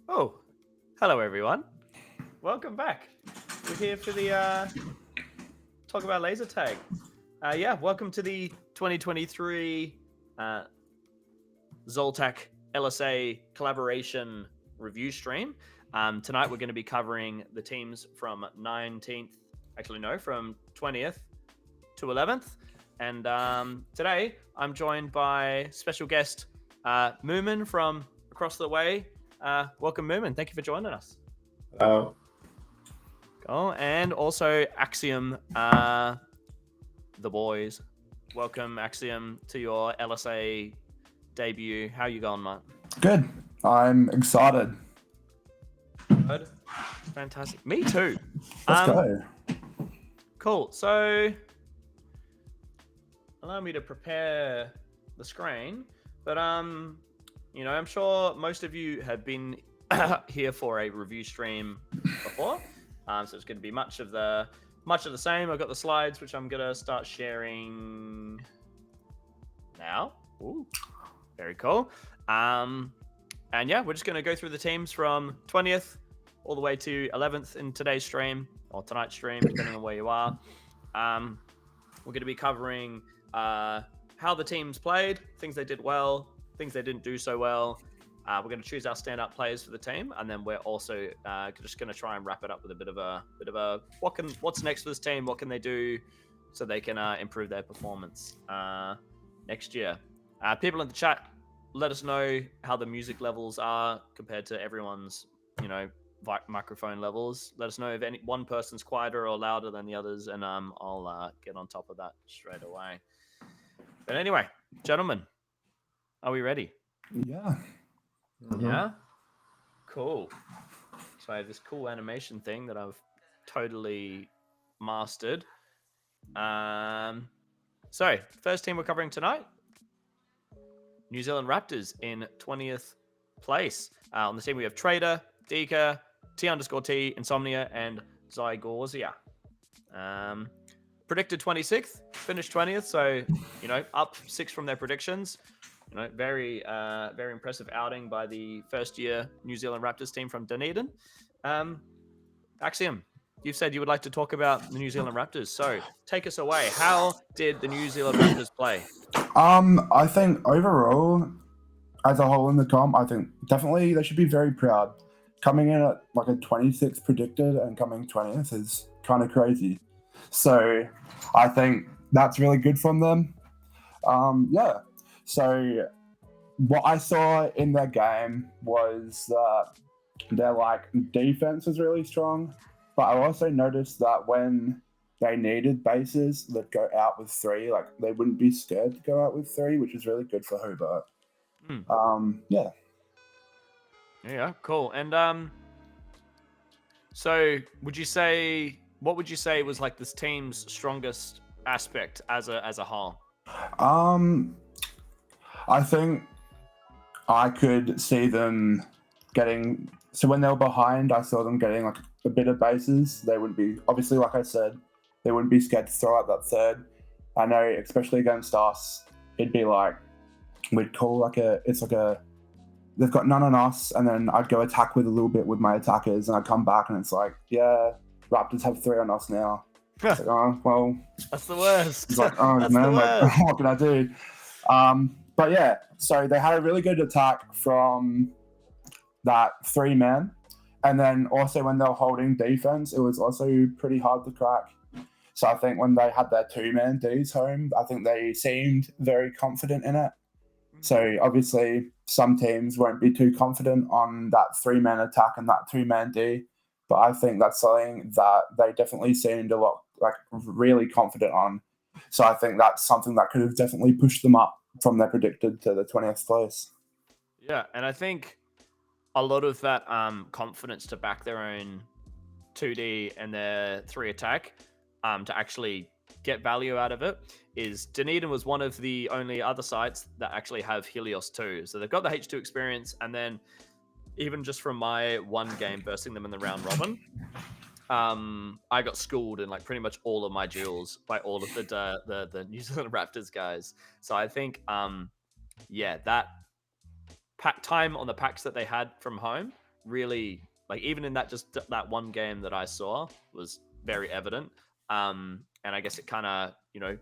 Oh, hello everyone. Welcome back. We're here for the talk about laser tag. Welcome to the 2023 uh, ZLTAC LSA collaboration review stream. Tonight we're going to be covering the teams from 19th, from 20th to 11th. And today I'm joined by special guest Mumin from across the way. Welcome, Mumin. Thank you for joining us. Oh, Oh, and also axioM, the boys. Welcome, axioM, to your LSA debut. How you going, mate? good. I'm excited. Good. Fantastic. Me too. Let's go. Cool. So, allow me to prepare the screen. But I'm sure most of you have been here for a review stream before. So it's going to be much of the same. I've got the slides, which I'm going to start sharing now. Ooh, very cool. And yeah, we're just going to go through the teams from 20th all the way to 11th in today's stream or tonight's stream, depending on where you are. We're going to be covering how the teams played, things they did well, things they didn't do so well. We're going to choose our standout players for the team, and then we're also just going to try and wrap it up with a bit of a what's next for this team, what can they do so they can improve their performance next year. People in the chat, let us know how the music levels are compared to everyone's microphone levels. Let us know if one person's quieter or louder than the others, and I'll get on top of that straight away. But anyway, gentlemen, are we ready? Yeah. Yeah. Cool. So I have this cool animation thing that I've totally mastered. So first team we're covering tonight, New Zealand Raptors in 20th place. On the team we have Trader, Dika, T_T, Insomnia, and Zygorsia. Predicted 26th, finished 20th, so up 6 from their predictions. Very impressive outing by the first year New Zealand Raptors team from Dunedin. axioM, you've said you would like to talk about the New Zealand Raptors, so take us away. How did the New Zealand Raptors play? I think overall, as a whole in the comp, I think definitely they should be very proud. Coming in at like a 26 predicted and coming 20th is kind of crazy. So I think that's really good from them. Yeah. So what I saw in their game was that their defense was really strong, but I also noticed that when they needed bases, they'd go out with three. Like they wouldn't be scared to go out with three, which is really good for Hobart. Yeah. Yeah, cool. And so what would you say was like this team's strongest aspect as a whole? I think I could see them getting. So when they were behind, I saw them getting like a bit of bases. They wouldn't be, obviously, like I said, they wouldn't be scared to throw out that third. I know, especially against us, it'd be like we'd call they've got none on us, and then I'd go attack with a little bit with my attackers, and I'd come back and it's like, yeah, Raptors have 3 on us now. It's like, oh well, that's the worst. It's like, oh man, like, what can I do? But yeah, so they had a really good attack from that 3-man, and then also when they were holding defense, it was also pretty hard to crack. So I think when they had their 2-man Ds home, I think they seemed very confident in it. So obviously some teams won't be too confident on that 3-man attack and that 2-man D, but I think that's something that they definitely seemed a lot like really confident on. So I think that's something that could have definitely pushed them up from their predicted to the 20th place. Yeah, and I think a lot of that confidence to back their own 2D and their 3 attack to actually get value out of it is Dunedin was one of the only other sites that actually have Helios 2. So they've got the H2 experience, and then even just from my one game versing them in the round robin, I got schooled in like pretty much all of my duels by all of the New Zealand Raptors guys. So I think that pack time on the packs that they had from home really, like, even in that one game that I saw was very evident. And I guess it kind of,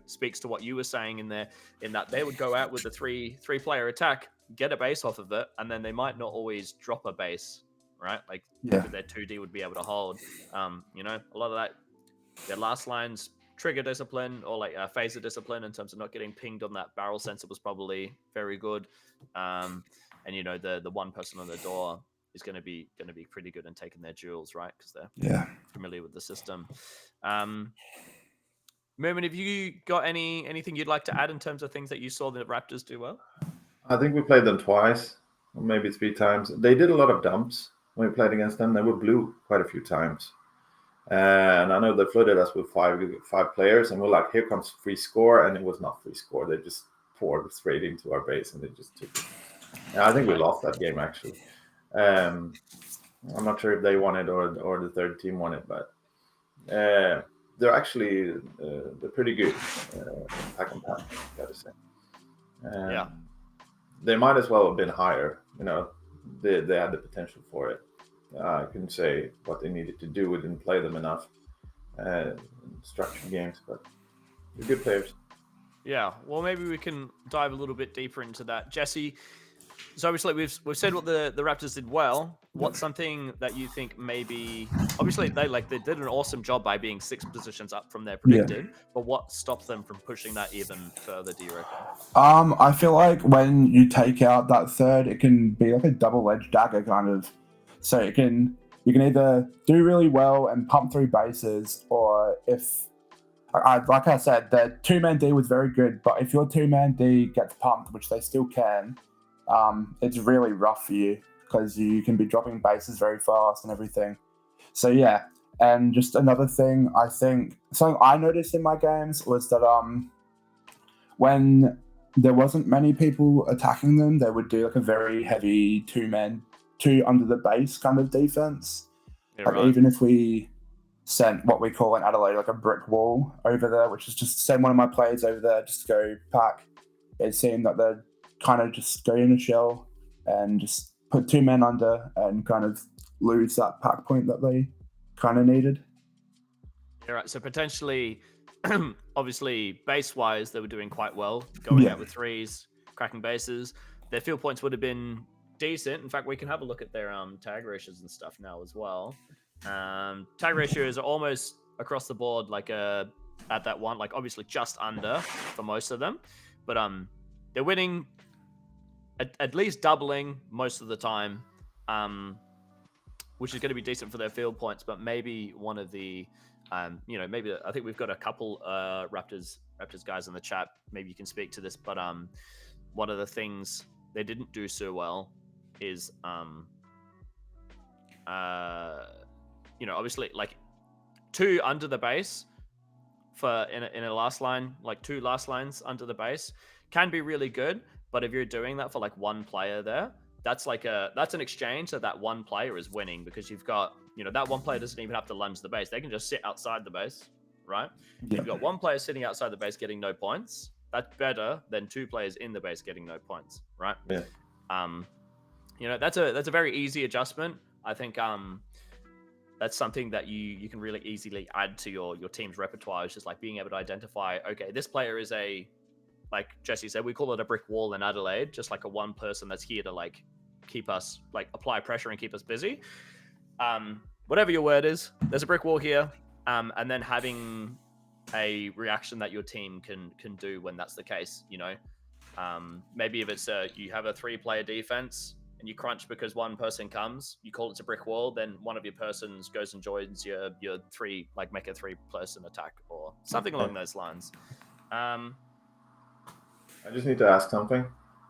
speaks to what you were saying in there, in that they would go out with the three-player attack, get a base off of it, and then they might not always drop a base, right? Like, Yeah. their 2D would be able to hold. A lot of that, their last lines, trigger discipline or like phaser discipline in terms of not getting pinged on that barrel sensor was probably very good. And the one person on the door is going to be pretty good in taking their jewels, right? Because they're familiar with the system. Mumin, have you got anything you'd like to add in terms of things that you saw the Raptors do well? I think we played them twice, or maybe 3 times. They did a lot of dumps when we played against them. They were blue quite a few times. And I know they flooded us with five players, and we're like, here comes free score, and it was not free score. They just poured straight into our base, and they just took it. And I think we lost that game, actually. I'm not sure if they won it or the third team won it, but they're actually they're pretty good. Pack and pack, gotta say. Yeah. They might as well have been higher. They had the potential for it. I couldn't say what they needed to do. We didn't play them enough structured games, but they're good players. Yeah, well, maybe we can dive a little bit deeper into that. Jesse, so obviously we've said what the Raptors did well. What's something that you think maybe, obviously they did an awesome job by being 6 positions up from their predicted, but what stops them from pushing that even further, do you reckon? I feel like when you take out that third, it can be like a double-edged dagger kind of. So you can either do really well and pump through bases, or if, like I said, the 2-man D was very good, but if your 2-man D gets pumped, which they still can, it's really rough for you because you can be dropping bases very fast and everything. So yeah, and just another thing, I think something I noticed in my games was that when there wasn't many people attacking them, they would do like a very heavy 2 under the base kind of defense. Yeah, like right. Even if we sent what we call in Adelaide like a brick wall over there, which is just send one of my players over there just to go pack, it seemed that they'd kind of just go in a shell and just put 2 men under and kind of lose that pack point that they kind of needed. Yeah, right. So potentially, obviously, base-wise, they were doing quite well, going out with 3s, cracking bases. Their field points would have been decent. In fact, we can have a look at their tag ratios and stuff now as well. Tag ratios are almost across the board, like at that one, like obviously just under for most of them, but they're winning at least doubling most of the time, which is going to be decent for their field points. But maybe one of the maybe I think we've got a couple Raptors guys in the chat. Maybe you can speak to this, but one of the things they didn't do so well is obviously like 2 under the base for in a last line, like 2 last lines under the base can be really good, but if you're doing that for like 1 player there, that's an exchange that one player is winning, because you've got that 1 player doesn't even have to lunge the base, they can just sit outside the base, right? You've got 1 player sitting outside the base getting no points. That's better than 2 players in the base getting no points, right? That's a very easy adjustment. I think that's something that you can really easily add to your team's repertoire. It's just like being able to identify, okay, this player is like Jesse said, we call it a brick wall in Adelaide, just like a 1 person that's here to like keep us, like apply pressure and keep us busy. Whatever your word is, there's a brick wall here, and then having a reaction that your team can do when that's the case. Maybe if it's you have a 3-player defense and you crunch because 1 person comes, you call it a brick wall, then one of your persons goes and joins your 3, like make a 3-person attack or something along those lines. I just need to ask something.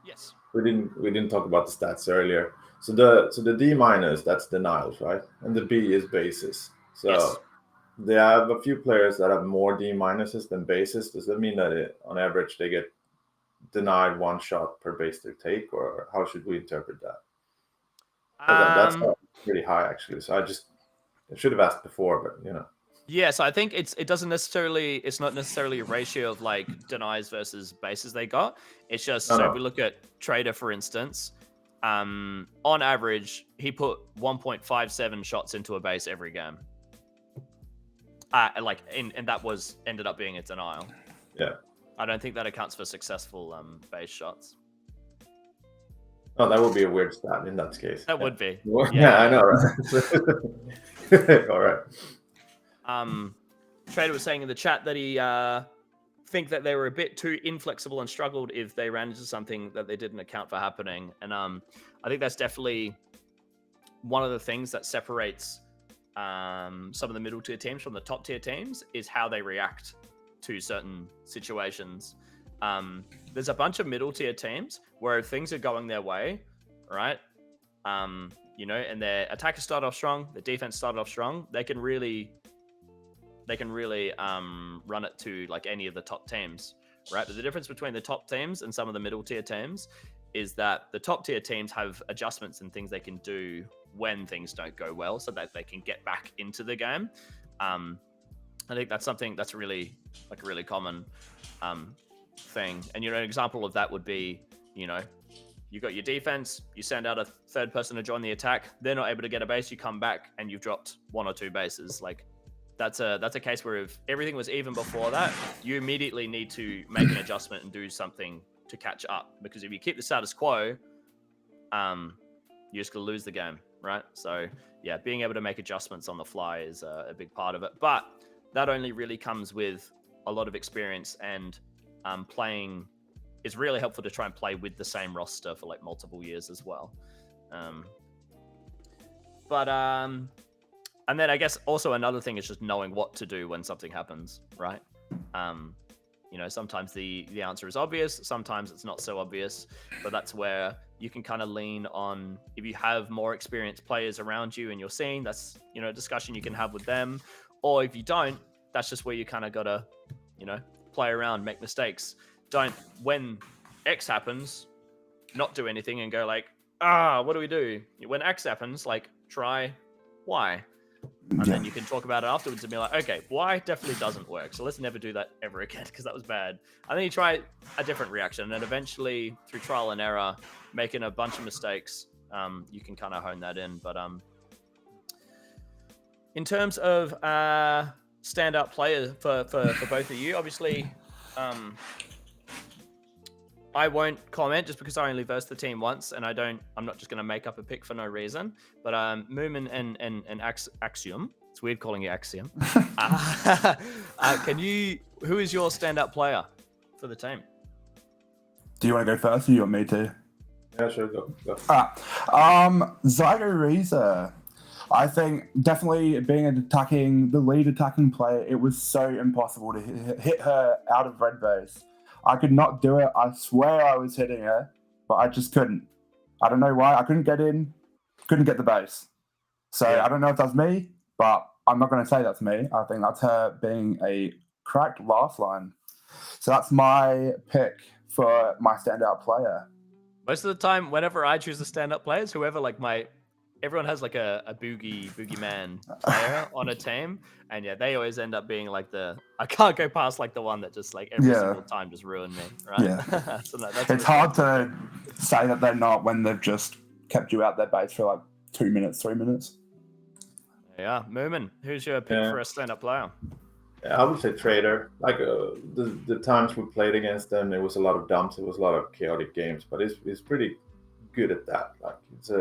Yes. We didn't talk about the stats earlier. So the D minus, that's denials, right? And the B is bases. So yes. They have a few players that have more D minuses than bases. Does that mean that on average they get denied 1 shot per base they take, or how should we interpret that? That's pretty high actually. So I should have asked before, but Yeah, so I think it's not necessarily a ratio of like denies versus bases they got. It's just if we look at Trader, for instance, on average, he put 1.57 shots into a base every game. And that ended up being a denial. Yeah. I don't think that accounts for successful base shots. Oh, that would be a weird stat in that case. That would be. Yeah, I know, right? All right. Trader was saying in the chat that he think that they were a bit too inflexible and struggled if they ran into something that they didn't account for happening. And I think that's definitely one of the things that separates some of the middle tier teams from the top tier teams is how they react to certain situations. There's a bunch of middle tier teams where if things are going their way, right? And their attackers start off strong, the defense started off strong, they can really run it to like any of the top teams, right? But the difference between the top teams and some of the middle tier teams is that the top tier teams have adjustments and things they can do when things don't go well so that they can get back into the game. I think that's something that's really common thing. And an example of that would be, you got your defense, you send out a third person to join the attack, they're not able to get a base, you come back and you've dropped 1 or 2 bases. Like that's a case where if everything was even before that, you immediately need to make an adjustment and do something to catch up, because if you keep the status quo, you're just gonna lose the game, right? So yeah, being able to make adjustments on the fly is a big part of it, but that only really comes with a lot of experience, and playing is really helpful to try and play with the same roster for like multiple years as well. And then I guess also another thing is just knowing what to do when something happens, right? Sometimes the answer is obvious, sometimes it's not so obvious, but that's where you can kind of lean on, if you have more experienced players around you and you're seeing, that's, a discussion you can have with them. Or if you don't, that's just where you kind of got to, play around, make mistakes. Don't, when X happens, not do anything and go like, what do we do? When X happens, like try Y. And then you can talk about it afterwards and be like, okay, Y definitely doesn't work, so let's never do that ever again because that was bad. And then you try a different reaction, and eventually through trial and error, making a bunch of mistakes, you can kind of hone that in. But in terms of standout players for both of you, obviously I won't comment just because I only versed the team once, and I'm not just going to make up a pick for no reason. But Mumin and axioM, it's weird calling you axioM. Who is your standout player for the team? Do you want to go first, or you want me to? Yeah, sure, go. Zygo. I think definitely being the lead attacking player, it was so impossible to hit her out of red base. I could not do it. I swear I was hitting her, but I just couldn't. I don't know why. I couldn't get in, couldn't get the base. So yeah. I don't know if that's me, but I'm not going to say that's me. I think that's her being a cracked last line. So that's my pick for my standout player. Most of the time, whenever I choose a stand-up player, it's whoever everyone has like a boogeyman player on a team, and yeah, they always end up being like I can't go past like the one that just like every single time just ruined me, right? Yeah. So that's it's hard to say that they're not when they've just kept you out their base for like 2 minutes, 3 minutes. Yeah, Mumin, who's your pick for a stand-up player? Yeah, I would say Trader. Like the times we played against them, it was a lot of dumps, it was a lot of chaotic games, but he's pretty good at that. Like it's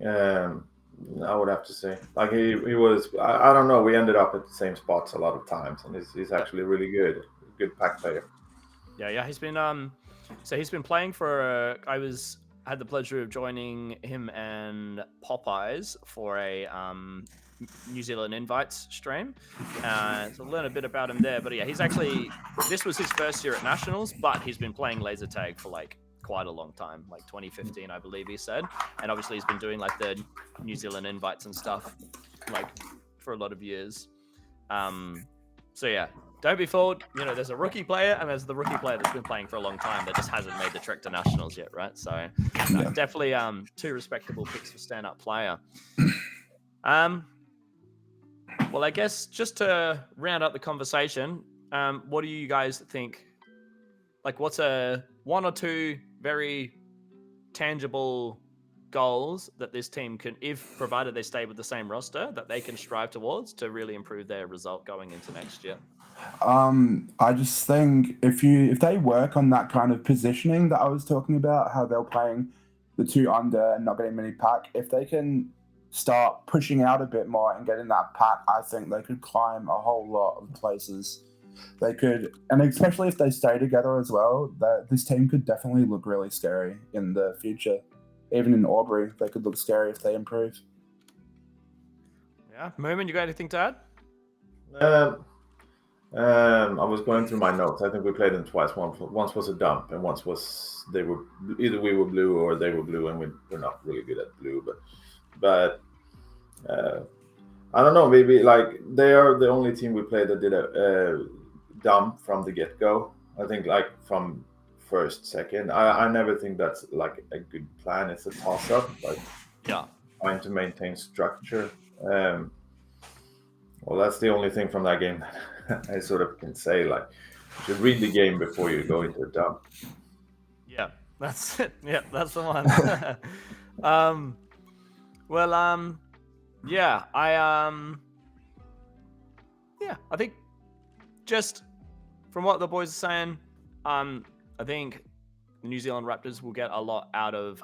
I would have to say, like he was. I don't know. We ended up at the same spots a lot of times, and he's actually really good pack player. Yeah. He's been so he's been playing for. I had the pleasure of joining him and Popeyes for a New Zealand Invites stream, so learn a bit about him there. But yeah, this was his first year at Nationals, but he's been playing laser tag for like quite a long time, like 2015 I believe he said, and obviously he's been doing like the New Zealand Invites and stuff like for a lot of years. So yeah, don't be fooled, there's a rookie player and there's the rookie player that's been playing for a long time that just hasn't made the trek to Nationals yet, right? So definitely two respectable picks for stand-up player. Well, I guess just to round up the conversation, what do you guys think? Like, what's a one or two very tangible goals that this team can, if provided they stay with the same roster, that they can strive towards to really improve their result going into next year? I just think if they work on that kind of positioning that I was talking about, how they're playing the two under and not getting many pack, if they can start pushing out a bit more and getting that pack, I think they could climb a whole lot of places. They could, and especially if they stay together as well, that this team could definitely look really scary in the future. Even in Aubrey, they could look scary if they improve. Yeah, Mumin, you got anything to add? I was going through my notes. I think we played them twice. Once was a dump, and once was we were blue or they were blue, and we're not really good at blue. But I don't know. Maybe like they are the only team we played that did a dump from the get go. I think like from first, second. I never think that's like a good plan. It's a toss up. Like trying to maintain structure. Well, that's the only thing from that game that I sort of can say. Like, you should read the game before you go into a dump. Yeah, that's it. Yeah, that's the one. Yeah, I think just from what the boys are saying, I think the New Zealand Raptors will get a lot out of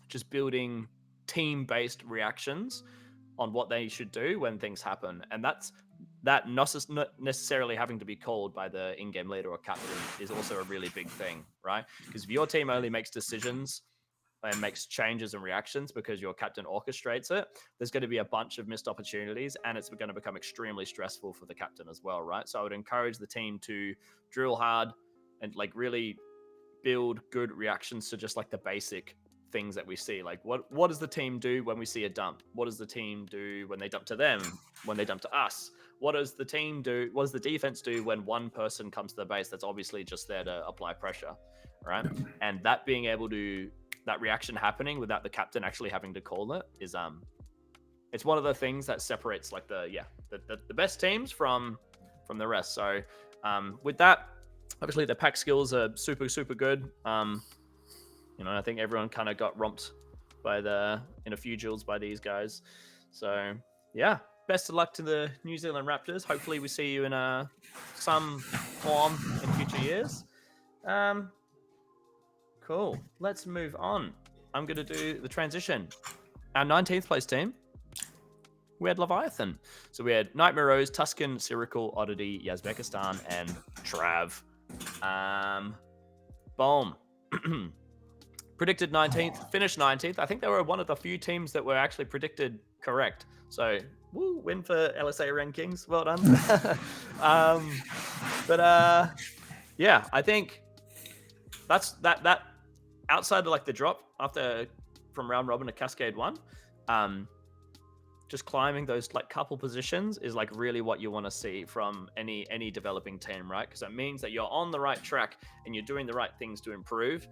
just building team-based reactions on what they should do when things happen. And that not necessarily having to be called by the in-game leader or captain is also a really big thing, right? Because if your team only makes decisions and makes changes and reactions because your captain orchestrates it, there's going to be a bunch of missed opportunities, and it's going to become extremely stressful for the captain as well, right? So I would encourage the team to drill hard and like really build good reactions to just like the basic things that we see. Like what does the team do when we see a dump? What does the team do when they dump to them, when they dump to us? What does the team do? What does the defense do when one person comes to the base that's obviously just there to apply pressure, right? And that being able to, that reaction happening without the captain actually having to call it is it's one of the things that separates like the best teams from the rest. So with that, obviously the pack skills are super good. I think everyone kind of got romped in a few duels by these guys. So yeah, best of luck to the New Zealand Raptors. Hopefully we see you in some form in future years. Cool. Let's move on. I'm going to do the transition. Our 19th place team, we had Leviathan. So we had Nightmare Rose, Tuscan, Sirical, Oddity, Yazbekistan, and Trav. Boom. Predicted 19th, finished 19th. I think they were one of the few teams that were actually predicted correct. So, win for LSA rankings. Well done. Yeah, I think that's that outside of like the drop from round robin to Cascade 1, just climbing those like couple positions is like really what you want to see from any developing team, right? Because that means that you're on the right track and you're doing the right things to improve.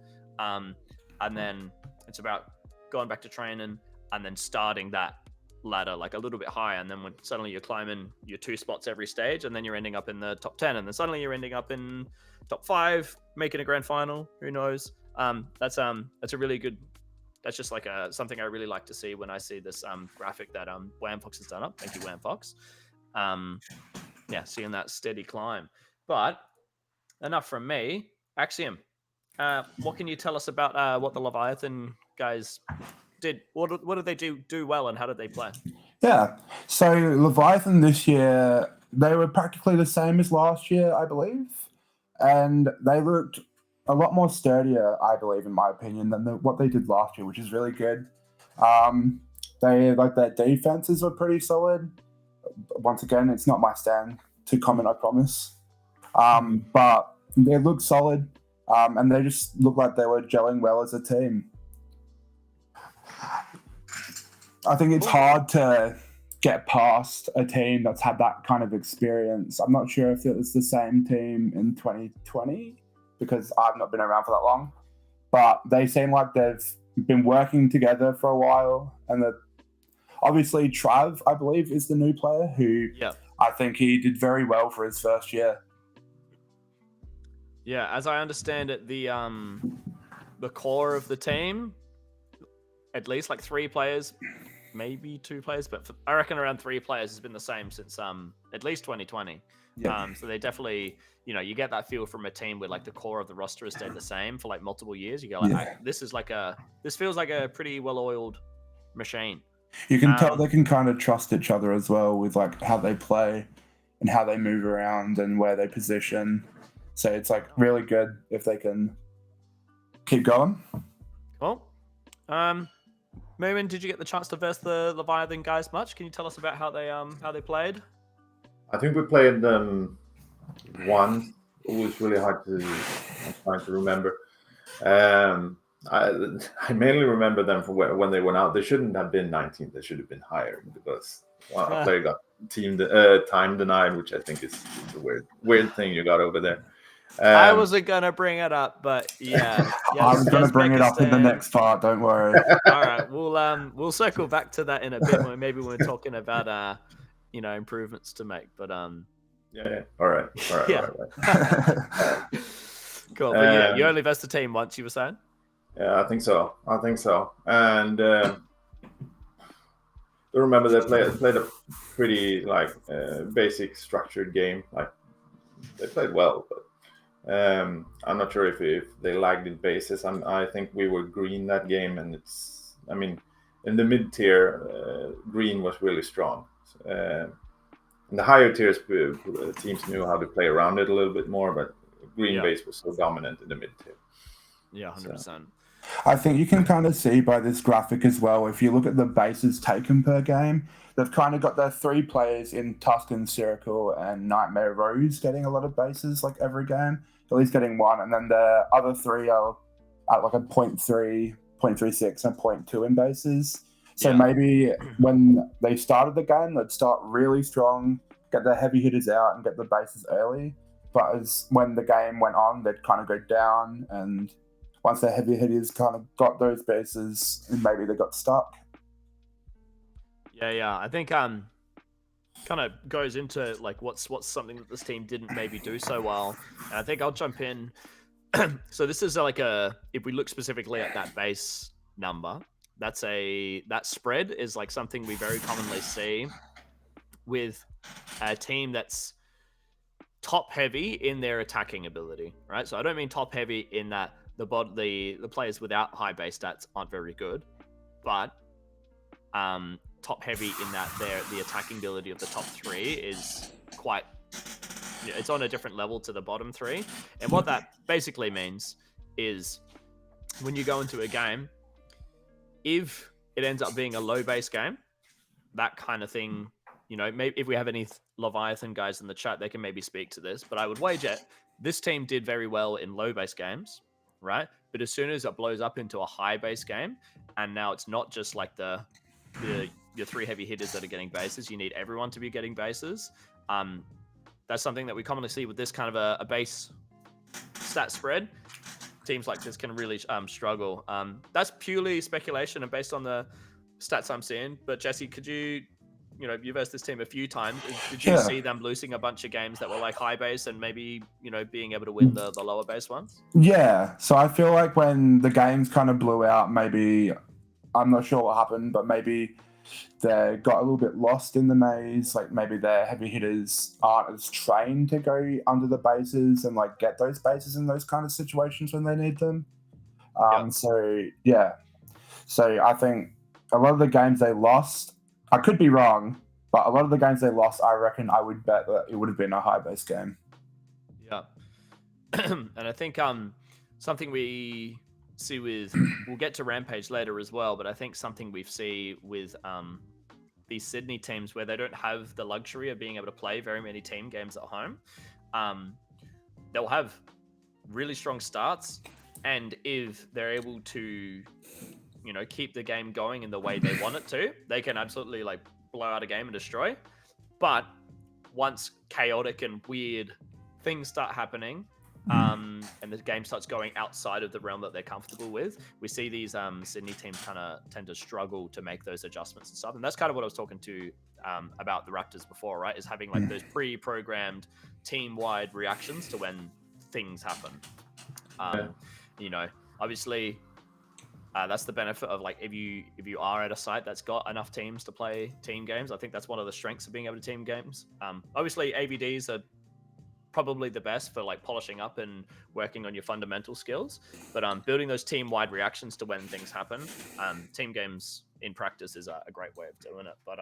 And then it's about going back to training and then starting that ladder like a little bit higher. And then when suddenly you're climbing your 2 spots every stage, and then you're ending up in the top 10, and then suddenly you're ending up in top 5, making a grand final. Who knows? That's a really good. That's just like something I really like to see when I see this graphic that Whamfox has done up. Thank you, Whamfox. Seeing that steady climb. But enough from me. axioM. What can you tell us about what the Leviathan guys did? What did they do well, and how did they play? Yeah, so Leviathan this year, they were practically the same as last year, I believe, and they looked a lot more sturdier, I believe, in my opinion, than what they did last year, which is really good. Their defenses were pretty solid. Once again, it's not my stand to comment, I promise. But they looked solid. And they just looked like they were gelling well as a team. I think it's hard to get past a team that's had that kind of experience. I'm not sure if it was the same team in 2020 because I've not been around for that long. But they seem like they've been working together for a while. And obviously Trav, I believe, is the new player who I think he did very well for his first year. Yeah, as I understand it, the core of the team, at least like 3 players, maybe 2 players, but I reckon around 3 players has been the same since at least 2020. Yeah. So they definitely, you get that feel from a team where like the core of the roster has stayed the same for like multiple years. You go like, this feels like a pretty well-oiled machine. You can tell they can kind of trust each other as well with like how they play and how they move around and where they position. So it's like really good if they can keep going. Cool. Mumin, did you get the chance to verse the Leviathan guys much? Can you tell us about how they played? I think we played them once. It was really hard to. I'm trying to remember. I mainly remember them from when they went out. They shouldn't have been 19. They should have been higher because a player got time denied, which I think is a weird thing you got over there. I wasn't gonna bring it up, but yeah, I was gonna bring it up in the next part. Don't worry. All right, we'll circle back to that in a bit when maybe we're talking about improvements to make. But yeah. All right. Yeah. Cool. But yeah, you only versed the team once. You were saying? Yeah, I think so. And I remember they played a pretty basic structured game. Like they played well, but I'm not sure if they lagged in bases. I think we were green that game, and in the mid tier, green was really strong. In the higher tiers, teams knew how to play around it a little bit more, but green base was so dominant in the mid tier. Yeah, 100%. I think you can kind of see by this graphic as well, if you look at the bases taken per game, they've kind of got their 3 players in Tuscan Circle and Nightmare Rose getting a lot of bases like every game, at least getting 1. And then the other 3 are at like a 0.3, 0.36 and 0.2 in bases. So maybe when they started the game, they'd start really strong, get their heavy hitters out and get the bases early. But when the game went on, they'd kind of go down, and once the heavy hitters kind of got those bases, and maybe they got stuck. Yeah. I think kind of goes into like what's something that this team didn't maybe do so well. And I think I'll jump in. So this is if we look specifically at that base number, that spread is like something we very commonly see with a team that's top heavy in their attacking ability, right? So I don't mean top heavy in that the players without high base stats aren't very good, but top heavy in that the attacking ability of the top 3 is quite, it's on a different level to the bottom 3. And what that basically means is when you go into a game, if it ends up being a low base game, that kind of thing, maybe if we have any Leviathan guys in the chat, they can maybe speak to this, but I would wager this team did very well in low base games, right? But as soon as it blows up into a high base game, and now it's not just like your 3 heavy hitters that are getting bases, you need everyone to be getting bases. That's something that we commonly see with this kind of a base stat spread. Teams like this can really struggle. That's purely speculation and based on the stats I'm seeing. But Jesse, could you versed this team a few times. Did you see them losing a bunch of games that were like high base and maybe, being able to win the lower base ones? Yeah. So I feel like when the games kind of blew out, maybe, I'm not sure what happened, but maybe they got a little bit lost in the maze. Like maybe their heavy hitters aren't as trained to go under the bases and like get those bases in those kind of situations when they need them. So I think a lot of the games they lost, I could be wrong, but a lot of the games they lost, I reckon I would bet that it would have been a high base game. Yeah. And I think something we see we'll get to Rampage later as well, but I think something we've seen with these Sydney teams where they don't have the luxury of being able to play very many team games at home, they'll have really strong starts, and if they're able to keep the game going in the way they want it to, they can absolutely like blow out a game and destroy. But once chaotic and weird things start happening, and the game starts going outside of the realm that they're comfortable with, we see these Sydney teams kind of tend to struggle to make those adjustments and stuff. And that's kind of what I was talking to about the Raptors before, right? Is having like those pre-programmed team-wide reactions to when things happen. obviously, that's the benefit of like if you are at a site that's got enough teams to play team games. I think that's one of the strengths of being able to team games. Obviously, AVDs are probably the best for like polishing up and working on your fundamental skills, but building those team-wide reactions to when things happen, team games in practice is a great way of doing it. But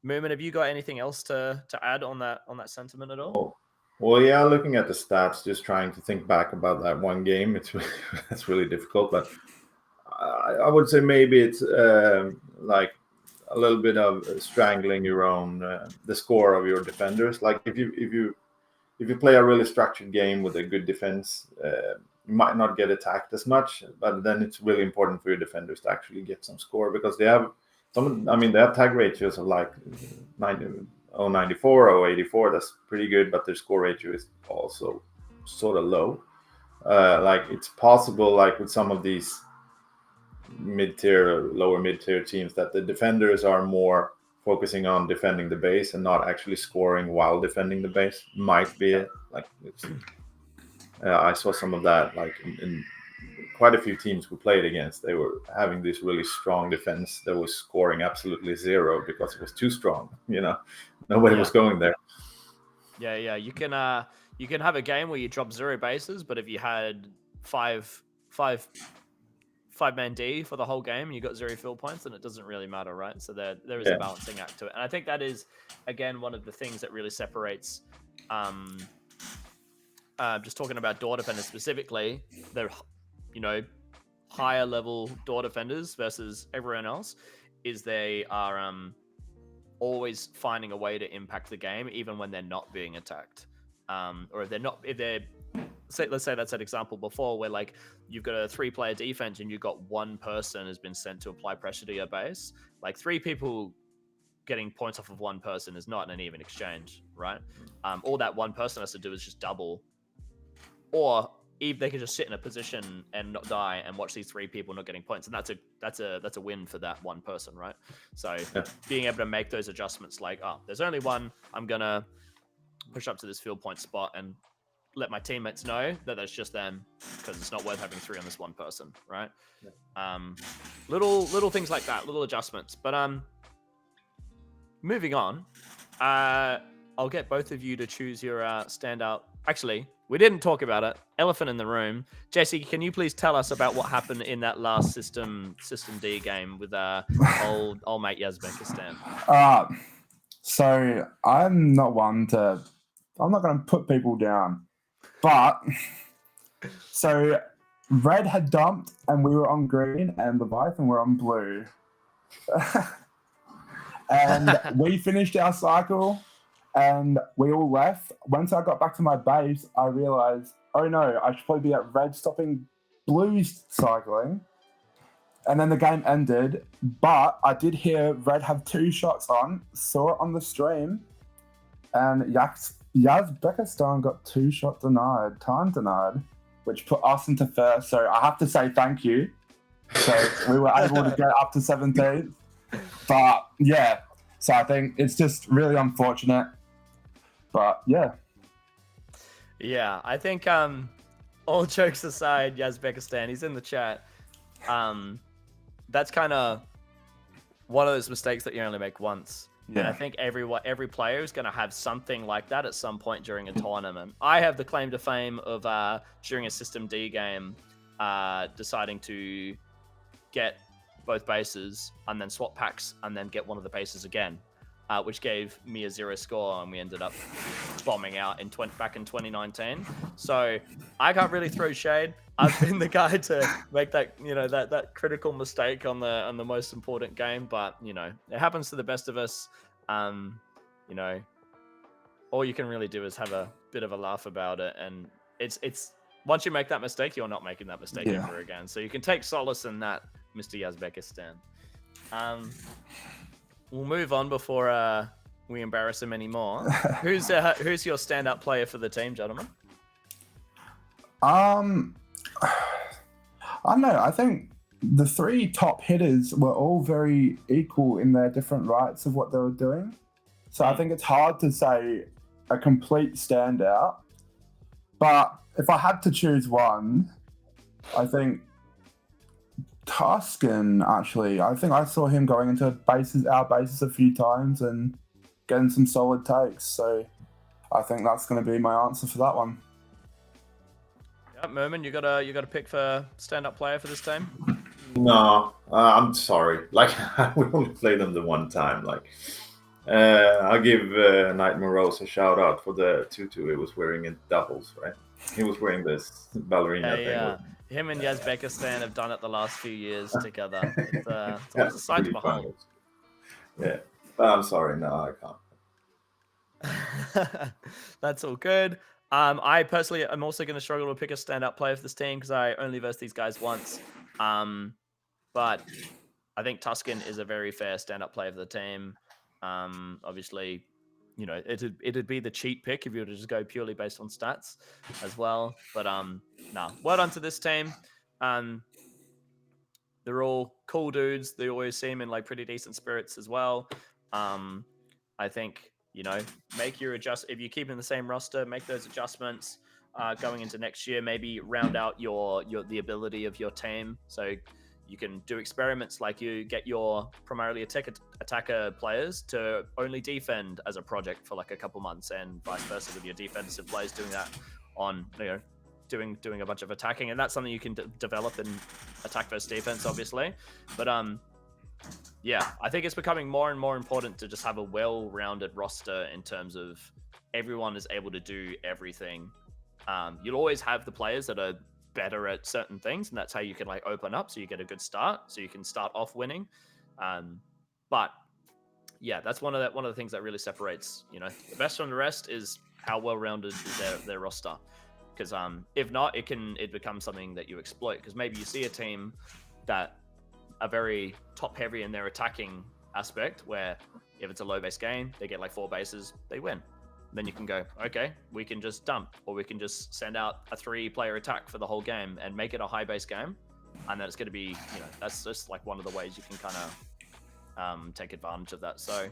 Mumin, have you got anything else to add on that sentiment at all? Well, yeah, looking at the stats, just trying to think back about that one game, it's really difficult. But I would say maybe it's like a little bit of strangling your own the score of your defenders. Like if you play a really structured game with a good defense, you might not get attacked as much, but then it's really important for your defenders to actually get some score because they have they have tag ratios of like 94 or 84. That's pretty good, but their score ratio is also sort of low. Like it's possible, like with some of these mid-tier, lower mid-tier teams, that the defenders are more focusing on defending the base and not actually scoring while defending the base. Might be it. Like I saw some of that, like in quite a few teams we played against. They were having this really strong defense that was scoring absolutely zero because it was too strong. Nobody was going there. Yeah. You can have a game where you drop 0 bases, but if you had five-man D for the whole game and you got 0 field points, then it doesn't really matter, right? So there is a balancing act to it. And I think that is, again, one of the things that really separates, just talking about door defenders specifically, they're, higher level door defenders versus everyone else, is they are always finding a way to impact the game, even when they're not being attacked. Or let's say that's an example before where like you've got a 3-player defense and you've got one person has been sent to apply pressure to your base. Like 3 people getting points off of one person is not an even exchange, right? All that one person has to do is just double, or if they can just sit in a position and not die and watch these 3 people not getting points, and that's a win for that one person, right? So being able to make those adjustments, like, there's only one, I'm gonna push up to this field point spot and let my teammates know that that's just them, because it's not worth having 3 on this one person, right? Little things like that, little adjustments. But moving on, I'll get both of you to choose your standout. Actually, we didn't talk about it. Elephant in the room. Jesse, can you please tell us about what happened in that last System D game with old mate Yazbekistan? So I'm not going to put people down. But, so red had dumped and we were on green and Leviathan were on blue. And we finished our cycle and we all left. Once I got back to my base, I realized, oh no, I should probably be at red stopping blue's cycling. And then the game ended, but I did hear red have 2 shots on, saw it on the stream, and Yazbekistan got 2 shot denied, time denied, which put us into first. So I have to say thank you. So we were able to get up to 17th. But yeah, so I think it's just really unfortunate. But yeah. Yeah, I think all jokes aside, Yazbekistan, he's in the chat. That's kind of one of those mistakes that you only make once. Yeah. And I think every player is going to have something like that at some point during a tournament. I have the claim to fame of during a System D game, deciding to get both bases and then swap packs and then get one of the bases again, which gave me a 0 score, and we ended up bombing out back in 2019. So I can't really throw shade. I've been the guy to make that that critical mistake on the most important game, but it happens to the best of us. All you can really do is have a bit of a laugh about it, and it's once you make that mistake, you're not making that mistake ever again. So you can take solace in that, Mr. Yazbekistan. We'll move on before we embarrass him anymore. Who's your standout player for the team, gentlemen? I don't know. I think the 3 top hitters were all very equal in their different rights of what they were doing. So I think it's hard to say a complete standout. But if I had to choose one, I think Tuscan, actually, I think I saw him going into our bases a few times and getting some solid takes. So I think that's going to be my answer for that one. Yeah, Mumin, you got a pick for stand-up player for this team? No, I'm sorry. Like we only played them the one time. Like I'll give Knight Morose a shout out for the tutu he was wearing in doubles, right? He was wearing this ballerina thing. Yeah. Him and Yazbekistan have done it the last few years together. It's always a sight to Pretty funny. behold. Yeah, but I'm sorry. No, I can't. That's all good. I personally am also going to struggle to pick a stand-up player for this team because I only versed these guys once. But I think Tuscan is a very fair stand-up player for the team. Obviously, it'd be the cheat pick if you were to just go purely based on stats as well. But well done to this team. They're all cool dudes. They always seem in like pretty decent spirits as well. I think make your if you keep in the same roster, make those adjustments going into next year. Maybe round out the ability of your team so you can do experiments like you get your primarily attacker players to only defend as a project for like a couple months, and vice versa with your defensive players doing that on doing a bunch of attacking, and that's something you can develop in attack versus defense, obviously. But yeah, I think it's becoming more and more important to just have a well-rounded roster in terms of everyone is able to do everything. You'll always have the players that are better at certain things, and that's how you can like open up so you get a good start, so you can start off winning. But yeah, that's one of the things that really separates the best from the rest is how well-rounded is their roster. Because if not, it becomes something that you exploit. Because maybe you see a team that are very top-heavy in their attacking aspect, where if it's a low-base game, they get like 4 bases, they win. Then you can go, okay, we can just dump, or we can just send out a 3-player attack for the whole game and make it a high-base game. And then it's going to be, that's just like one of the ways you can kind of take advantage of that. So,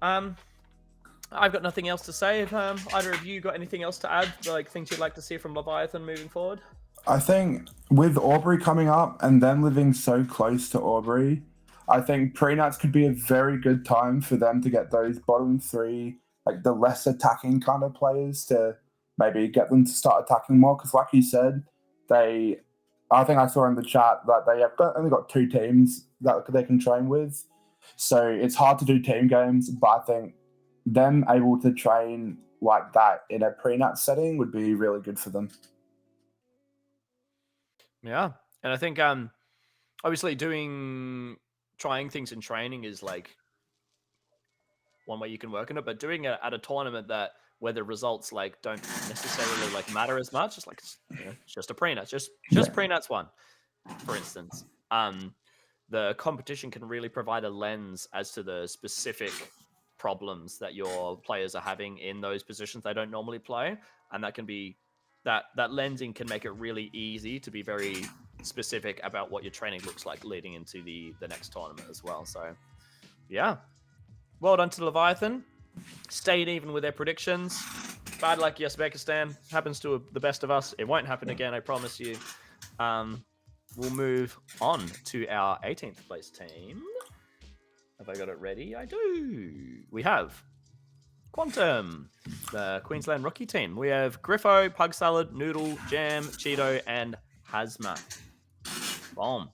I've got nothing else to say. If either of you got anything else to add, like things you'd like to see from Leviathan moving forward? I think with Aubrey coming up and them living so close to Aubrey, I think pre-nats could be a very good time for them to get those bottom 3, like the less attacking kind of players, to maybe get them to start attacking more. Because like you said, I think I saw in the chat that they have only got 2 teams that they can train with. So it's hard to do team games, but I think them able to train like that in a pre-nat setting would be really good for them. Yeah, and I think obviously trying things in training is like one way you can work on it, but doing it at a tournament where the results like don't necessarily like matter as much, it's like it's just a pre-nat, just pre-nats 1, for instance. The competition can really provide a lens as to the specific problems that your players are having in those positions they don't normally play, and that can be that lensing can make it really easy to be very specific about what your training looks like leading into the next tournament as well. So yeah, well done to Leviathan. Stayed even with their predictions. Bad luck, Uzbekistan. Happens to the best of us. It won't happen again, I promise you. We'll move on to our 18th place team. Have I got it ready? I do. We have Quantum, the Queensland rookie team. We have Griffo, Pug Salad, Noodle, Jam, Cheeto, and Hazmat. Boom.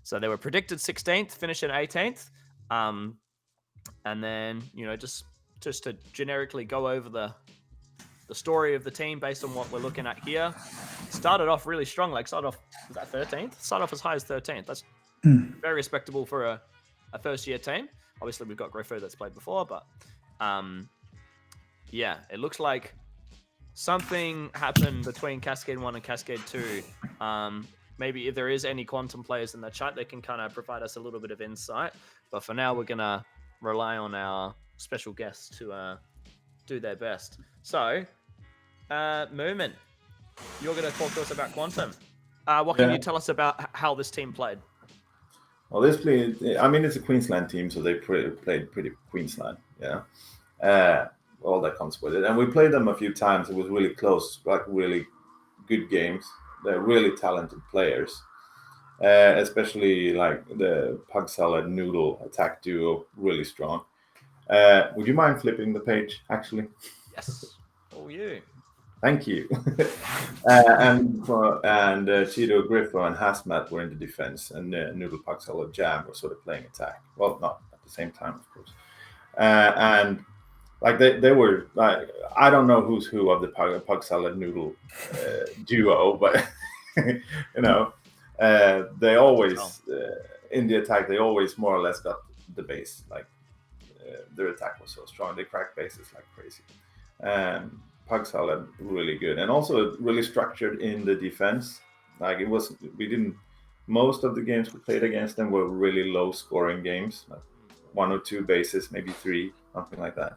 So they were predicted 16th, finished in 18th. And then, just to generically go over the story of the team based on what we're looking at here. Started off really strong, was that 13th? Started off as high as 13th. That's very respectable for a first-year team. Obviously, we've got Griffo that's played before, but yeah, it looks like something happened between Cascade 1 and Cascade 2. Maybe if there is any Quantum players in the chat, they can kind of provide us a little bit of insight. But for now, we're going to rely on our special guests to do their best. So, Mumin, you're going to talk to us about Quantum. What can you tell us about how this team played? Well, it's a Queensland team, so they played pretty Queensland, yeah. All that comes with it. And we played them a few times. It was really close, like really good games. they're really talented players. Especially like the Pug Salad Noodle attack duo, really strong. Would you mind flipping the page, actually? Yes. Oh, you. Thank you. and Cheeto Griffo and Hazmat were in the defense, and Noodle Pug Salad Jam were sort of playing attack. Well, not at the same time, of course. And like they were like, I don't know who's who of the Pug Salad Noodle duo, but they always in the attack they always more or less got the base. Like their attack was so strong, they cracked bases like crazy. Pug Salad really good, and also really structured in the defense. Like most of the games we played against them were really low scoring games, like 1 or 2 bases, maybe 3, something like that.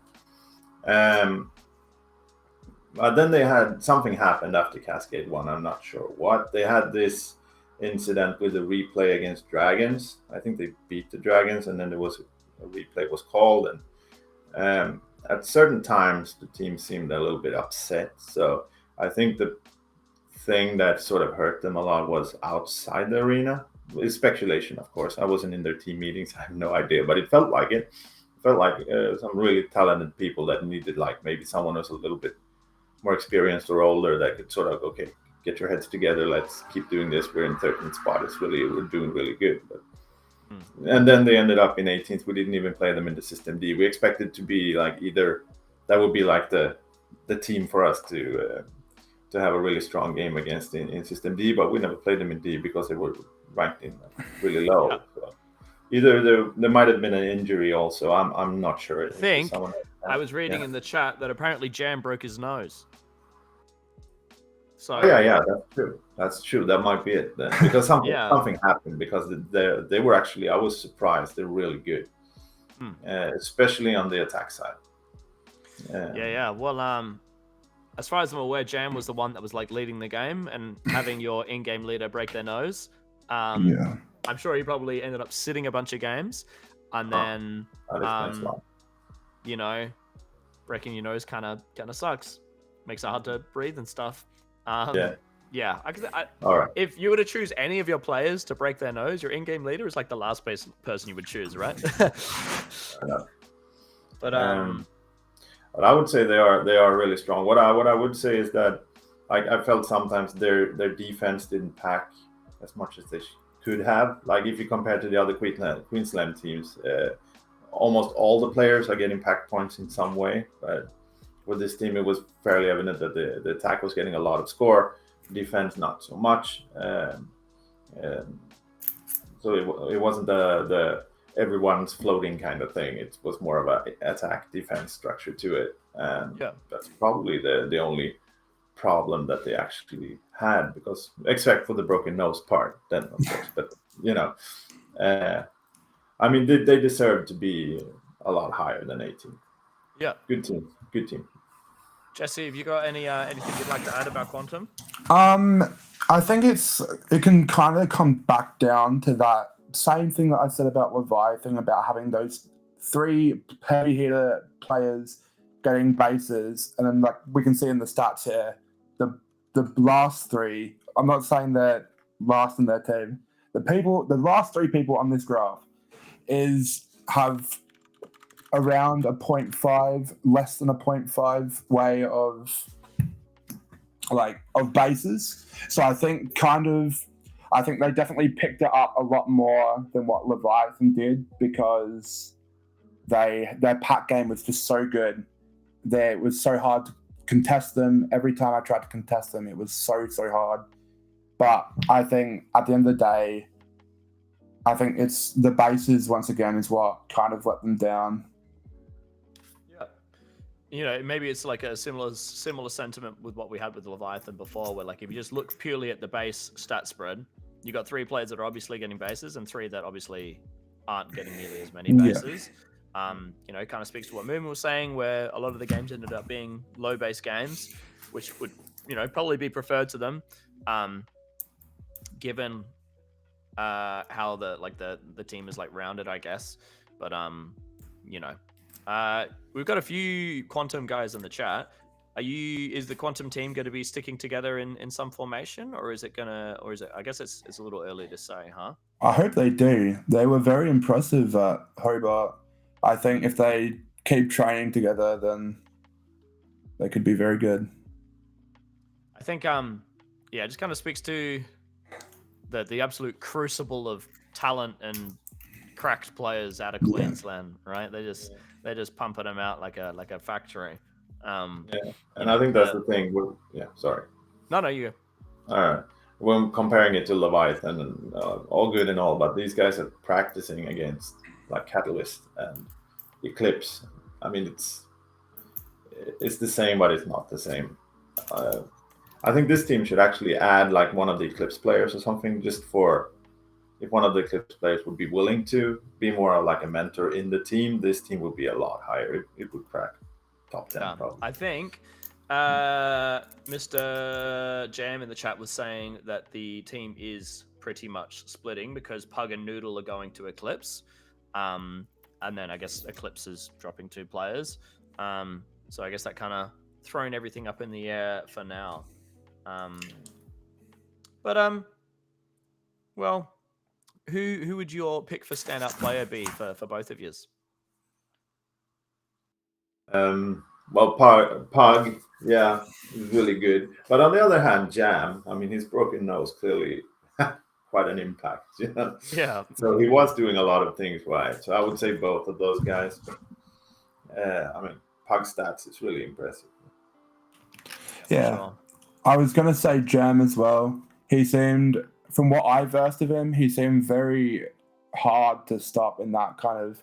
But then they had something happened after Cascade 1. I'm not sure what. They had this incident with the replay against Dragons. I think they beat the Dragons, and then there was a replay was called, and at certain times the team seemed a little bit upset. So I think the thing that sort of hurt them a lot was outside the arena. It's speculation, of course. I wasn't in their team meetings. I have no idea, but it felt like it. Felt like some really talented people that needed, like, maybe someone who's a little bit more experienced or older that could sort of, okay, get your heads together. Let's keep doing this. We're in 13th spot. We're doing really good. But and then they ended up in 18th. We didn't even play them in the System D. We expected to be like either that would be like the team for us to have a really strong game against in System D, but we never played them in D because they were ranked in really low. Yeah. So either there might have been an injury also. I'm not sure. I think I was reading in the chat that apparently Jam broke his nose. So yeah, that's true. That's true. That might be it then, because something happened. Because they were actually, I was surprised. They're really good, especially on the attack side. Yeah. Well, as far as I'm aware, Jam was the one that was like leading the game, and having your in-game leader break their nose. I'm sure he probably ended up sitting a bunch of games, and then breaking your nose kind of sucks. Makes it hard to breathe and stuff. All right. If you were to choose any of your players to break their nose, your in-game leader is like the last person you would choose, right? But I would say they are really strong. What I would say is that, like, I felt sometimes their defense didn't pack as much as they could have. Like, if you compare to the other Queensland teams, almost all the players are getting pack points in some way. But with this team, it was fairly evident that the attack was getting a lot of score, defense not so much. So it wasn't the everyone's floating kind of thing. It was more of a attack defense structure to it, and that's probably the only problem that they actually had, because except for the broken nose part, then of course. But I mean, they deserve to be a lot higher than 18. Yeah, good team. Jesse, have you got anything you'd like to add about Quantum? I think it can kind of come back down to that same thing that I said about Leviathan, about having those 3 heavy hitter players getting bases, and then, like, we can see in the stats here, the last 3. I'm not saying they're last in their team. The last 3 people on this graph have around a 0.5, less than a 0.5 way of bases. So I think they definitely picked it up a lot more than what Leviathan did, because their pack game was just so good. It was so hard to contest them. Every time I tried to contest them, it was so hard. But I think at the end of the day, I think it's the bases once again is what kind of let them down. Maybe it's like a similar sentiment with what we had with Leviathan before, where, like, if you just look purely at the base stat spread, you got 3 players that are obviously getting bases and 3 that obviously aren't getting nearly as many bases. It kind of speaks to what Mumin was saying, where a lot of the games ended up being low base games, which would probably be preferred to them, given how the team is, like, rounded, I guess. But we've got a few Quantum guys in the chat. Is the Quantum team going to be sticking together in some formation, or is it? I guess it's a little early to say, huh? I hope they do. They were very impressive at Hobart. I think if they keep training together, then they could be very good. I think it just kind of speaks to the absolute crucible of talent and cracked players out of Queensland, right? They're just pumping them out like a factory. And I think that's the thing. Sorry. No, you go. All right. When comparing it to Leviathan, and all good and all, but these guys are practicing against like Catalyst and Eclipse. I mean, it's the same, but it's not the same. I think this team should actually add like one of the Eclipse players or something, just for if one of the Eclipse players would be willing to be more like a mentor in the team, this team would be a lot higher. It would crack top 10 probably. I think Mr. Jam in the chat was saying that the team is pretty much splitting because Pug and Noodle are going to Eclipse. And then I guess Eclipse is dropping 2 players. So I guess that kind of thrown everything up in the air for now. Well, who would your pick for standout player be for both of yous? Well, Pug, yeah, he's really good. But on the other hand, Jam, I mean, his broken nose clearly quite an impact. You know? Yeah. So he was doing a lot of things right. So I would say both of those guys. I mean, Pug stats is really impressive. Yeah. Sure. I was going to say Jam as well. He seemed, from what I versed of him, he seemed very hard to stop in that kind of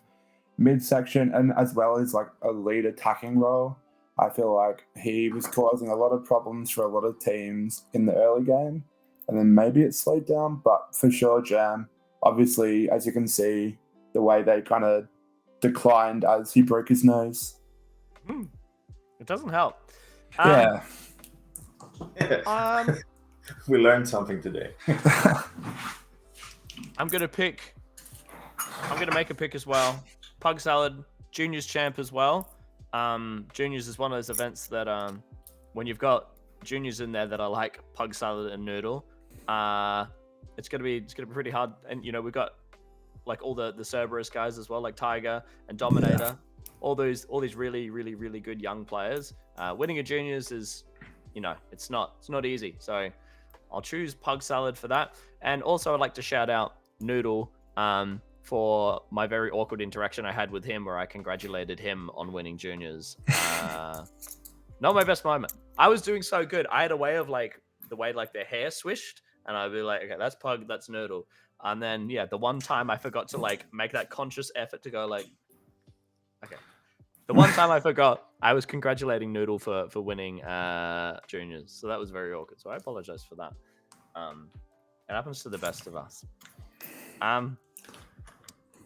midsection, and as well as like a lead attacking role. I feel like he was causing a lot of problems for a lot of teams in the early game, and then maybe it slowed down, but for sure Jam, obviously, as you can see, the way they kind of declined as he broke his nose. It doesn't help. Yeah. We learned something today. I'm gonna make a pick as well. Pug Salad, Juniors champ as well. Juniors is one of those events that when you've got juniors in there that are like Pug Salad and Noodle, it's gonna be pretty hard. And we've got like all the Cerberus guys as well, like Tiger and Dominator. Yeah. All these really, really, really good young players. Winning a juniors is, it's not easy. So I'll choose Pug Salad for that. And also I'd like to shout out Noodle for my very awkward interaction I had with him where I congratulated him on winning juniors. Not my best moment. I was doing so good. I had a way of the way their hair swished, and I'd be like, okay, that's Pug, that's Noodle. And then the one time I forgot to make that conscious effort to go okay. The one time I forgot, I was congratulating Noodle for winning juniors. So that was very awkward. So I apologize for that. It happens to the best of us.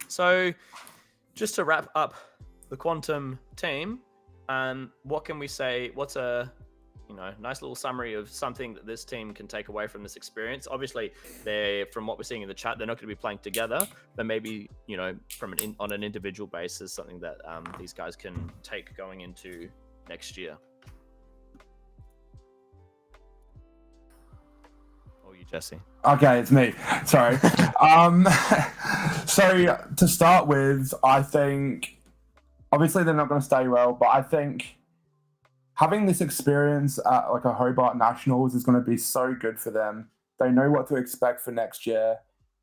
So just to wrap up the Quantum team, what can we say? What's a nice little summary of something that this team can take away from this experience? Obviously, from what we're seeing in the chat, they're not going to be playing together, but maybe on an individual basis, something that these guys can take going into next year. Or you, Jesse? Okay, it's me. Sorry. So to start with, I think obviously they're not going to stay well, but I think having this experience at a Hobart Nationals is going to be so good for them. They know what to expect for next year,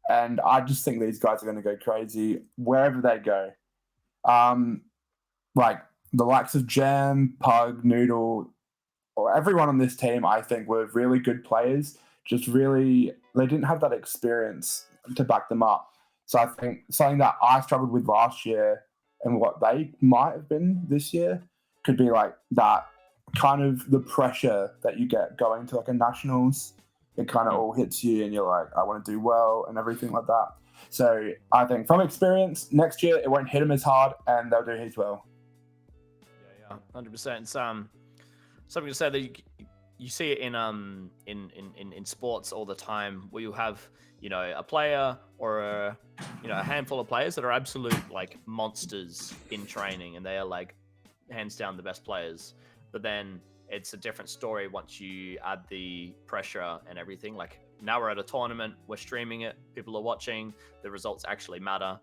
and I just think these guys are going to go crazy wherever they go. Like the likes of Jam, Pug, Noodle, or everyone on this team, I think were really good players. Just really, they didn't have that experience to back them up. So I think something that I struggled with last year and what they might have been this year could be like that kind of the pressure that you get going to a nationals. It kind of all hits you and you're like, I want to do well and everything like that. So I think from experience, next year it won't hit them as hard and they'll do as well. Yeah, 100%. It's something to say that you see it in sports all the time, where you have a player or a handful of players that are absolute monsters in training, and they are hands down the best players. But then it's a different story once you add the pressure and everything. Like now we're at a tournament, we're streaming it, people are watching, the results actually matter.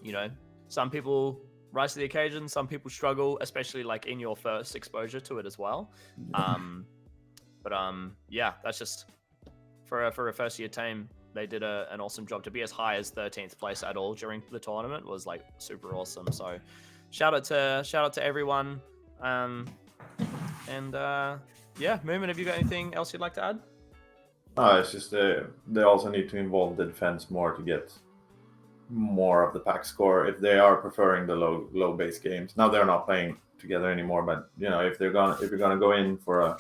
You know, some people rise to the occasion, some people struggle, especially like in your first exposure to it as well. Yeah, that's just for a first year team. They did an awesome job. To be as high as 13th place at all during the tournament was like super awesome. So shout out to everyone. Yeah, Mumin, have you got anything else you'd like to add? It's just they also need to involve the defense more to get more of the pack score if they are preferring the low base games. Now they're not playing together anymore, but you know, if you're gonna go in for a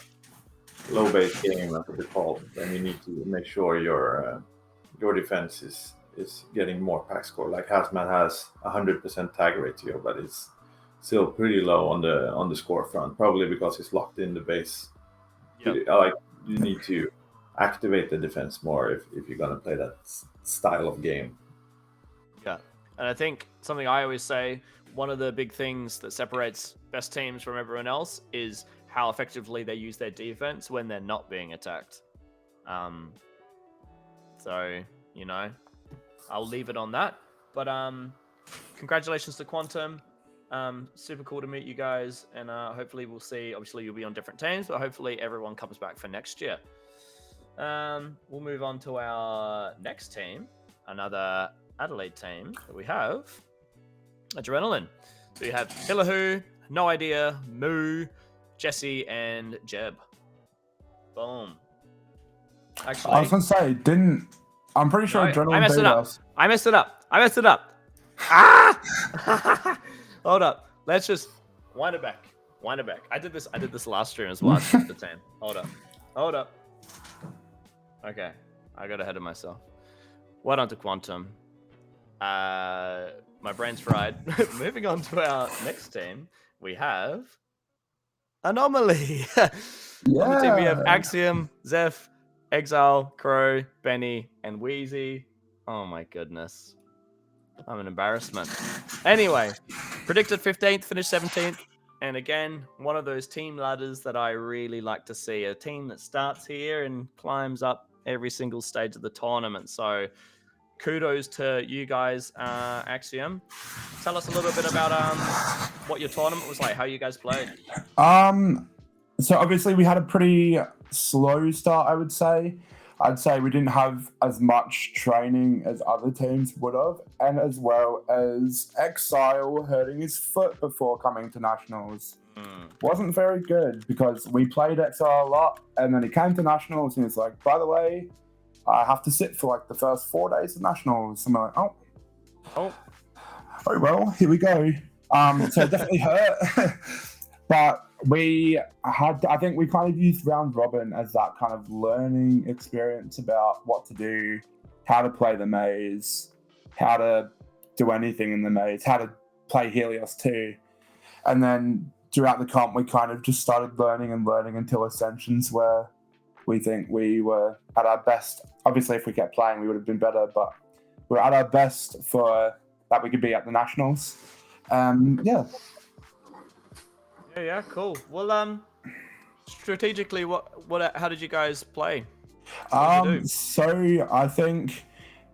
low base game at the default, then you need to make sure your defense is getting more pack score. Like Hazmat has 100% tag ratio, but it's still pretty low on the score front, probably because he's locked in the base. Yep. Like you need to activate the defense more if you're gonna play that style of game. Yeah, and I think something I always say, one of the big things that separates best teams from everyone else is how effectively they use their defense when they're not being attacked. So, you know, I'll leave it on that. But congratulations to Quantum. Super cool to meet you guys, and hopefully we'll see. Obviously, you'll be on different teams, but hopefully everyone comes back for next year. We'll move on to our next team, another Adelaide team that we have, Adrenaline. So we have Hillahu, No Idea, Moo, Jesse, and Jeb. Boom. Actually, I was gonna say, I'm pretty sure Adrenaline I messed beat it up. us. I messed it up. Ah! Hold up. Let's just wind it back. I did this last stream as well. I skipped the 10. Hold up. Okay. I got ahead of myself. Well done to Quantum. My brain's fried. Moving on to our next team, we have Anomaly. On the team, we have axioM, Zeph, Exile, Crow, Benny, and Wheezy. Oh my goodness. I'm an embarrassment. Anyway, predicted 15th, finished 17th. And again, one of those team ladders that I really like to see. A team that starts here and climbs up every single stage of the tournament. So kudos to you guys, axioM. Tell us a little bit about what your tournament was like, how you guys played. So obviously we had a pretty slow start, I would say. I'd say we didn't have as much training as other teams would have, and as well as Exile hurting his foot before coming to Nationals. Wasn't very good because we played Exile a lot, and then he came to Nationals and he's like, by the way, I have to sit for like the first 4 days of Nationals. And I'm like, oh well, here we go. So it definitely hurt. But I think we kind of used round robin as that kind of learning experience about what to do, how to play the maze, how to do anything in the maze, how to play Helios too. And then throughout the comp, we kind of just started learning until Ascensions, where we think we were at our best. Obviously, if we kept playing, we would have been better, but we're at our best for that we could be at the Nationals. Yeah, cool. Well, strategically, how did you guys play? What did you do? So I think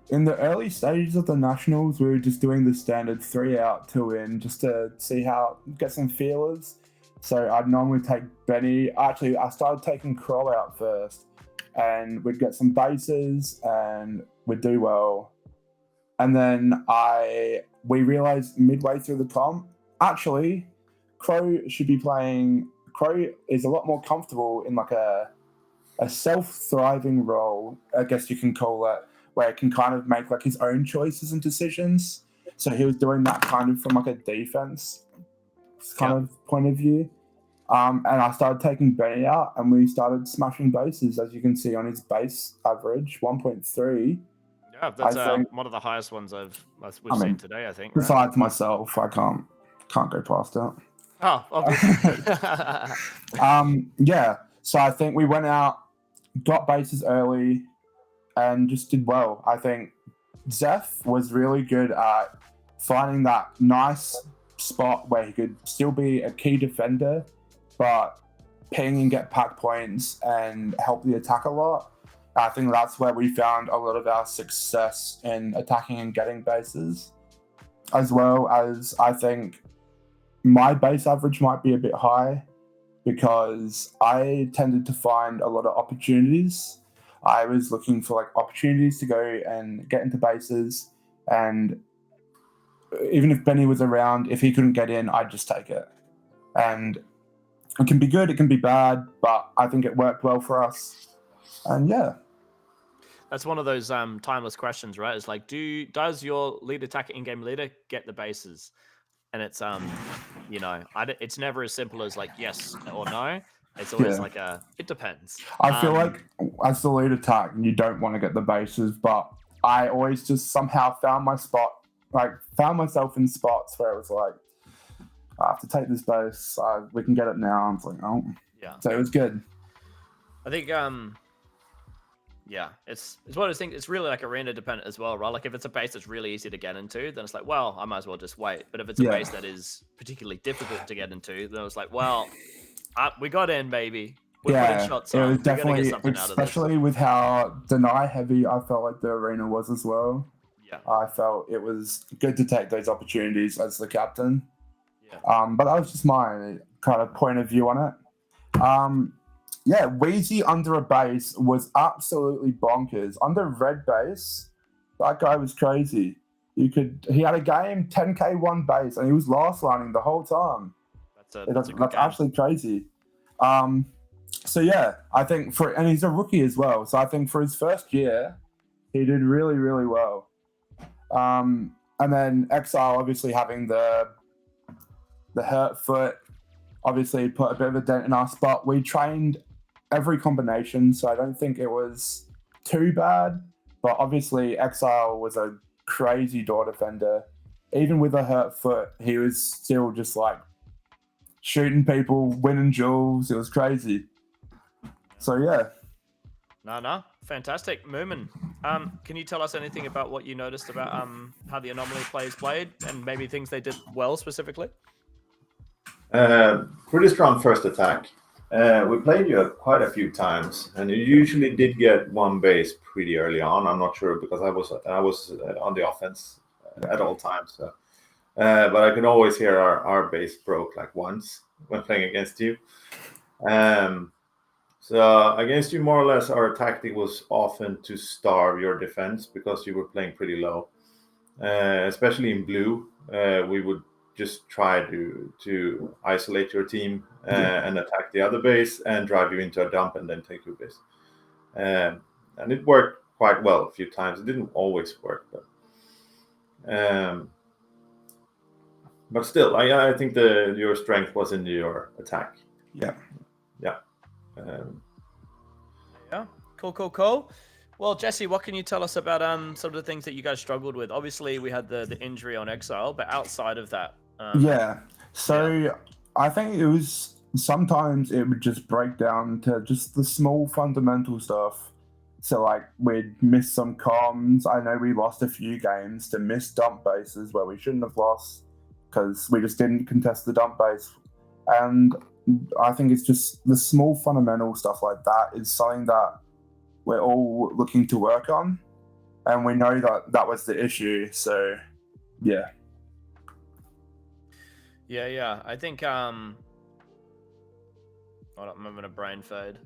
in the early stages of the Nationals, we were just doing the standard 3 out, 2 in, just to get some feelers. So I'd normally take Benny. Actually, I started taking Kroll out first, and we'd get some bases, and we'd do well. And then we realized midway through the comp, actually, Crow is a lot more comfortable in like a self-thriving role, I guess you can call it, where it can kind of make like his own choices and decisions. So he was doing that kind of from like a defense kind of point of view. And I started taking Benny out, and we started smashing bases, as you can see on his base average, 1.3. Yeah, that's one of the highest ones we've seen today, I think. Right? Besides myself, I can't go past it. Oh, obviously. Yeah. So I think we went out, got bases early, and just did well. I think Zeph was really good at finding that nice spot where he could still be a key defender but ping and get pack points and help the attack a lot. I think that's where we found a lot of our success in attacking and getting bases, as well as I think my base average might be a bit high because I tended to find a lot of opportunities. I was looking for like opportunities to go and get into bases, and even if Benny was around, if he couldn't get in, I'd just take it. And it can be good, it can be bad, but I think it worked well for us. And yeah. That's one of those timeless questions, right? It's like, does your lead attacker in-game leader get the bases? And it's it's never as simple as like yes or no. It's always like it depends. I feel like as the lead attack, you don't want to get the bases, but I always just somehow found myself in spots where it was like, I have to take this base. We can get it now. I was like, oh, yeah. So it was good. I think it's one of those things. It's really like arena dependent as well, right? Like if it's a base that's really easy to get into, then it's like, well, I might as well just wait. But if it's a base that is particularly difficult to get into, then it's like, well, we got in, baby. We're putting shots it on. was definitely, especially with how deny heavy I felt like the arena was as well. Yeah, I felt it was good to take those opportunities as the captain. Yeah. But that was just my kind of point of view on it. Wheezy under a base was absolutely bonkers. Under red base, that guy was crazy. He had a game 10k one base, and he was last lining the whole time. That's actually crazy. So yeah, I think and he's a rookie as well. So I think for his first year, he did really, really well. And then Exile obviously having the hurt foot obviously put a bit of a dent in our spot. We trained every combination, so I don't think it was too bad. But obviously, Exile was a crazy door defender. Even with a hurt foot, he was still just like shooting people, winning duels. It was crazy. So yeah. No, fantastic. Mumin, can you tell us anything about what you noticed about how the Anomaly players played and maybe things they did well specifically? Pretty strong first attack. We played you quite a few times, and you usually did get one base pretty early on. I'm not sure because I was on the offense at all times. So. But I can always hear our base broke like once when playing against you. So against you, more or less, our tactic was often to starve your defense because you were playing pretty low. Especially in blue, we would just try to isolate your team and attack the other base and drive you into a dump and then take your base. And it worked quite well a few times. It didn't always work, but still, I think your strength was in your attack. Yeah. Cool. Well, Jesse, what can you tell us about some of the things that you guys struggled with? Obviously, we had the injury on Exile, but outside of that, I think it was sometimes it would just break down to just the small fundamental stuff. So like we'd miss some comms. I know we lost a few games to miss dump bases where we shouldn't have lost because we just didn't contest the dump base. And I think it's just the small fundamental stuff like that is something that we're all looking to work on. And we know that was the issue. So, yeah. Yeah. I think, hold on, I'm having a brain fade.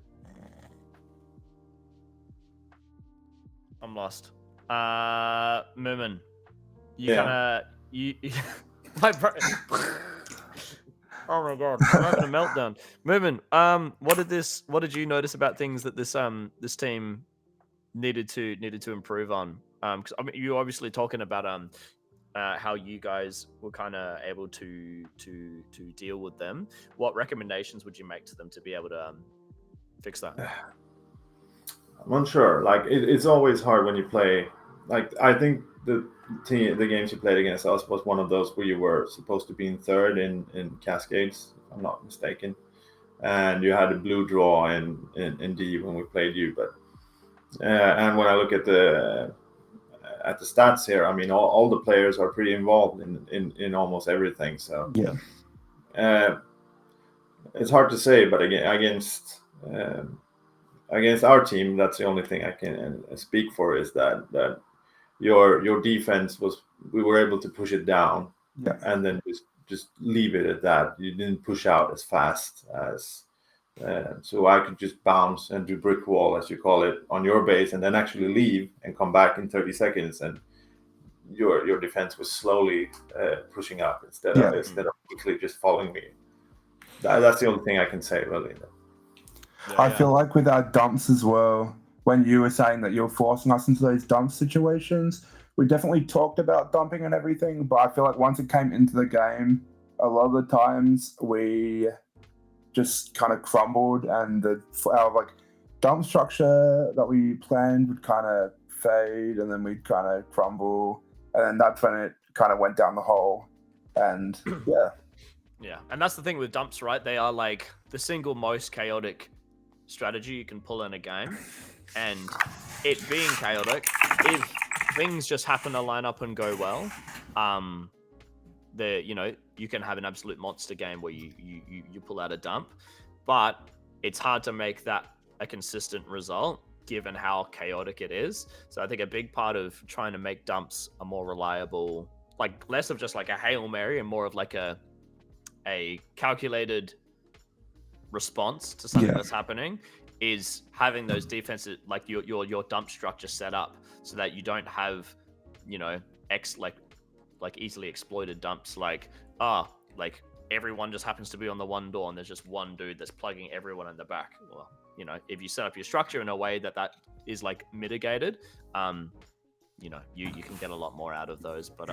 I'm lost. Mumin, oh my god, I'm having a meltdown. Mumin, what did you notice about things that this team needed to improve on? Because I mean, you're obviously talking about how you guys were kind of able to deal with them. What recommendations would you make to them to be able to fix that? I'm unsure. Like it's always hard when you play. Like I think the games you played against us was one of those where you were supposed to be in third in Cascades, if I'm not mistaken, and you had a blue draw in D when we played you. But and when I look at the stats here, I mean all the players are pretty involved in almost everything. So yeah. it's hard to say, but against our team, that's the only thing I can speak for is that your defense we were able to push it down, and then just leave it at that. You didn't push out as fast as. So I could just bounce and do brick wall, as you call it, on your base, and then actually leave and come back in 30 seconds, and your defense was slowly pushing up instead of quickly just following me. That's the only thing I can say, really. I feel like with our dumps as well, when you were saying that you were forcing us into those dump situations, we definitely talked about dumping and everything, but I feel like once it came into the game, a lot of the times we just kind of crumbled, and our like dump structure that we planned would kind of fade, and then we'd kind of crumble, and then that's when it kind of went down the hole. And yeah, and that's the thing with dumps, right? They are like the single most chaotic strategy you can pull in a game, and it being chaotic, if things just happen to line up and go well, you can have an absolute monster game where you pull out a dump, but it's hard to make that a consistent result given how chaotic it is. So I think a big part of trying to make dumps a more reliable, like less of just like a Hail Mary and more of like a calculated response to something that's happening, is having those defenses, like your dump structure set up so that you don't have, like easily exploited dumps, like everyone just happens to be on the one door and there's just one dude that's plugging everyone in the back. Well, if you set up your structure in a way that is like mitigated, you can get a lot more out of those. But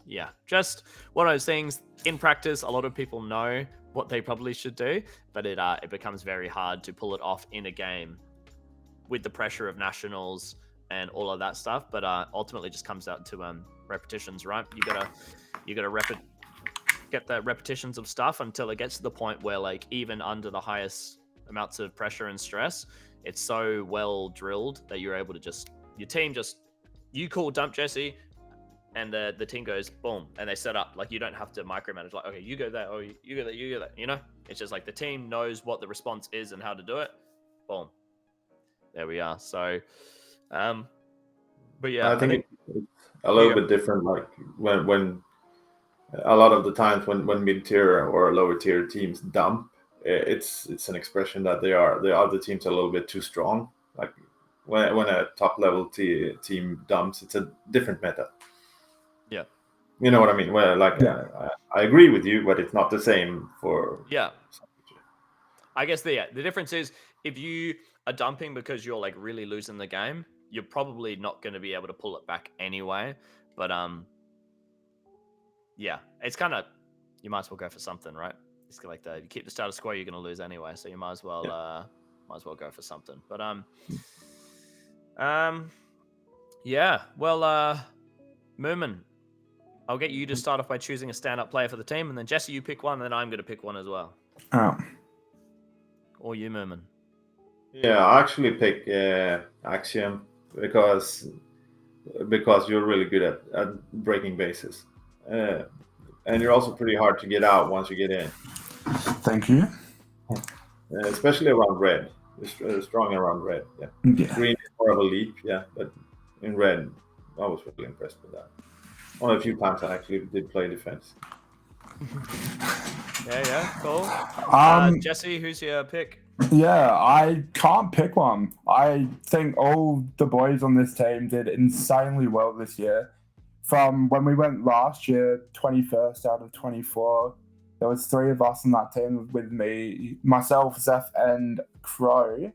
yeah, just one of those things. In practice, a lot of people know what they probably should do, but it becomes very hard to pull it off in a game with the pressure of nationals and all of that stuff. But ultimately, just comes out to repetitions, right? You gotta get the repetitions of stuff until it gets to the point where, like, even under the highest amounts of pressure and stress, it's so well drilled that you're able to your team you call dump Jesse, and the team goes boom, and they set up. Like, you don't have to micromanage, like, okay, you go there, or you go there, you go there. It's just like the team knows what the response is and how to do it. Boom, there we are. So but yeah, I think it's a little bit different, like when a lot of the times when mid-tier or lower tier teams dump, it's an expression that the other teams are a little bit too strong. Like when a top level team dumps, it's a different meta. Yeah, you know what I mean. Well, like I agree with you, but it's not the same for I guess the difference is, if you are dumping because you're like really losing the game, you're probably not going to be able to pull it back anyway. But yeah, it's kind of, you might as well go for something, right? It's like if you keep the status quo, you're going to lose anyway, so you might as well go for something. But yeah, well, Mumin, I'll get you to start off by choosing a stand-up player for the team, and then Jesse, you pick one, and then I'm going to pick one as well. Oh. Or you, Mumin. Yeah, I actually pick axioM because you're really good at breaking bases, and you're also pretty hard to get out once you get in. Thank you. Especially around red. You're strong around red. Yeah. Green is more of a leap. Yeah, but in red, I was really impressed with that. Only a few times I actually did play defense. Yeah, cool. Jesse, who's your pick? Yeah, I can't pick one. I think all the boys on this team did insanely well this year. From when we went last year, 21st out of 24, there was 3 of us on that team with me, myself, Zeph, and Crow.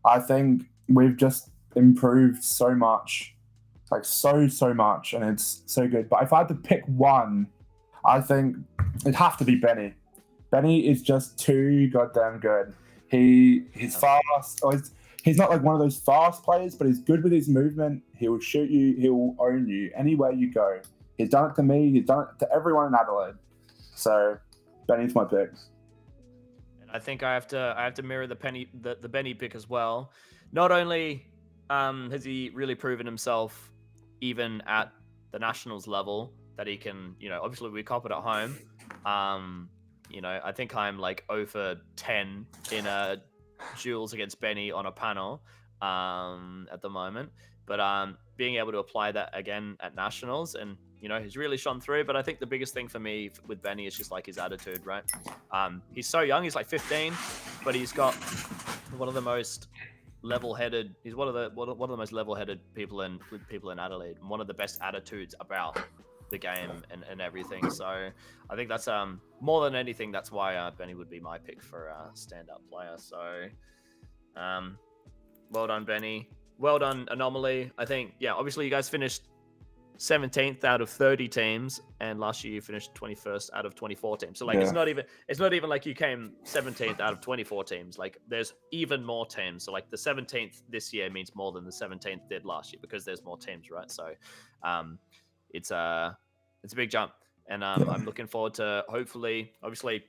I think we've just improved so much, like so much, and it's so good. But if I had to pick one, I think it'd have to be Benny. Benny is just too goddamn good. He's fast. He's not like one of those fast players, but he's good with his movement. He will shoot you. He will own you anywhere you go. He's done it to me. He's done it to everyone in Adelaide. So Benny's my pick. And I think I have to mirror the Benny pick as well. Not only has he really proven himself, even at the nationals level, that he can, obviously we cop it at home. You know, I think I'm like over 10 in duels against Benny on a panel at the moment. But being able to apply that again at nationals, and you know, he's really shone through. But I think the biggest thing for me with Benny is just like his attitude, right? He's so young, he's like 15, but he's got one of the most level-headed. He's one of the most level-headed people in Adelaide, and one of the best attitudes about the game and everything. So I think that's more than anything, that's why Benny would be my pick for standout player. So well done, Benny. Well done, Anomaly. I think, yeah, obviously you guys finished 17th out of 30 teams, and last year you finished 21st out of 24 teams. So like it's not even like you came 17th out of 24 teams. Like there's even more teams. So like the 17th this year means more than the 17th did last year because there's more teams, right? So it's a big jump, and I'm looking forward to, hopefully, obviously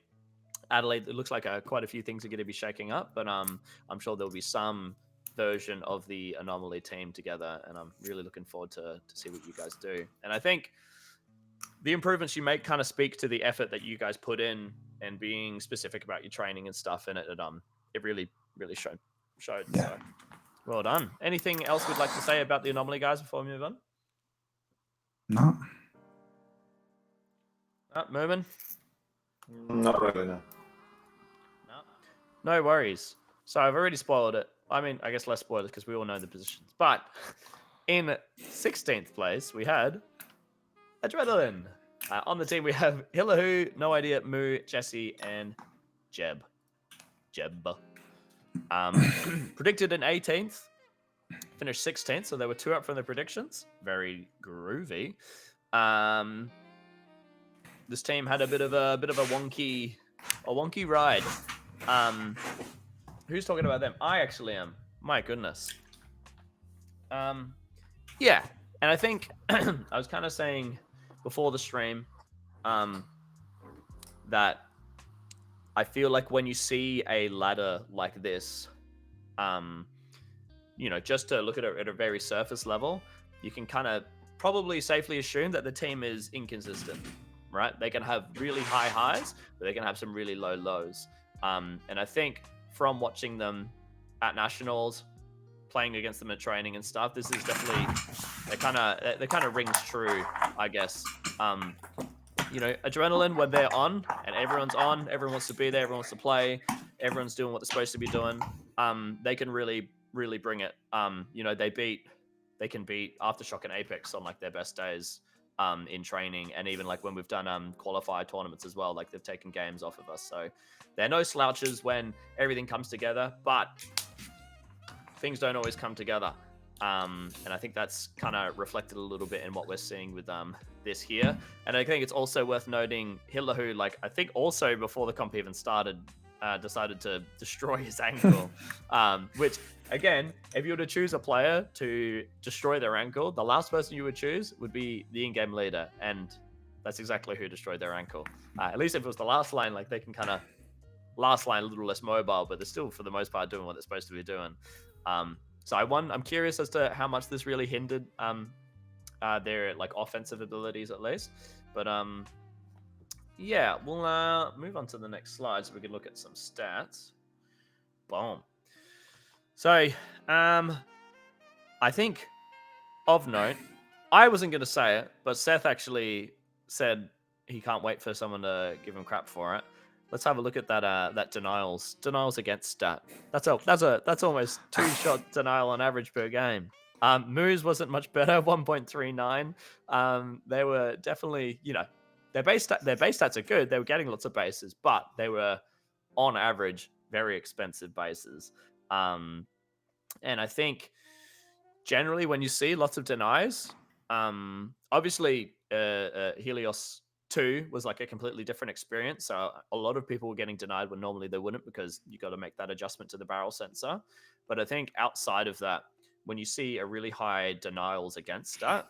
Adelaide, it looks like quite a few things are going to be shaking up, but I'm sure there'll be some version of the Anomaly team together, and I'm really looking forward to see what you guys do. And I think the improvements you make kind of speak to the effort that you guys put in and being specific about your training and stuff, and it really showed. Yeah. So well done. Anything else we'd like to say about the Anomaly guys before we move on? No. Mumin? Not really, no. No worries. So I've already spoiled it. I mean, I guess less spoilers because we all know the positions. But in 16th place, we had Adrenaline. On the team, we have Hillahu, No Idea, Moo, Jesse, and Jeb. Predicted in 18th, finished 16th, so there were 2 up from the predictions. Very groovy. This team had a bit of a wonky ride. Who's talking about them? I actually am. My goodness. Yeah, and I think I was kind of saying before the stream that I feel like when you see a ladder like this, you know, just to look at it at a very surface level, you can kind of probably safely assume that the team is inconsistent, right? They can have really high highs, but they can have some really low lows. And I think from watching them at nationals, playing against them at training and stuff, this is definitely it kind of rings true, I guess. You know, Adrenaline, when they're on and everyone's on, everyone wants to be there, everyone wants to play, everyone's doing what they're supposed to be doing. They can really bring it. You know, they can beat Aftershock and Apex on like their best days in training, and even like when we've done qualifier tournaments as well, like they've taken games off of us. So they're no slouches when everything comes together, but things don't always come together. And I think that's kind of reflected a little bit in what we're seeing with this here. And I think it's also worth noting Hillahu, like I think also before the comp even started, decided to destroy his ankle. Which again, if you were to choose a player to destroy their ankle, the last person you would choose would be the in-game leader, and that's exactly who destroyed their ankle. At least if it was the last line, like they can kind of last line a little less mobile, but they're still for the most part doing what they're supposed to be doing. So I'm curious as to how much this really hindered their like offensive abilities at least. But yeah, we'll move on to the next slide so we can look at some stats. Boom. So I think of note, I wasn't going to say it, but Seth actually said he can't wait for someone to give him crap for it. Let's have a look at that denials against stat. That's almost 2-shot denial on average per game. Moose wasn't much better, 1.39. They were definitely, you know, their base stats are good. They were getting lots of bases, but they were on average very expensive bases. And I think generally when you see lots of denies, obviously Helios 2 was like a completely different experience. So a lot of people were getting denied when normally they wouldn't, because you got to make that adjustment to the barrel sensor. But I think outside of that, when you see a really high denials against stat,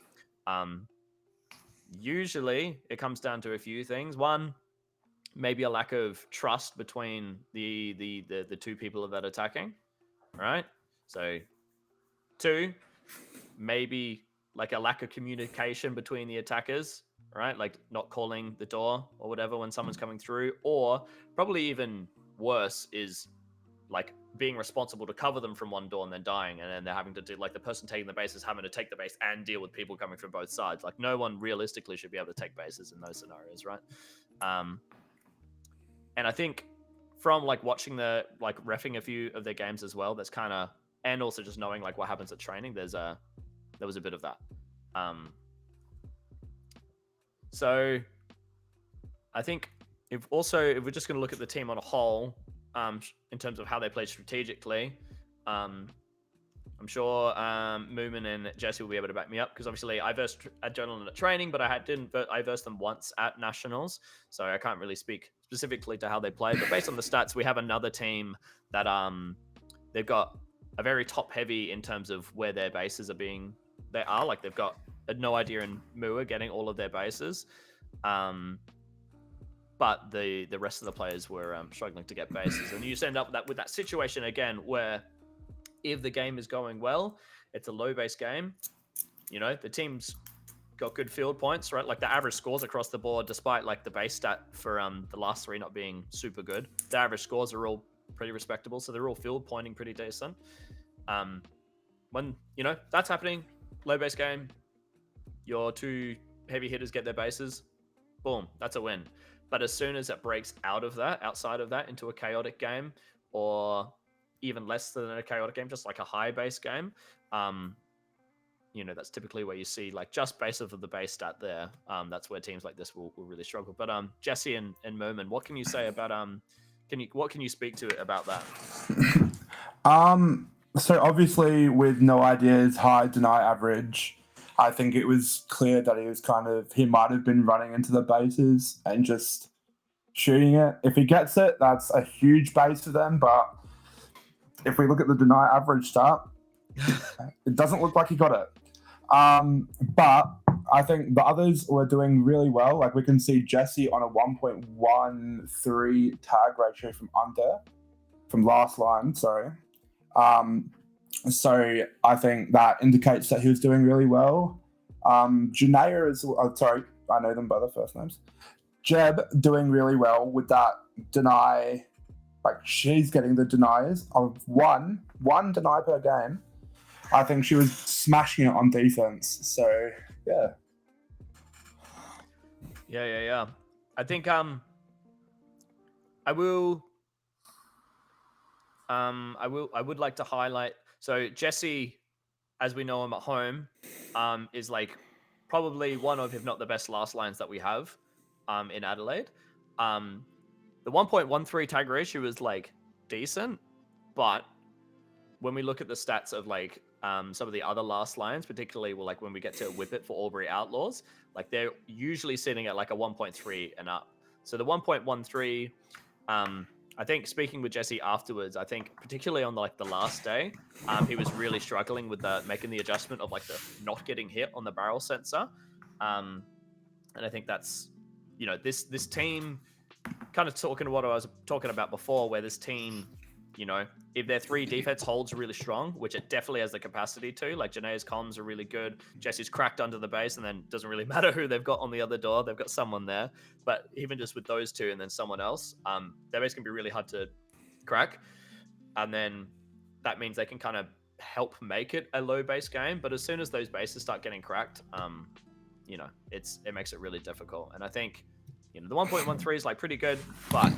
usually it comes down to a few things. One, maybe a lack of trust between the 2 people that are attacking, right? So 2, maybe like a lack of communication between the attackers. right? Like not calling the door or whatever when someone's coming through, or probably even worse is like being responsible to cover them from one door and then dying, and then they're having to do like the person taking the base is having to take the base and deal with people coming from both sides. Like no one realistically should be able to take bases in those scenarios, right? And I think from like watching the like reffing a few of their games as well, that's kind of, and also just knowing like what happens at training, there was a bit of that. So I think if we're just going to look at the team on a whole, in terms of how they played strategically, I'm sure Mumin and Jesse will be able to back me up, because obviously I versed Adrenaline at training, but I versed them once at nationals, so I can't really speak specifically to how they play. But based on the stats, we have another team that they've got a very top heavy in terms of where their bases are being. They are like they've got no idea in Mua getting all of their bases. But the rest of the players were struggling to get bases, and you end up with that situation again where if the game is going well, it's a low base game. You know, the team's got good field points, right? Like the average scores across the board, despite like the base stat for the last three not being super good, the average scores are all pretty respectable, so they're all field pointing pretty decent. When that's happening, low base game, your two heavy hitters get their bases, boom, that's a win. But as soon as it breaks outside of that, into a chaotic game, or even less than a chaotic game, just like a high base game, that's typically where you see like just base of the base stat there. That's where teams like this will really struggle. But Jesse and Mumin, what can you say about what can you speak to about that? So obviously with No Idea's high deny average, I think it was clear that he might have been running into the bases and just shooting it. If he gets it, that's a huge base for them. But if we look at the deny average stat, it doesn't look like he got it. But I think the others were doing really well. Like we can see Jesse on a 1.13 tag ratio from last line, sorry. So I think that indicates that he was doing really well. Janaea is, sorry, I know them by their first names. Jeb doing really well with that deny. Like she's getting the deniers of one deny per game. I think she was smashing it on defense. So yeah. Yeah. I think I would like to highlight. So Jesse, as we know him at home, is like probably one of, if not the best last lines that we have in Adelaide. The 1.13 tag ratio is like decent, but when we look at the stats of like some of the other last lines, particularly like when we get to Whip It for Albury Outlaws, like they're usually sitting at like a 1.3 and up. So the 1.13, I think speaking with Jesse afterwards, I think particularly on the last day, he was really struggling with making the adjustment of like the not getting hit on the barrel sensor. And I think that's, this team, kind of talking to what I was talking about before, where this team, if their 3 defense holds really strong, which it definitely has the capacity to, like Janae's comms are really good. Jesse's cracked under the base, and then doesn't really matter who they've got on the other door. They've got someone there. But even just with those two and then someone else, their base can be really hard to crack. And then that means they can kind of help make it a low base game. But as soon as those bases start getting cracked, it makes it really difficult. And I think, the 1.13 is like pretty good, but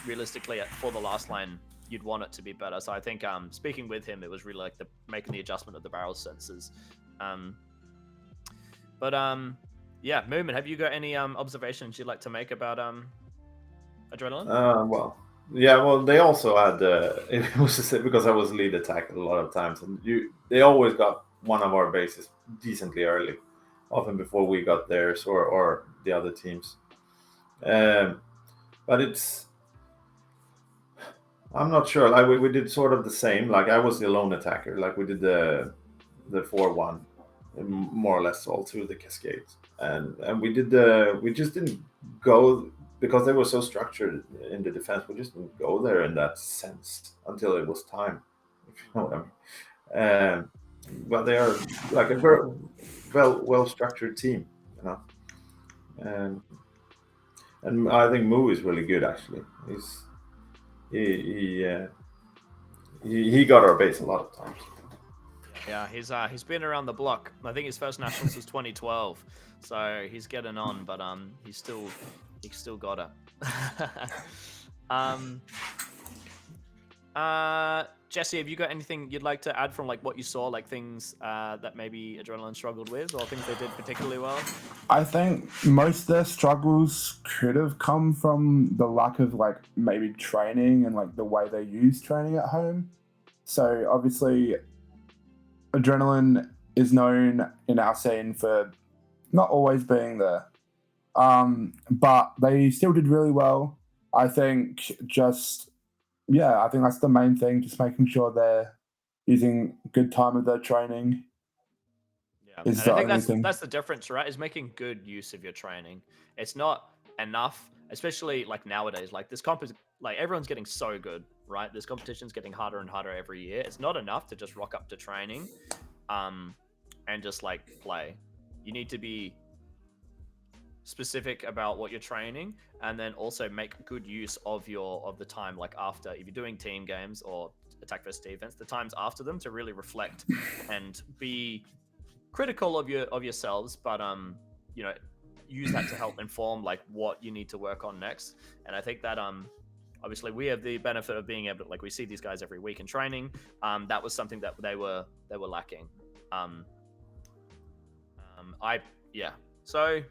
realistically for the last line, you'd want it to be better. So I think speaking with him, it was really like making the adjustment of the barrel sensors. Yeah, Mumin, have you got any observations you'd like to make about Adrenaline? Well, they also had it was because I was lead attack a lot of times, and they always got one of our bases decently early, often before we got theirs or the other teams. But I'm not sure. Like we did sort of the same. Like I was the lone attacker. Like we did the 4-1, more or less all through the cascades, and we just didn't go because they were so structured in the defense. We just didn't go there in that sense until it was time. If you know what I mean. But they are like a very well structured team, And I think Moo is really good actually. He got our base a lot of times. Yeah, he's been around the block. I think his first nationals was 2012, so he's getting on, but he's still got it. Jesse, have you got anything you'd like to add from like what you saw, like things that maybe Adrenaline struggled with, or things they did particularly well? I think most of their struggles could have come from the lack of like maybe training and like the way they use training at home. So obviously, Adrenaline is known in our scene for not always being there, but they still did really well. I think I think that's the main thing, just making sure they're using good time of their training. Yeah, Is and the I think only thing. that's the difference, right? Is making good use of your training. It's not enough, especially like nowadays. Like this like everyone's getting so good, right? This competition's getting harder and harder every year. It's not enough to just rock up to training, and just like play. You need to be specific about what you're training, and then also make good use of the time, like after, if you're doing team games or attack versus defense, the times after them to really reflect and be critical of yourselves, but use that to help inform like what you need to work on next. And I think that obviously we have the benefit of being able to, like, we see these guys every week in training. That was something that they were lacking. So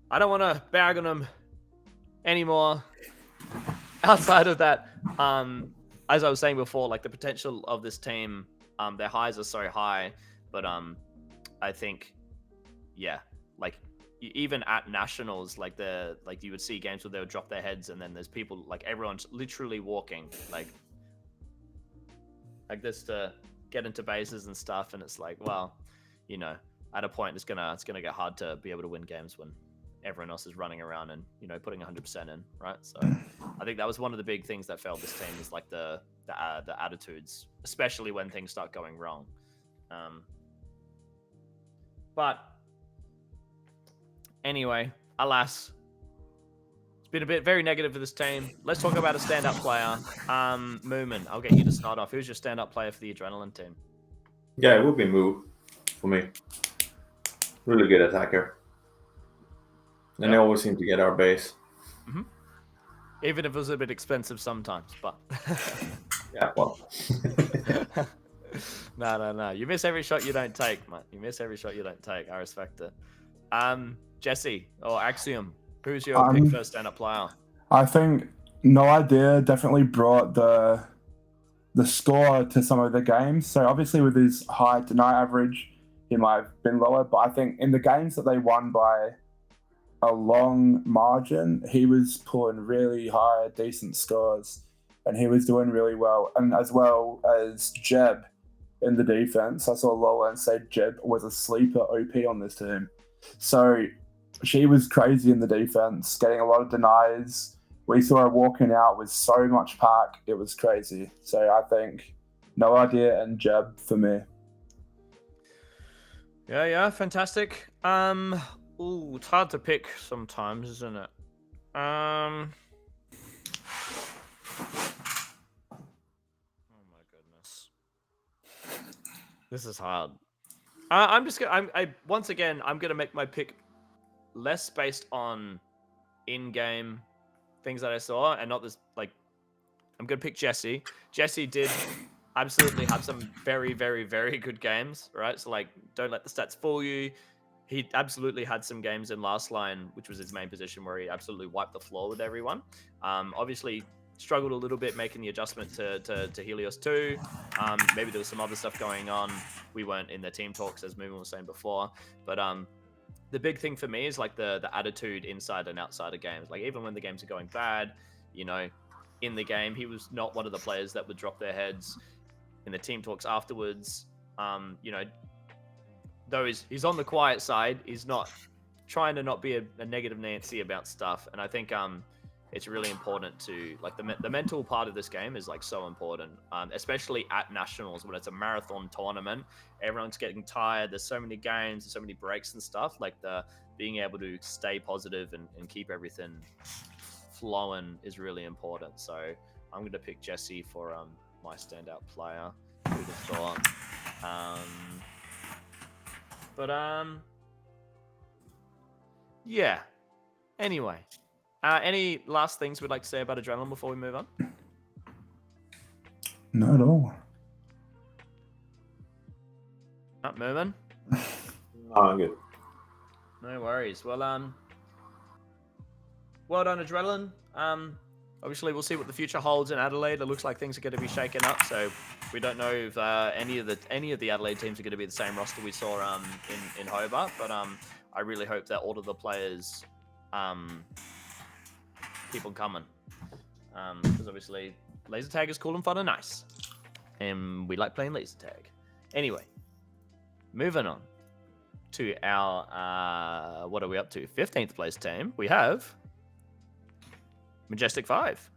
I don't want to bag on them anymore. Outside of that, as I was saying before, like the potential of this team, their highs are so high, but I think, like even at nationals, like you would see games where they would drop their heads, and then there's people, like everyone's literally walking like this to get into bases and stuff, and it's like, well, at a point it's gonna get hard to be able to win games when everyone else is running around and putting 100% in, right? So I think that was one of the big things that failed this team, is like the attitudes, especially when things start going wrong. But anyway, alas, it's been a bit very negative for this team. Let's talk about a stand-up player. Mumin, I'll get you to start off. Who's your stand-up player for the Adrenaline team? Yeah, it would be Moo for me. Really good attacker. And they always seem to get our base. Mm-hmm. Even if it was a bit expensive sometimes, but... Yeah, well... No. You miss every shot you don't take, man. You miss every shot you don't take. I respect it. Jesse, or axioM, who's your pick for stand-up player? I think No Idea definitely brought the score to some of the games. So obviously with his high deny average, he might have been lower, but I think in the games that they won by a long margin, he was pulling really high, decent scores, and he was doing really well. And as well as Jeb in the defense, I saw Lola and said Jeb was a sleeper OP on this team. So she was crazy in the defense, getting a lot of denies. We saw her walking out with so much pack. It was crazy. So I think No Idea and Jeb for me. Yeah, fantastic. Ooh, it's hard to pick sometimes, isn't it? Oh my goodness, this is hard. Once again, I'm gonna make my pick less based on in-game things that I saw, and not this, like, I'm gonna pick Jesse. Jesse did absolutely have some very, very, very good games, right? So like, don't let the stats fool you. He absolutely had some games in last line, which was his main position, where he absolutely wiped the floor with everyone. Obviously struggled a little bit making the adjustment to Helios 2. Maybe there was some other stuff going on. We weren't in the team talks, as Mumin was saying before. But the big thing for me is like the attitude inside and outside of games. Like even when the games are going bad, in the game, he was not one of the players that would drop their heads. In the team talks afterwards, though he's on the quiet side, he's not trying to not be a negative Nancy about stuff. And I think it's really important to like the mental part of this game is like so important, especially at nationals when it's a marathon tournament. Everyone's getting tired. There's so many games, there's so many breaks and stuff. Like the being able to stay positive and keep everything flowing is really important. So I'm going to pick Jesse for my standout player. Who'd have thought? Yeah. Anyway, any last things we'd like to say about Adrenaline before we move on? Not at all. Not Mumin? No, I'm good. No worries. Well, well done, Adrenaline. Obviously, we'll see what the future holds in Adelaide. It looks like things are going to be shaken up, so we don't know if any of the Adelaide teams are going to be the same roster we saw in Hobart. But I really hope that all of the players keep on coming, because obviously laser tag is cool and fun and nice, and we like playing laser tag. Anyway, moving on to our what are we up to? 15th place team. We have Majestic 5.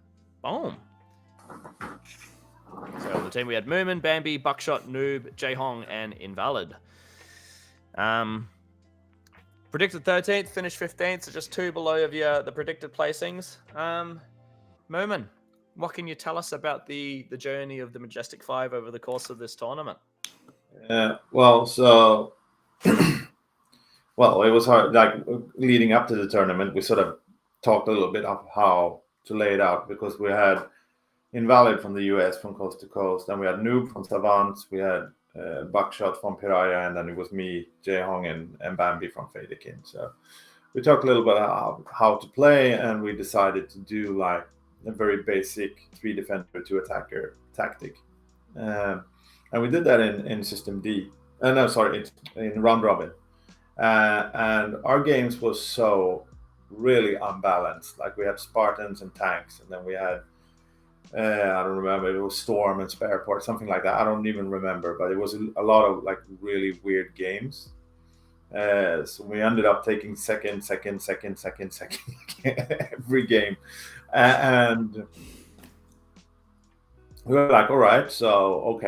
Boom. So on the team we had Mumin, Bambi, Buckshot, Noob, Jaehong, and Invalid. Predicted 13th, finished 15th, so just 2 below of the predicted placings. Mumin, what can you tell us about the journey of the Majestic 5 over the course of this tournament? Well, it was hard. Like leading up to the tournament, we sort of talked a little bit of how to lay it out, because we had Invalid from the US from coast to coast, and we had Noob from Savant, we had Buckshot from Piraya, and then it was me, Jaehong, and Bambi from Fadekin. So we talked a little bit about how to play, and we decided to do like a very basic 3 defender, 2 attacker tactic. And we did that in System D. In round robin. And our games was so really unbalanced. Like we had Spartans and tanks, and then we had I don't remember, it was Storm and Spareport, something like that. I don't even remember, but it was a lot of like really weird games. So we ended up taking second every game, and we were like, all right, so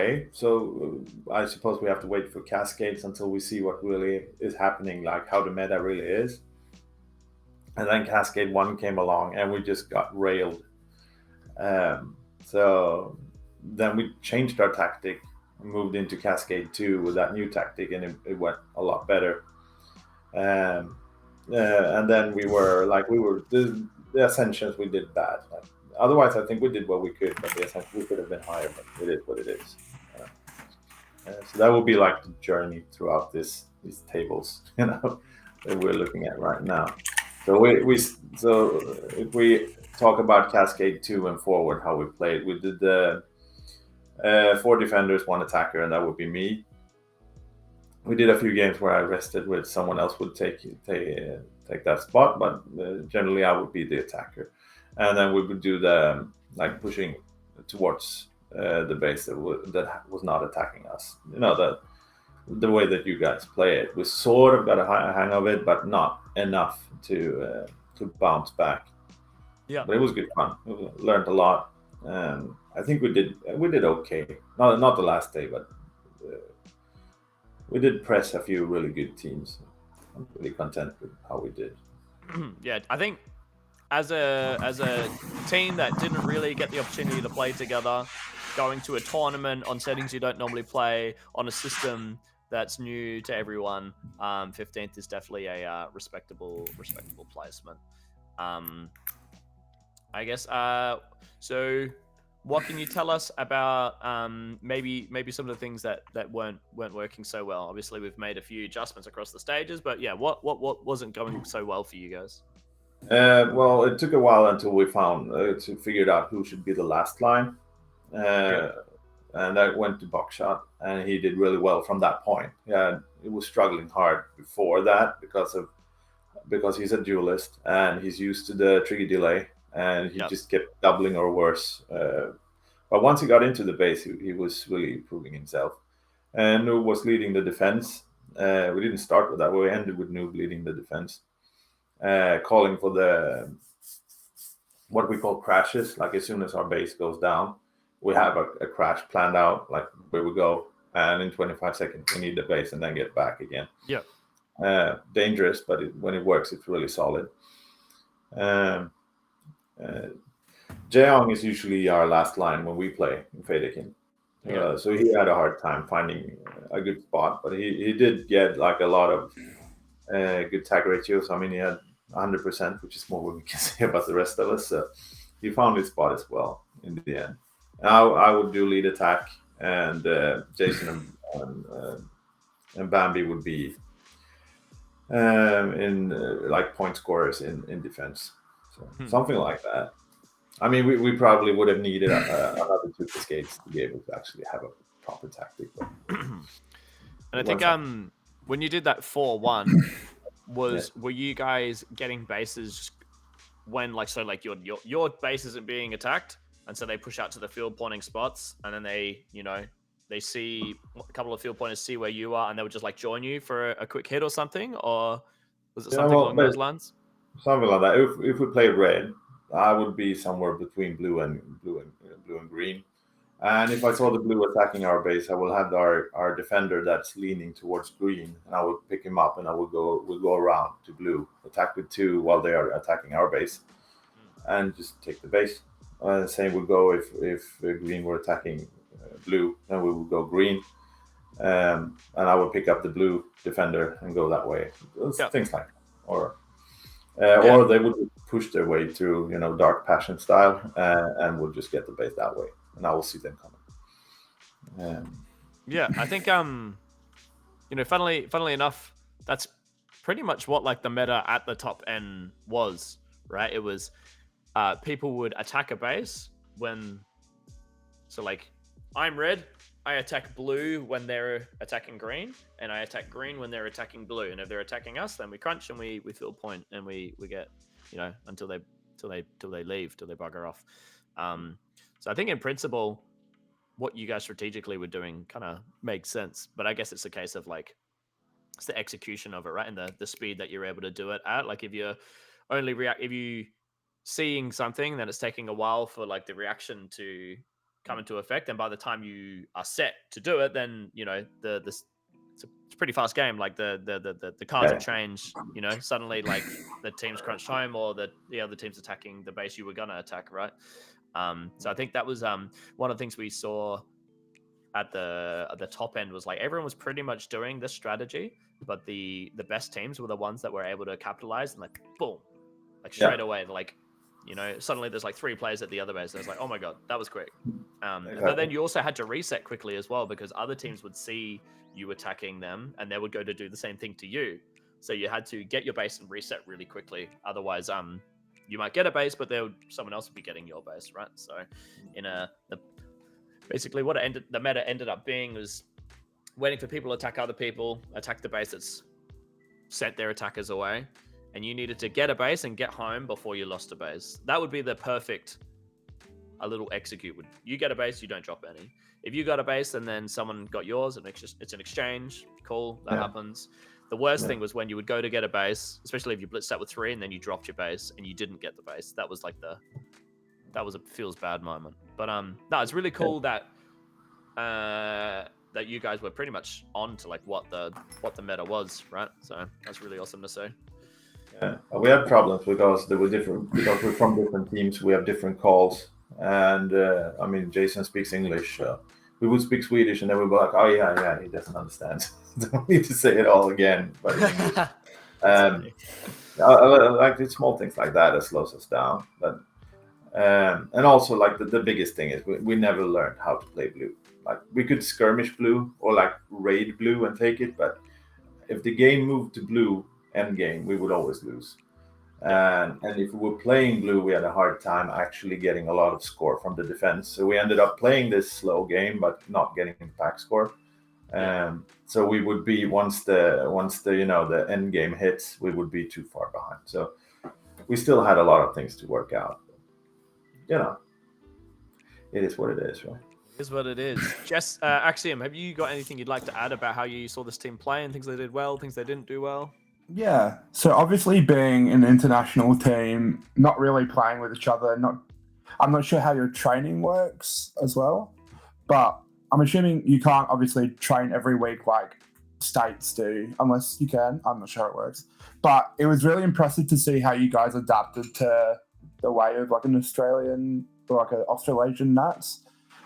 I suppose we have to wait for Cascades until we see what really is happening, like how the meta really is. And then Cascade 1 came along, and we just got railed. So then we changed our tactic and moved into Cascade 2 with that new tactic, and it went a lot better. And then the Ascensions we did bad. Otherwise, I think we did what we could, but the Ascensions we could have been higher, but it is what it is. So that will be like the journey throughout these tables, that we're looking at right now. So if we talk about Cascade 2 and forward, how we played, we did the 4 defenders, 1 attacker, and that would be me. We did a few games where I rested with someone else would take that spot, but generally I would be the attacker. And then we would do the pushing towards the base that was not attacking us. The way that you guys play it. We sort of got a hang of it, but not enough to bounce back. Yeah, but it was good fun. We learned a lot, and I think we did okay. Not the last day, but we did press a few really good teams. I'm really content with how we did. Yeah, I think as a team that didn't really get the opportunity to play together, going to a tournament on settings you don't normally play, on a system that's new to everyone, 15th is definitely a respectable placement. I guess. So, what can you tell us about maybe some of the things that weren't working so well? Obviously, we've made a few adjustments across the stages, but yeah, what wasn't going so well for you guys? Well, it took a while until we figured out who should be the last line. And I went to Buckshot, and he did really well from that point. Yeah, he was struggling hard before that because he's a duelist and he's used to the trigger delay, and he just kept doubling or worse. But once he got into the base, he was really improving himself. And Noob was leading the defense. We didn't start with that. We ended with Noob leading the defense, calling for the what we call crashes. Like as soon as our base goes down, we have a crash planned out, like where we go, and in 25 seconds we need the base and then get back again. Yeah. Dangerous, but when it works, it's really solid. Jeong is usually our last line when we play in Fadakin. So he had a hard time finding a good spot, but he did get like a lot of good tag ratios. I mean, he had 100%, which is more what we can say about the rest of us. So he found his spot as well in the end. I would do lead attack, and Jason and Bambi would be in like point scorers in defense. So something like that. I mean, we probably would have needed another 2 cascades to be able to actually have a proper tactic. But and I think when you did that 4-1, were you guys getting bases when your base isn't being attacked, and so they push out to the field pointing spots, and then they see a couple of field pointers see where you are, and they would just like join you for a quick hit or something, or was it something along those lines? Something like that. If we play red, I would be somewhere between blue and green. And if I saw the blue attacking our base, I will have our defender that's leaning towards green, and I would pick him up, and we'll go around to blue, attack with 2 while they are attacking our base, and just take the base. Same would go if green were attacking blue, then we would go green, and I would pick up the blue defender and go that way. Things like that. Or they would push their way through, dark passion style, and would just get the base that way, and I will see them coming. I think funnily enough, that's pretty much what like the meta at the top end was, right? It was people would attack a base I'm red, I attack blue when they're attacking green, and I attack green when they're attacking blue. And if they're attacking us, then we crunch and we field point, and we get until they leave, till they bugger off. So I think in principle, what you guys strategically were doing kind of makes sense, but I guess it's a case of like it's the execution of it, right? And the speed that you're able to do it at. Like if you're if you seeing something, then it's taking a while for like the reaction to come into effect, and by the time you are set to do it, then it's a pretty fast game. Like the cards have changed. Suddenly like the team's crunched home, or the other team's attacking the base you were gonna attack, right? So I think that was one of the things we saw at the top end was like everyone was pretty much doing this strategy, but the best teams were the ones that were able to capitalize and like boom, like straight away, like suddenly there's like 3 players at the other base. And it's like, oh my god, that was quick. Exactly. But then you also had to reset quickly as well, because other teams would see you attacking them and they would go to do the same thing to you. So you had to get your base and reset really quickly. Otherwise, you might get a base, but someone else would be getting your base, right? So basically what the meta ended up being was waiting for people to attack other people, attack the base that's sent their attackers away, and you needed to get a base and get home before you lost a base. That would be the perfect a little execute. You get a base, you don't drop any. If you got a base and then someone got yours and it's an exchange, cool, that happens. The worst thing was when you would go to get a base, especially if you blitzed out with 3 and then you dropped your base and you didn't get the base. That was like that was a feels bad moment. But no, it's really cool that that you guys were pretty much on to like what the meta was, right? So that's really awesome to see. Yeah, we had problems because they were different. Because we're from different teams, we have different calls. And I mean, Jason speaks English. We would speak Swedish, and then we'd be like, "Oh yeah, he doesn't understand." Don't need to say it all again. But like it's small things like that slows us down. But and also like the biggest thing is we never learned how to play blue. Like we could skirmish blue or like raid blue and take it, but if the game moved to blue end game, we would always lose. And if we were playing blue, we had a hard time actually getting a lot of score from the defense. So we ended up playing this slow game, but not getting pack score. So we would be once the end game hits, we would be too far behind. So we still had a lot of things to work out. It is what it is, right? It is what it is. Jess, axioM, have you got anything you'd like to add about how you saw this team play and things they did well, things they didn't do well? Yeah. So obviously, being an international team, not really playing with each other, I'm not sure how your training works as well, but I'm assuming you can't obviously train every week like states do, unless you can. I'm not sure how it works, but it was really impressive to see how you guys adapted to the way of like an Australian or like an Australasian Nats,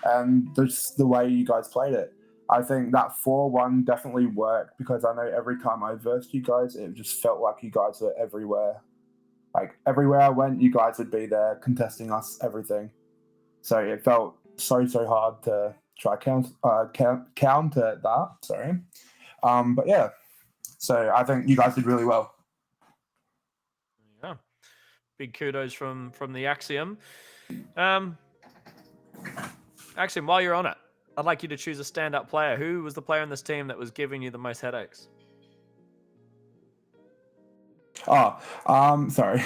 and just the way you guys played it. I think that 4-1 definitely worked because I know every time I versed you guys, it just felt like you guys were everywhere. Like everywhere I went, you guys would be there contesting us everything. So it felt so hard to try counter that. Sorry, but yeah. So I think you guys did really well. Yeah, big kudos from the axioM. AxioM, while you're on it, I'd like you to choose a standout player. Who was the player in this team that was giving you the most headaches? Oh, sorry.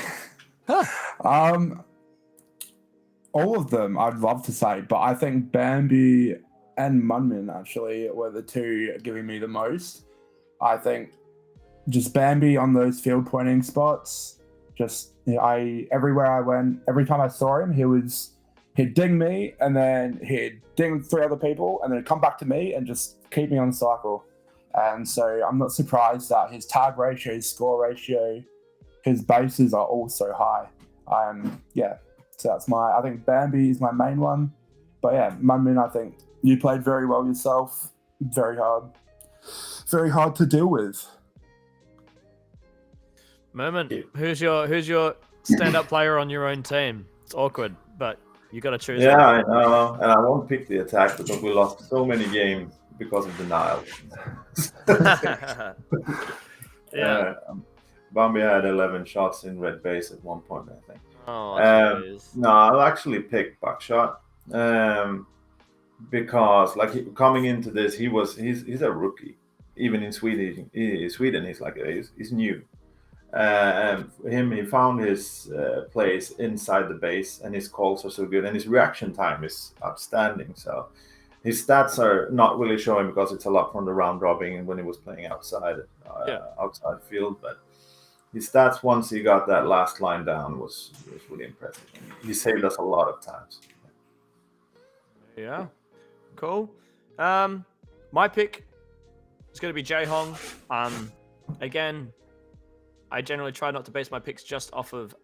All of them I'd love to say, but I think Bambi and Mumin actually were the two giving me the most. I think just Bambi on those field pointing spots. Just everywhere I went, every time I saw him, he'd ding me, and then he'd ding 3 other people, and then he'd come back to me and just keep me on the cycle. And so I'm not surprised that his tag ratio, his score ratio, his bases are all so high. Yeah. So I think Bambi is my main one. But yeah, Mumin, I think you played very well yourself. Very hard to deal with. Moment. Who's your stand-up player on your own team? It's awkward, but you got to choose. Yeah, I know, and I won't pick the attack because we lost so many games because of denial. Yeah. Bambi had 11 shots in red base at one point, I think. Oh, no, I'll actually pick Buckshot because, like, coming into this, he's a rookie. Even in Sweden, he's new. He found his place inside the base, and his calls are so good, and his reaction time is outstanding. So his stats are not really showing because it's a lot from the round robin and when he was playing outside field, but his stats once he got that last line down was really impressive. He saved us a lot of times. Yeah, cool. My pick is going to be Jae Hong. Again, I generally try not to base my picks just off of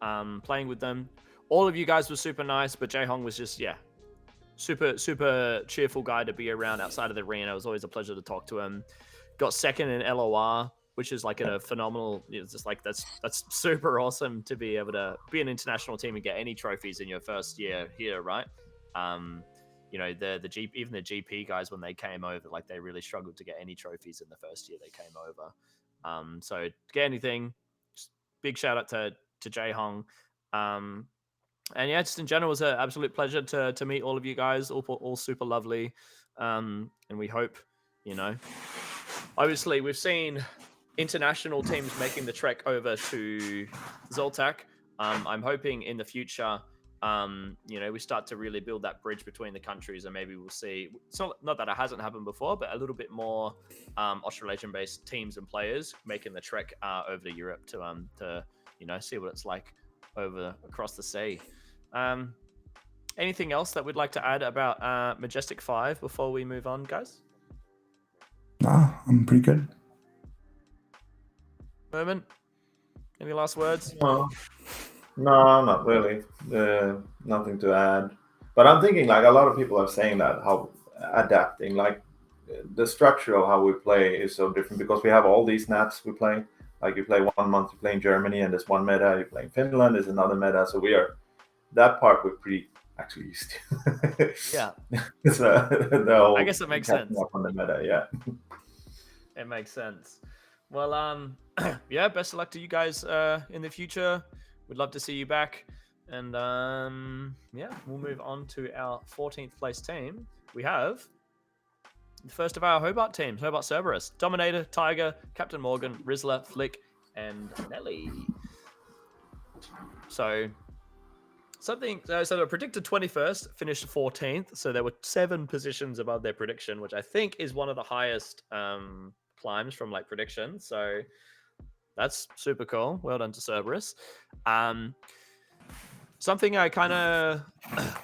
playing with them. All of you guys were super nice, but Jae Hong was just super cheerful guy to be around outside of the arena. It was always a pleasure to talk to him. Got second in LOR, which is like a phenomenal. It's just like that's super awesome to be able to be an international team and get any trophies in your first year here, right? The GP, even the GP guys when they came over, like they really struggled to get any trophies in the first year they came over. So to get anything, just big shout out to Jae Hong. And yeah, just in general, it was an absolute pleasure to meet all of you guys, all super lovely. And we hope, obviously we've seen international teams making the trek over to ZLTAC. I'm hoping in the future, we start to really build that bridge between the countries, and maybe we'll see. It's not that it hasn't happened before, but a little bit more Australasian-based teams and players making the trek over to Europe to see what it's like across the sea. Anything else that we'd like to add about Majestic 5 before we move on, guys? No, I'm pretty good. Moment. Any last words? No, not really. Nothing to add. But I'm thinking, like, a lot of people are saying that how adapting, like, the structure of how we play is so different because we have all these nats we play. Like, you play 1 month, you play in Germany, and there's one meta. You play in Finland, there's another meta. So that part we're pretty actually used to. Yeah. So I guess it makes sense. Up on the meta, yeah. It makes sense. Well, yeah, best of luck to you guys in the future. We'd love to see you back. And yeah, we'll move on to our 14th place team. We have the first of our Hobart teams, Hobart Cerberus, Dominator, Tiger, Captain Morgan, Rizzler, Flick, and Nelly. So they were predicted 21st, finished 14th. So there were 7 positions above their prediction, which I think is one of the highest climbs from like prediction. So That's super cool. Well done to Cerberus. Something I kind of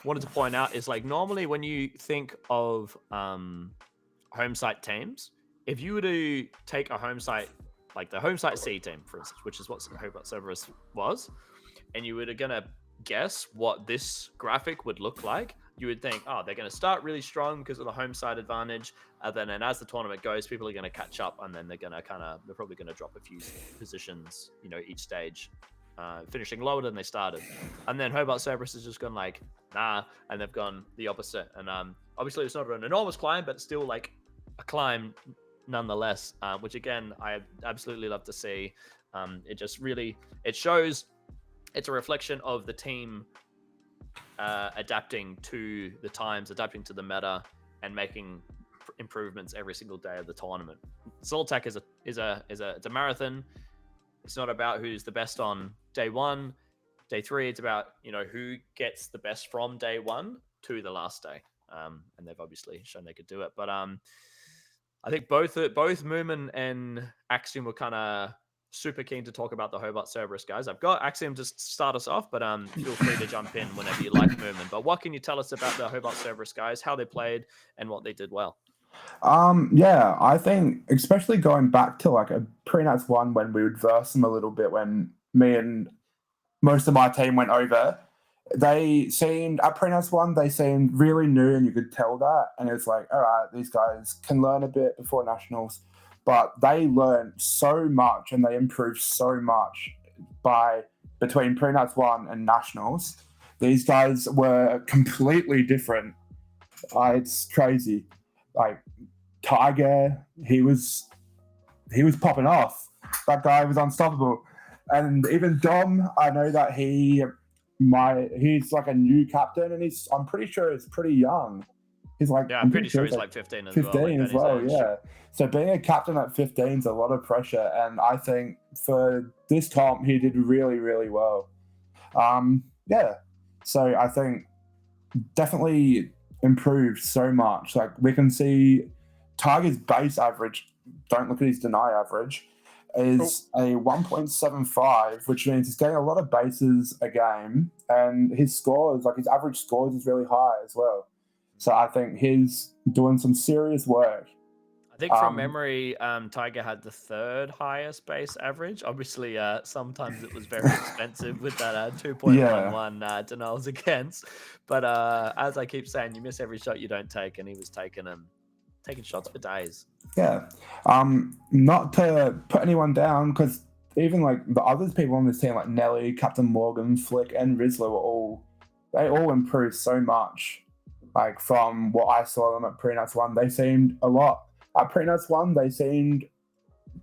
wanted to point out is like normally when you think of home site teams, if you were to take a home site, like the home site C team, for instance, which is what Hobart Cerberus was, and you were gonna guess what this graphic would look like, you would think, oh, they're going to start really strong because of the home side advantage. And as the tournament goes, people are going to catch up, and then they're probably going to drop a few positions, each stage, finishing lower than they started. And then Hobart Cerberus has just gone like, nah, and they've gone the opposite. And obviously it's not an enormous climb, but still like a climb nonetheless, which again, I absolutely love to see. It shows it's a reflection of the team adapting to the times, adapting to the meta, and making improvements every single day of the tournament. ZLTAC is a marathon. It's not about who's the best on day one, day three. It's about who gets the best from day one to the last day. And they've obviously shown they could do it. But I think both Mumin and axioM were kind of super keen to talk about the Hobart Cerberus guys. I've got axioM to start us off, but feel free to jump in whenever you like, Mumin. But what can you tell us about the Hobart Cerberus guys, how they played, and what they did well? Yeah, I think especially going back to like a pre-nats one when we would verse them a little bit when me and most of my team went over. They seemed at pre-nats one, they seemed really new, and you could tell that. And it's like, all right, these guys can learn a bit before nationals. But they learned so much and they improved so much between pre-nats 1 and nationals. These guys were completely different. It's crazy. Like Tiger, he was popping off. That guy was unstoppable. And even Dom, I know that he's like a new captain, and I'm pretty sure he's pretty young. He's like, I'm pretty sure he's like 15 as 15 well. as well, yeah. So being a captain at 15 is a lot of pressure, and I think for this comp he did really, really well. So I think definitely improved so much. Like we can see Tiger's base average, don't look at his deny average, is a 1.75, which means he's getting a lot of bases a game, and his scores, like his average scores, is really high as well. So I think he's doing some serious work. I think from memory, Tiger had the third highest base average. Obviously, sometimes it was very expensive with that 2.11 denials against. But as I keep saying, you miss every shot you don't take, and he was taking shots for days. Yeah. Not to put anyone down, because even like the other people on this team, like Nelly, Captain Morgan, Flick, and Rizzler, they all improved so much. Like from what I saw them at pre-nats 1, they seemed a lot. At pre-nats 1, they seemed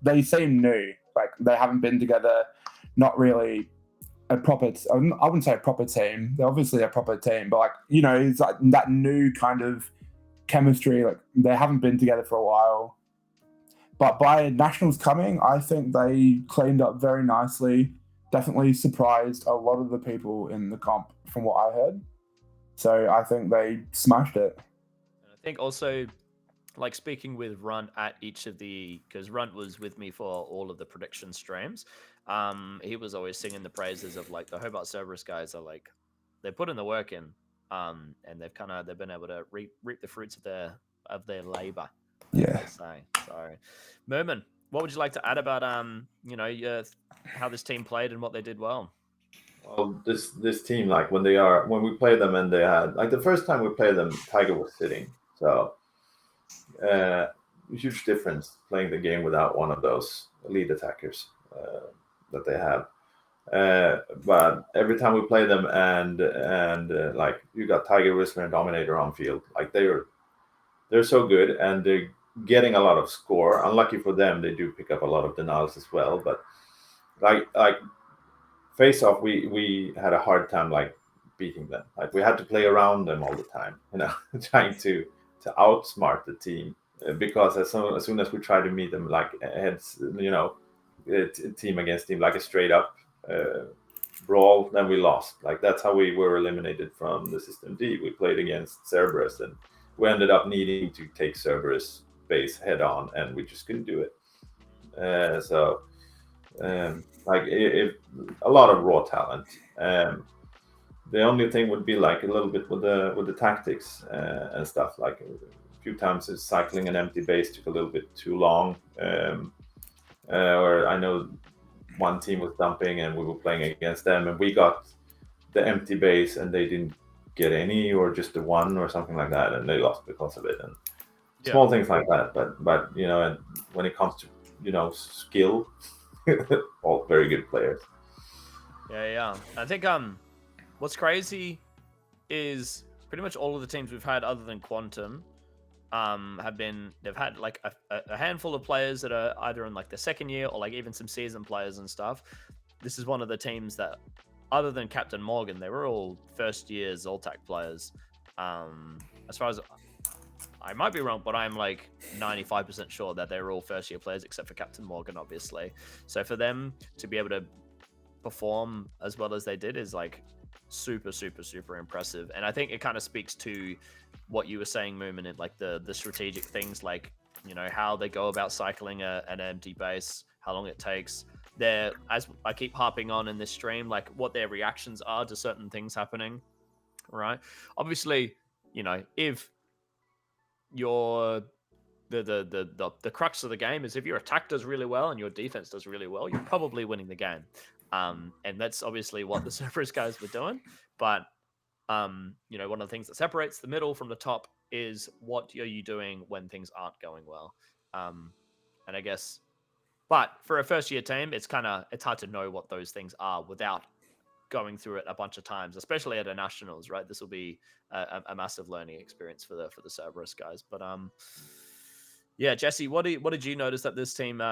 new. Like they haven't been together. Not really a proper. I wouldn't say a proper team. They're obviously a proper team, but like it's like that new kind of chemistry. Like they haven't been together for a while. But by nationals coming, I think they cleaned up very nicely. Definitely surprised a lot of the people in the comp from what I heard. So I think they smashed it. And I think also, like speaking with Runt at each of because Runt was with me for all of the prediction streams, he was always singing the praises of like the Hobart Cerberus guys are like, they put in the work in, and they've been able to reap the fruits of their labor. Yeah. So, Mumin, what would you like to add about how this team played and what they did well? Well, this team, like when we played them, and they had like the first time we played them, Tiger was sitting. So huge difference playing the game without one of those lead attackers that they have. But every time we play them, and like you got Tiger, Whistler, and Dominator on field, like they're so good, and they're getting a lot of score. Unlucky for them, they do pick up a lot of denials as well. But like face off, we had a hard time like beating them. Like we had to play around them all the time, trying to outsmart the team, because as soon as we try to meet them like heads, team against team, like a straight up brawl, then we lost. Like that's how we were eliminated from the System D. We played against Cerberus, and we ended up needing to take Cerberus base head on, and we just couldn't do it. So Like if a lot of raw talent. The only thing would be like a little bit with the tactics and stuff. Like a few times, his cycling an empty base took a little bit too long. Or I know one team was dumping and we were playing against them, and we got the empty base and they didn't get any, or just the one or something like that, and they lost because of it. And small things like that. But you know, and when it comes to skill, all very good players. Yeah. I think what's crazy is pretty much all of the teams we've had other than Quantum they've had like a handful of players that are either in like the second year or like even some seasoned players and stuff. This is one of the teams that, other than Captain Morgan, they were all first year ZLTAC players. As far as I might be wrong, but I'm like 95% sure that they were all first year players except for Captain Morgan, obviously. So for them to be able to perform as well as they did is like super impressive. And I think it kind of speaks to what you were saying, Mumin, and like the strategic things, like how they go about cycling an empty base, how long it takes. As I keep harping on in this stream, like what their reactions are to certain things happening, right? Obviously, if you're the crux of the game is if your attack does really well and your defense does really well, you're probably winning the game. And that's obviously what the Cerberus guys were doing. But one of the things that separates the middle from the top is what are you doing when things aren't going well. And I guess, but for a first year team, it's hard to know what those things are without going through it a bunch of times, especially at a nationals, right? This will be a massive learning experience for the Cerberus guys. But yeah, Jesse, what did you notice that this team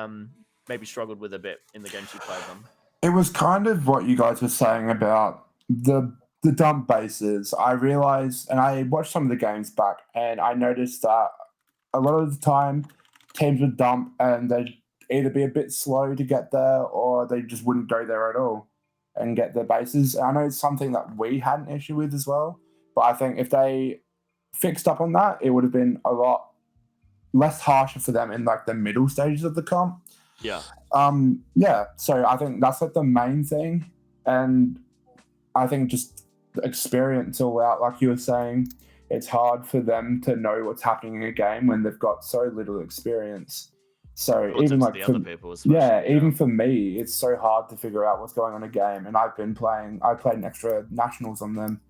maybe struggled with a bit in the games you played them? It was kind of what you guys were saying about the dump bases. I realized, and I watched some of the games back, and I noticed that a lot of the time teams would dump and they'd either be a bit slow to get there or they just wouldn't go there at all and get their bases. I know it's something that we had an issue with as well, but I think if they fixed up on that, it would have been a lot less harsher for them in like the middle stages of the comp. Yeah. So I think that's like the main thing. And I think just the experience all out, like you were saying, it's hard for them to know what's happening in a game when they've got so little experience. So even like even for me, it's so hard to figure out what's going on in a game. And I played an extra nationals on them.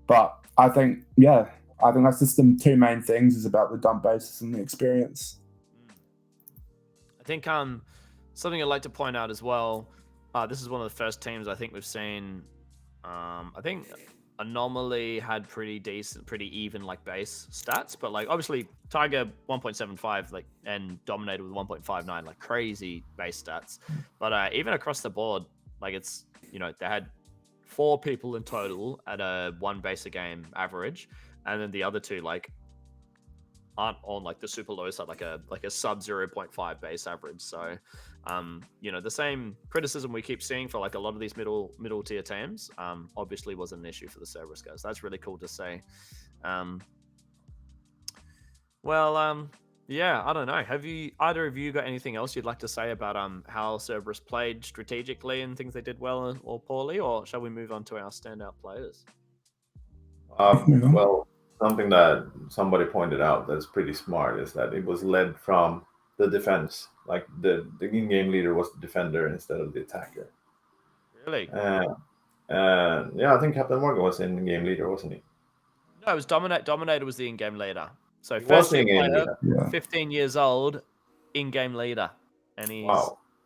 But I think that's just the two main things is about the dump basis and the experience. I think something I'd like to point out as well, this is one of the first teams I think we've seen. I think Anomaly had pretty even like base stats, but like obviously Tiger 1.75 like and Dominator with 1.59, like crazy base stats. But even across the board, like it's they had 4 people in total at a 1 base a game average, and then the other 2 like aren't on like the super low side, like a sub 0.5 base average. So the same criticism we keep seeing for like a lot of these middle tier teams obviously wasn't an issue for the Cerberus guys. That's really cool to say. Yeah, I don't know, have you either of you got anything else you'd like to say about how Cerberus played strategically and things they did well or poorly, or shall we move on to our standout players? Well, something that somebody pointed out that's pretty smart is that it was led from the defense. Like the in-game leader was the defender instead of the attacker. Really? Yeah, I think Captain Morgan was in game leader, wasn't he? No, it was Dominator was the in-game leader. So He first was year in-game player, leader. 15 years old, in-game leader. And he's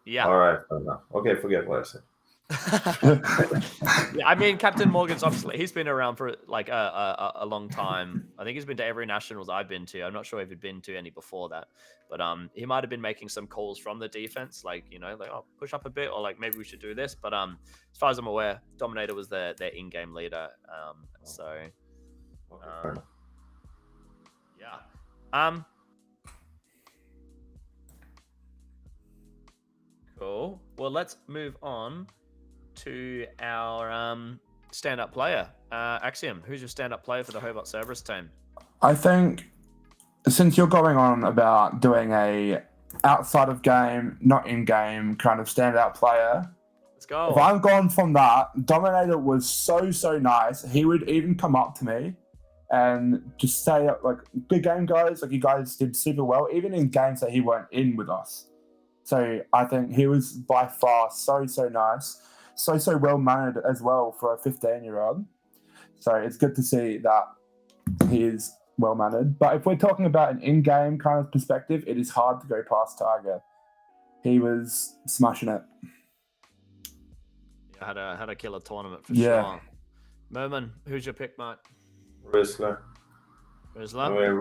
yeah. All right, fair enough. Okay, forget what I said. Yeah, I mean Captain Morgan's obviously he's been around for like a long time. I think he's been to every nationals I've been to. I'm not sure if he'd been to any before that, but he might have been making some calls from the defense, like like push up a bit, or like maybe we should do this. But as far as I'm aware, Dominator was their in-game leader. Yeah. Cool. Well, let's move on to our stand-up player. axioM, who's your stand-up player for the Hobart Cerberus team? I think since you're going on about doing a outside of game, not in game, kind of standout player. Let's go. If I'm gone from that, Dominator was so nice. He would even come up to me and just say, like, good game, guys. Like, you guys did super well, even in games that he weren't in with us. So I think he was by far so nice. So well-mannered as well for a 15-year-old. So it's good to see that he is well-mannered. But if we're talking about an in-game kind of perspective, it is hard to go past Tiger. He was smashing it. Had a killer tournament for Yeah. sure. Mumin, who's your pick, mate? Rizzler. Rizzler? I mean,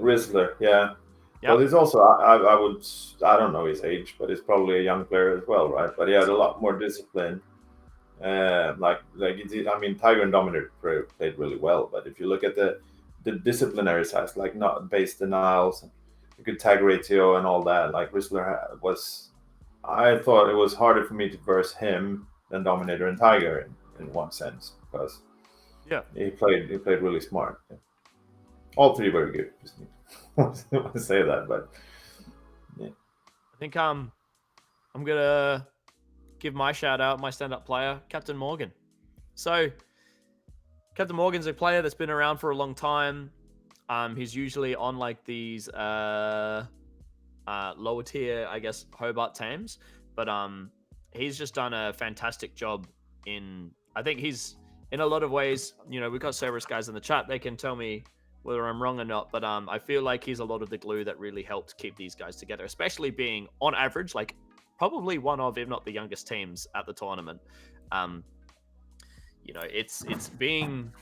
Rizzler, yeah. Yep. Well, he's also, I don't know his age, but he's probably a young player as well, right? But he had a lot more discipline. I mean, Tiger and Dominator played really well, but if you look at the disciplinary sides, like not base denials, good tag ratio and all that, like Rizzler was, I thought it was harder for me to verse him than Dominator and Tiger in one sense, because he played really smart. Yeah. All three very good. Just want to say that, but yeah. I think I'm gonna give my shout out, my stand-up player, Captain Morgan. So Captain Morgan's a player that's been around for a long time. He's usually on like these lower tier, I guess, Hobart teams, but he's just done a fantastic job I think he's in a lot of ways, we've got Cerberus guys in the chat, they can tell me whether I'm wrong or not, but I feel like he's a lot of the glue that really helped keep these guys together, especially being on average, like probably one of, if not the youngest teams at the tournament. It's being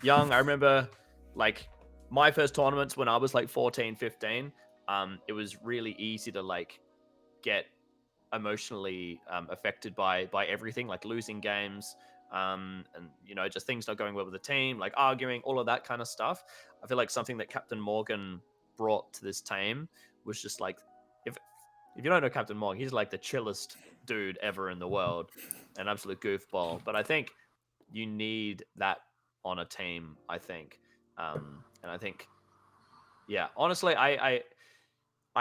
young. I remember like my first tournaments when I was like 14, 15, it was really easy to like get emotionally affected by everything, like losing games, and just things not going well with the team, like arguing, all of that kind of stuff. I feel like something that Captain Morgan brought to this team was just like, if you don't know Captain Morgan, he's like the chillest dude ever in the world, an absolute goofball. But I think you need that on a team, I think. And I think, yeah, honestly, I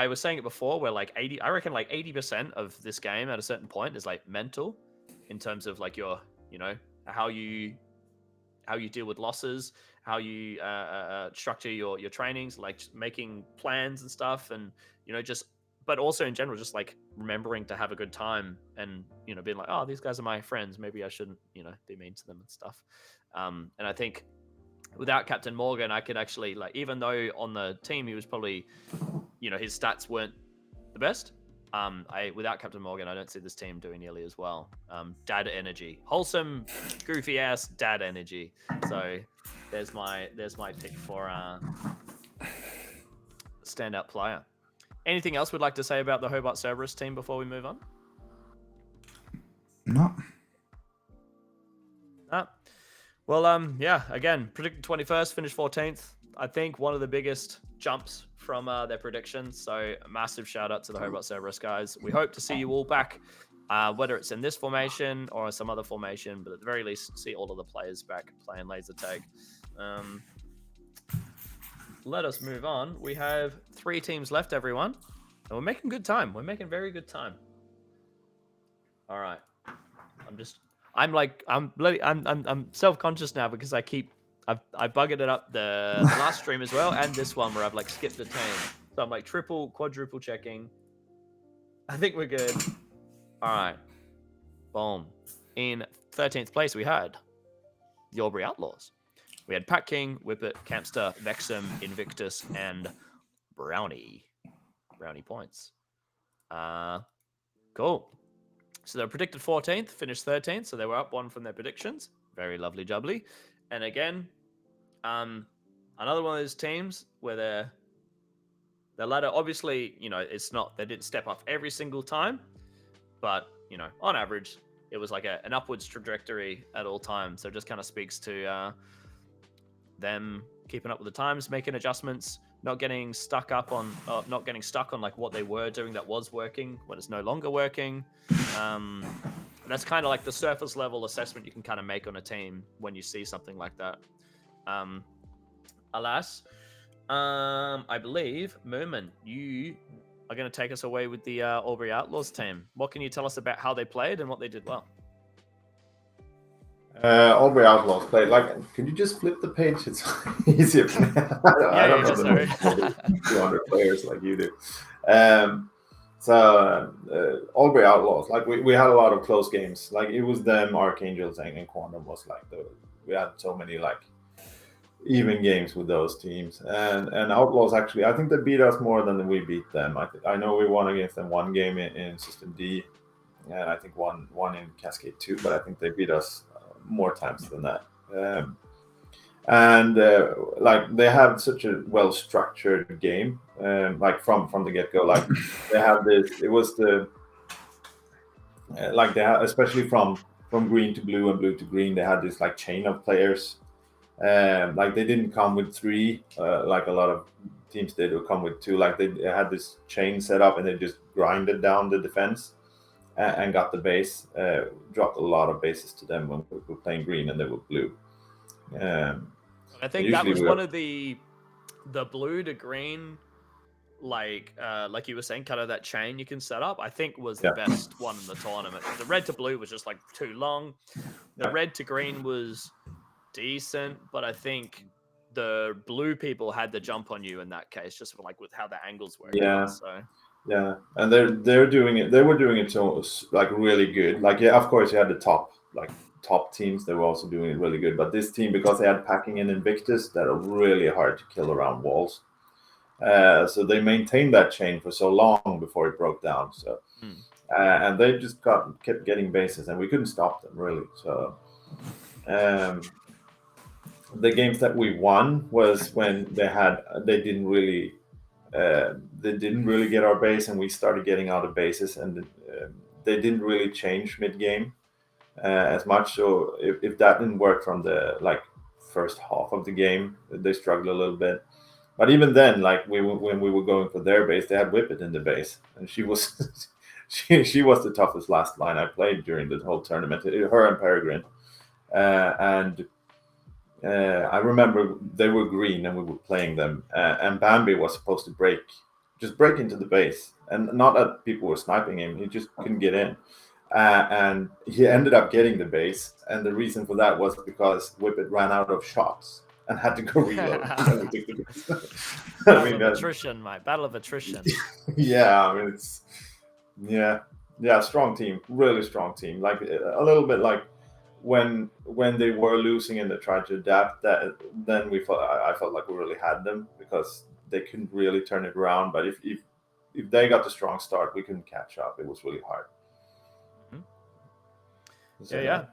was saying it before, where like I reckon like 80% of this game at a certain point is like mental, in terms of like your, how you deal with losses, how you structure your trainings, like making plans and stuff, and but also in general, just like remembering to have a good time, and being like, oh, these guys are my friends, maybe I shouldn't be mean to them and stuff. And I think without Captain Morgan, I could actually, like, even though on the team he was probably, his stats weren't the best, without Captain Morgan, I don't see this team doing nearly as well. Dad energy, wholesome, goofy ass dad energy. So there's my pick for standout player. Anything else we'd like to say about the Hobart Cerberus team before we move on? No. Well, yeah, again, predicted 21st, finished 14th. I think one of the biggest jumps from their predictions. So a massive shout out to the Hobart Cerberus guys. We hope to see you all back, whether it's in this formation or some other formation, but at the very least, see all of the players back playing laser tag. Let us move on. We have 3 teams left, everyone, and we're making good time. We're making very good time. All right. I'm self-conscious now because I buggered it up the last stream as well, and this one where I've like skipped a team. So I'm like triple, quadruple checking. I think we're good. All right. Boom. In 13th place, we had the Aubrey Outlaws. We had Pat King, Whippet, Campster, Vexum, Invictus, and Brownie. Brownie points. Cool. So they're predicted 14th, finished 13th, so they were up 1 from their predictions. Very lovely jubbly. And again, another one of those teams where their ladder, obviously, it's not, they didn't step up every single time, but, on average, it was like an upwards trajectory at all times. So it just kind of speaks to them keeping up with the times, making adjustments, not getting stuck on like what they were doing that was working when it's no longer working. That's kind of like the surface level assessment you can kind of make on a team when you see something like that. Alas, I believe, Mumin, you are going to take us away with the Albury Outlaws team. What can you tell us about how they played and what they did well? Albury Outlaws played can you just flip the page? It's easier for me. I don't know sorry. 200 players like you do. Albury Outlaws, we had a lot of close games. It was them, Archangels, and Quantum was we had so many even games with those teams. And Outlaws, actually, I think they beat us more than we beat them. I know we won against them one game in System D, and I think one in Cascade 2, but I think they beat us more times than that. They have such a well-structured game, from the get-go. They have this. It was the they had, especially from green to blue and blue to green. They had this chain of players. They didn't come with 3 like a lot of teams did, or come with 2. They had this chain set up and they just grinded down the defense and got the base. Dropped a lot of bases to them when we were playing green and they were blue. I think that was one of the blue to green, like you were saying, kind of that chain you can set up. I think was the best one in the tournament. The red to blue was just too long. The red to green was decent, but I think the blue people had the jump on you in that case, just with how the angles were. Yeah, and they're doing it. They were doing it so really good. Of course you had the top teams. They were also doing it really good. But this team, because they had Packing and Invictus, that are really hard to kill around walls. So they maintained that chain for so long before it broke down. So and they just kept getting bases, and we couldn't stop them really. So the games that we won was when they didn't really get our base, and we started getting out of bases, and they didn't really change mid game as much. So if that didn't work from the first half of the game, they struggled a little bit. But even then, when we were going for their base, they had Whippet in the base, and she was she was the toughest last line I played during the whole tournament. Her and Peregrine, I remember they were green and we were playing them, and Bambi was supposed to break into the base, and not that people were sniping him, he just couldn't get in, and he ended up getting the base, and the reason for that was because Whippet ran out of shots and had to go reload. Battle of attrition, mate. Battle of attrition. Yeah, I mean it's strong team, really strong team. A little bit when they were losing and they tried to adapt, then I felt like we really had them, because they couldn't really turn it around. But if they got the strong start, we couldn't catch up. It was really hard. So, yeah.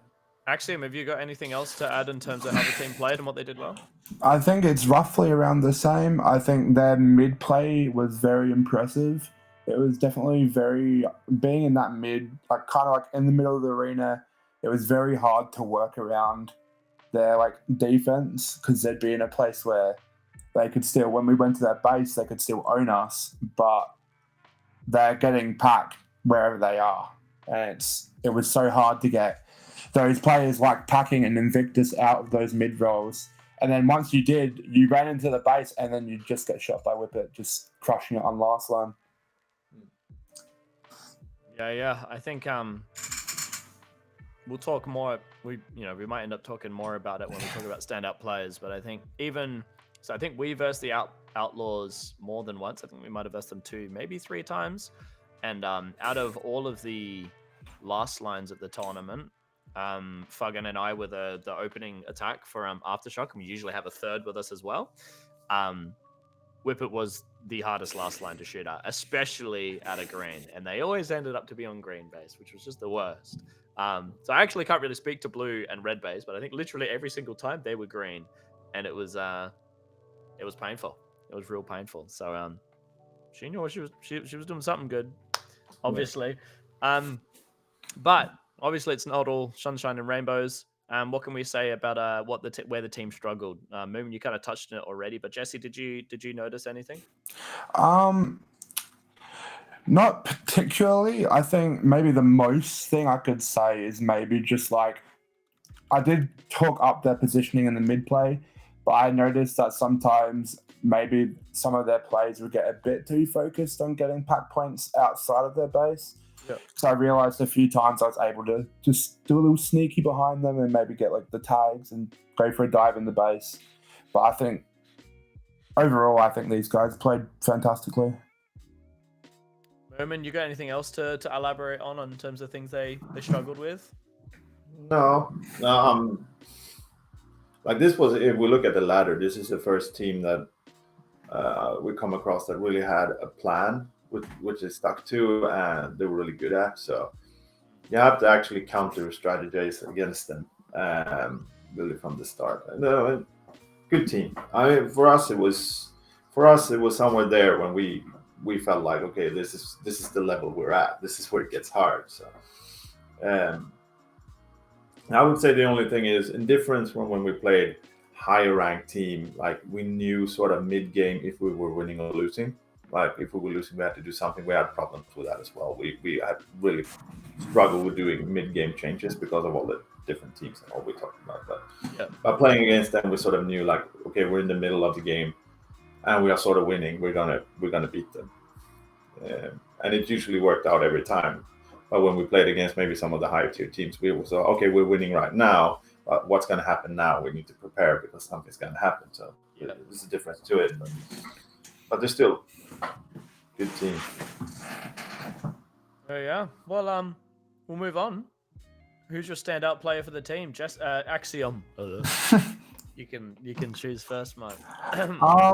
axioM, have you got anything else to add in terms of how the team played and what they did well? I think it's roughly around the same. I think their mid play was very impressive. It was definitely being in that mid, kind of in the middle of the arena. It was very hard to work around their defense, because they'd be in a place where they could still, when we went to their base, they could still own us, but they're getting packed wherever they are. And it was so hard to get those players like Packing and Invictus out of those mid rolls. And then once you did, you ran into the base, and then you just get shot by Whippet, just crushing it on last line. Yeah. I think we'll talk more. We might end up talking more about it when we talk about standout players. But I think I think we versed the Outlaws more than once. I think we might have versed them 2, maybe 3 times. And out of all of the last lines at the tournament, Fuggan and I were the opening attack for Aftershock, and we usually have a third with us as well. Whippet was the hardest last line to shoot at, especially at a green, and they always ended up to be on green base, which was just the worst. So I actually can't really speak to blue and red base, but I think literally every single time they were green, and it was painful. It was real painful. So she knew what she was doing something good, obviously. But obviously it's not all sunshine and rainbows. What can we say about where the team struggled? Mumin, you kind of touched on it already, but Jesse, did you notice anything? Not particularly. I think maybe the most thing I could say is maybe just I did talk up their positioning in the mid play, But I noticed that sometimes maybe some of their plays would get a bit too focused on getting pack points outside of their base. Yeah. So I realized a few times I was able to just do a little sneaky behind them and maybe get like the tags and go for a dive in the base. But I think overall, I think these guys played fantastically. Mumin, you got anything else to elaborate on in terms of things they struggled with? No. Like this was, if we look at the ladder, this is the first team that we come across that really had a plan, which they stuck to and they were really good at. So you have to actually counter strategize against them, really from the start. No, good team. For us it was somewhere there when we felt like, okay, this is the level we're at. This is where it gets hard. So I would say the only thing is in difference from when we played higher ranked team, like we knew sort of mid game if we were winning or losing. Like if we were losing, we had to do something. We had problems with that as well. We had really struggled with doing mid game changes because of all the different teams and all we talked about. But by playing against them, we sort of knew like, okay, we're in the middle of the game and we are sort of winning. We're gonna beat them, and it usually worked out every time. But when we played against maybe some of the higher tier teams, we were so, okay, we're winning right now. But what's going to happen now? We need to prepare because something's going to happen. So there's a difference to it. But they're still good team. Yeah. Well, we'll move on. Who's your standout player for the team? Just axioM. You can choose first, Mike. I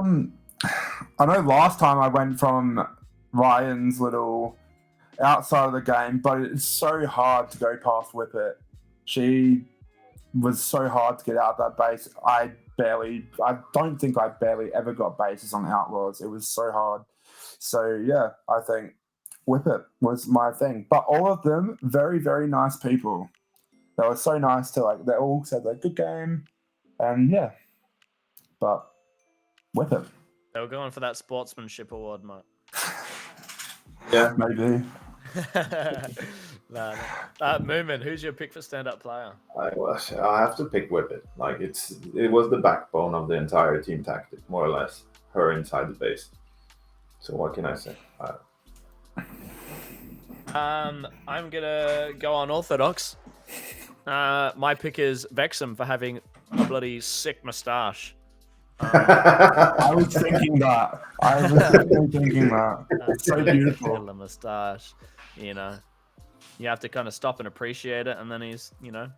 know last time I went from Ryan's little outside of the game, but it's so hard to go past Whippet. She was so hard to get out that base. I don't think I barely ever got bases on Outlaws. It was so hard. So yeah, I think Whippet was my thing. But all of them, very, very nice people. They were so nice to like, they all said like good game. And yeah. But Whippet. They were going for that sportsmanship award, Mike. Yeah, maybe. No. Mumin, who's your pick for stand-up player? I have to pick Whippet. Like it was the backbone of the entire team tactic, more or less. Her inside the base. So what can I say? I'm gonna go unorthodox. My pick is Vexum for having a bloody sick moustache. I was thinking that. I was definitely thinking that. It's so beautiful. The moustache, you know. You have to kind of stop and appreciate it, and then he's, you know,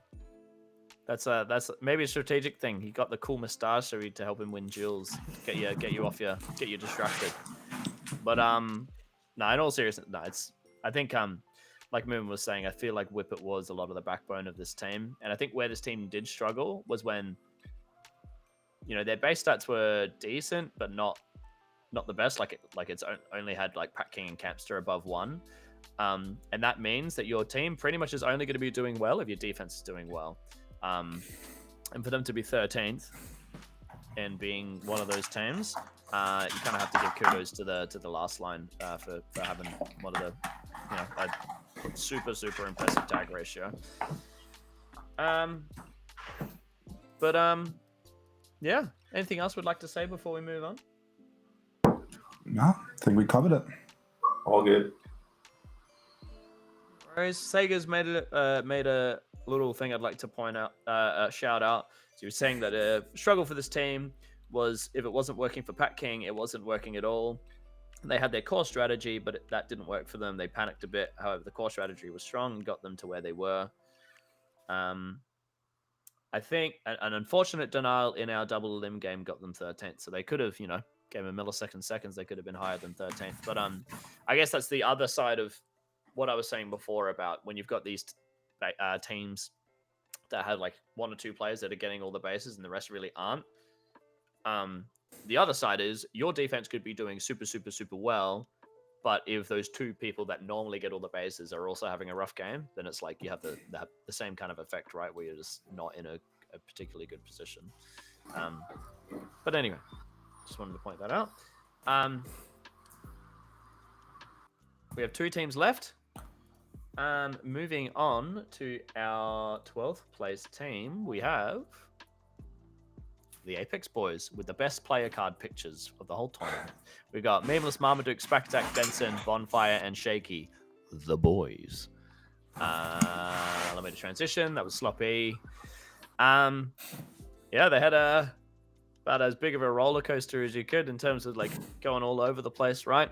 that's maybe a strategic thing. He got the cool moustache so to help him win duels, get you distracted. But no, in all seriousness, no, I think like Moon was saying, I feel like Whippet was a lot of the backbone of this team, and I think where this team did struggle was when, you know, their base stats were decent, but not the best. Like it's only had like Pat King and Campster above 1. And that means that your team pretty much is only going to be doing well if your defense is doing well. And for them to be 13th and being one of those teams, you kind of have to give kudos to the last line for having one of the, you know, a super impressive tag ratio. Yeah. Anything else we'd like to say before we move on? No, I think we covered it. All good. Whereas Sega's made a little thing I'd like to point out, shout out. So you were saying that a struggle for this team was if it wasn't working for Pat King, it wasn't working at all. They had their core strategy, but that didn't work for them. They panicked a bit. However, the core strategy was strong and got them to where they were. I think an unfortunate denial in our double limb game got them 13th. So they could have, you know, game of seconds, they could have been higher than 13th. But I guess that's the other side of what I was saying before about when you've got these teams that had like 1 or 2 players that are getting all the bases and the rest really aren't. The other side is your defense could be doing super well, but if those 2 people that normally get all the bases are also having a rough game, then it's like you have the same kind of effect, right? Where you're just not in a particularly good position. But anyway, just wanted to point that out. We have 2 teams left. Moving on to our 12th place team, we have the Apex boys with the best player card pictures of the whole tournament. We got Memeless, Marmaduke, ZLTAC, Benson, Bonfire, and Shaky, the boys. Let me transition. That was sloppy. Yeah, they had about as big of a roller coaster as you could in terms of like going all over the place, right?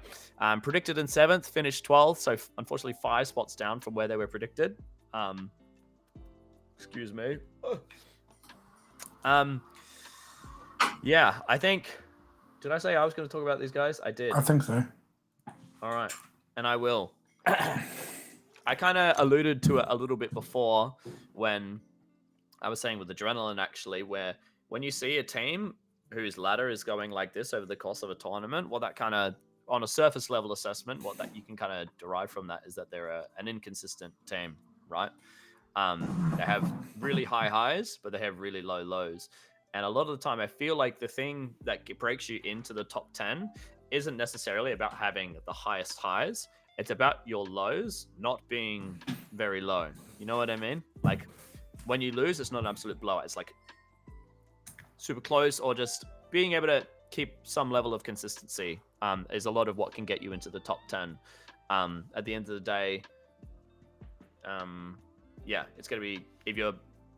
Predicted in 7th, finished 12th, so unfortunately 5 spots down from where they were predicted. Excuse me. Yeah, I think. Did I say I was going to talk about these guys? I did. I think so. All right, and I will. I kind of alluded to it a little bit before when I was saying with Adrenaline, actually, where when you see a team whose ladder is going like this over the course of a tournament, what that kind of, on a surface level assessment, what that you can kind of derive from that is that they're an inconsistent team, right? They have really high highs, but they have really low lows. And a lot of the time, I feel like the thing that breaks you into the top 10 isn't necessarily about having the highest highs. It's about your lows not being very low. You know what I mean? Like, when you lose, it's not an absolute blowout. It's like super close, or just being able to keep some level of consistency is a lot of what can get you into the top 10. At the end of the day, yeah, it's going to be, if you're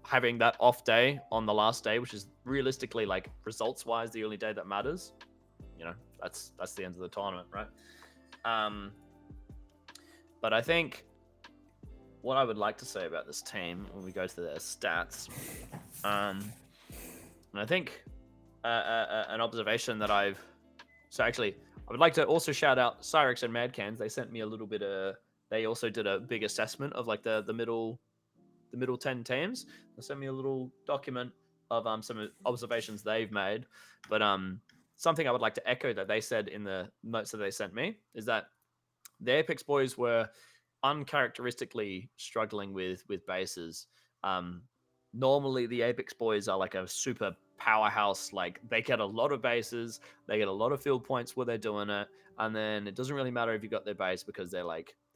having that off day on the last day, which is realistically, like, results-wise, the only day that matters, you know, that's the end of the tournament, right? But I think what I would like to say about this team when we go to their stats, and I think an observation that I would like to also shout out Cyrex and Madcans. They sent me a little bit they also did a big assessment of like the middle 10 teams. They sent me a little document of some observations they've made. But something I would like to echo that they said in the notes that they sent me is that the Apex boys were uncharacteristically struggling with bases. Normally the Apex boys are like a super powerhouse. Like, they get a lot of bases, they get a lot of field points where they're doing it, and then it doesn't really matter if you got their base, because they're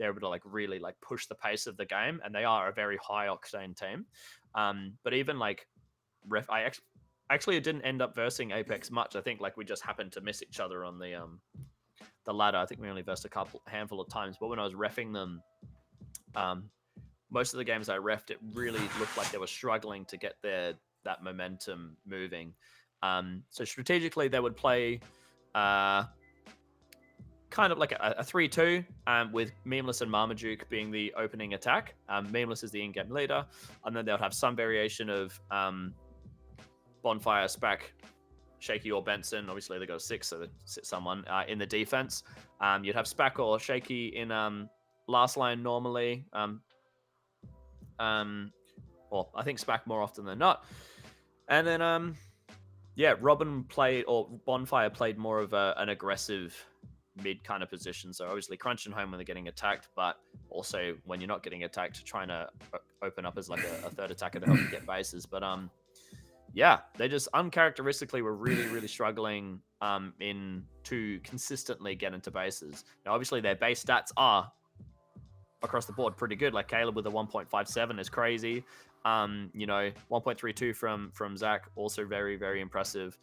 able to like really like push the pace of the game, and they are a very high octane team. But even like I actually didn't end up versing Apex much. I think like we just happened to miss each other on the ladder. I think we only versed handful of times, but when I was reffing them, most of the games I reffed, it really looked like they were struggling to get that momentum moving. So strategically, they would play kind of like a 3-2, with Memeless and Marmaduke being the opening attack. Memeless is the in-game leader, and then they would have some variation of Bonfire, Spac, Shaky, or Benson. Obviously, they got a 6, so they sit someone in the defense. You'd have Spac or Shaky in last line normally. Well, I think Spac more often than not. And then, yeah, Robin played, or Bonfire played more of an aggressive mid kind of position. So obviously crunching home when they're getting attacked, but also when you're not getting attacked, trying to open up as like a third attacker to help you get bases. But yeah, they just uncharacteristically were really, really struggling to consistently get into bases. Now, obviously, their base stats are across the board pretty good. Like Caleb with a 1.57 is crazy. 1.32 from Zach, also very, very impressive.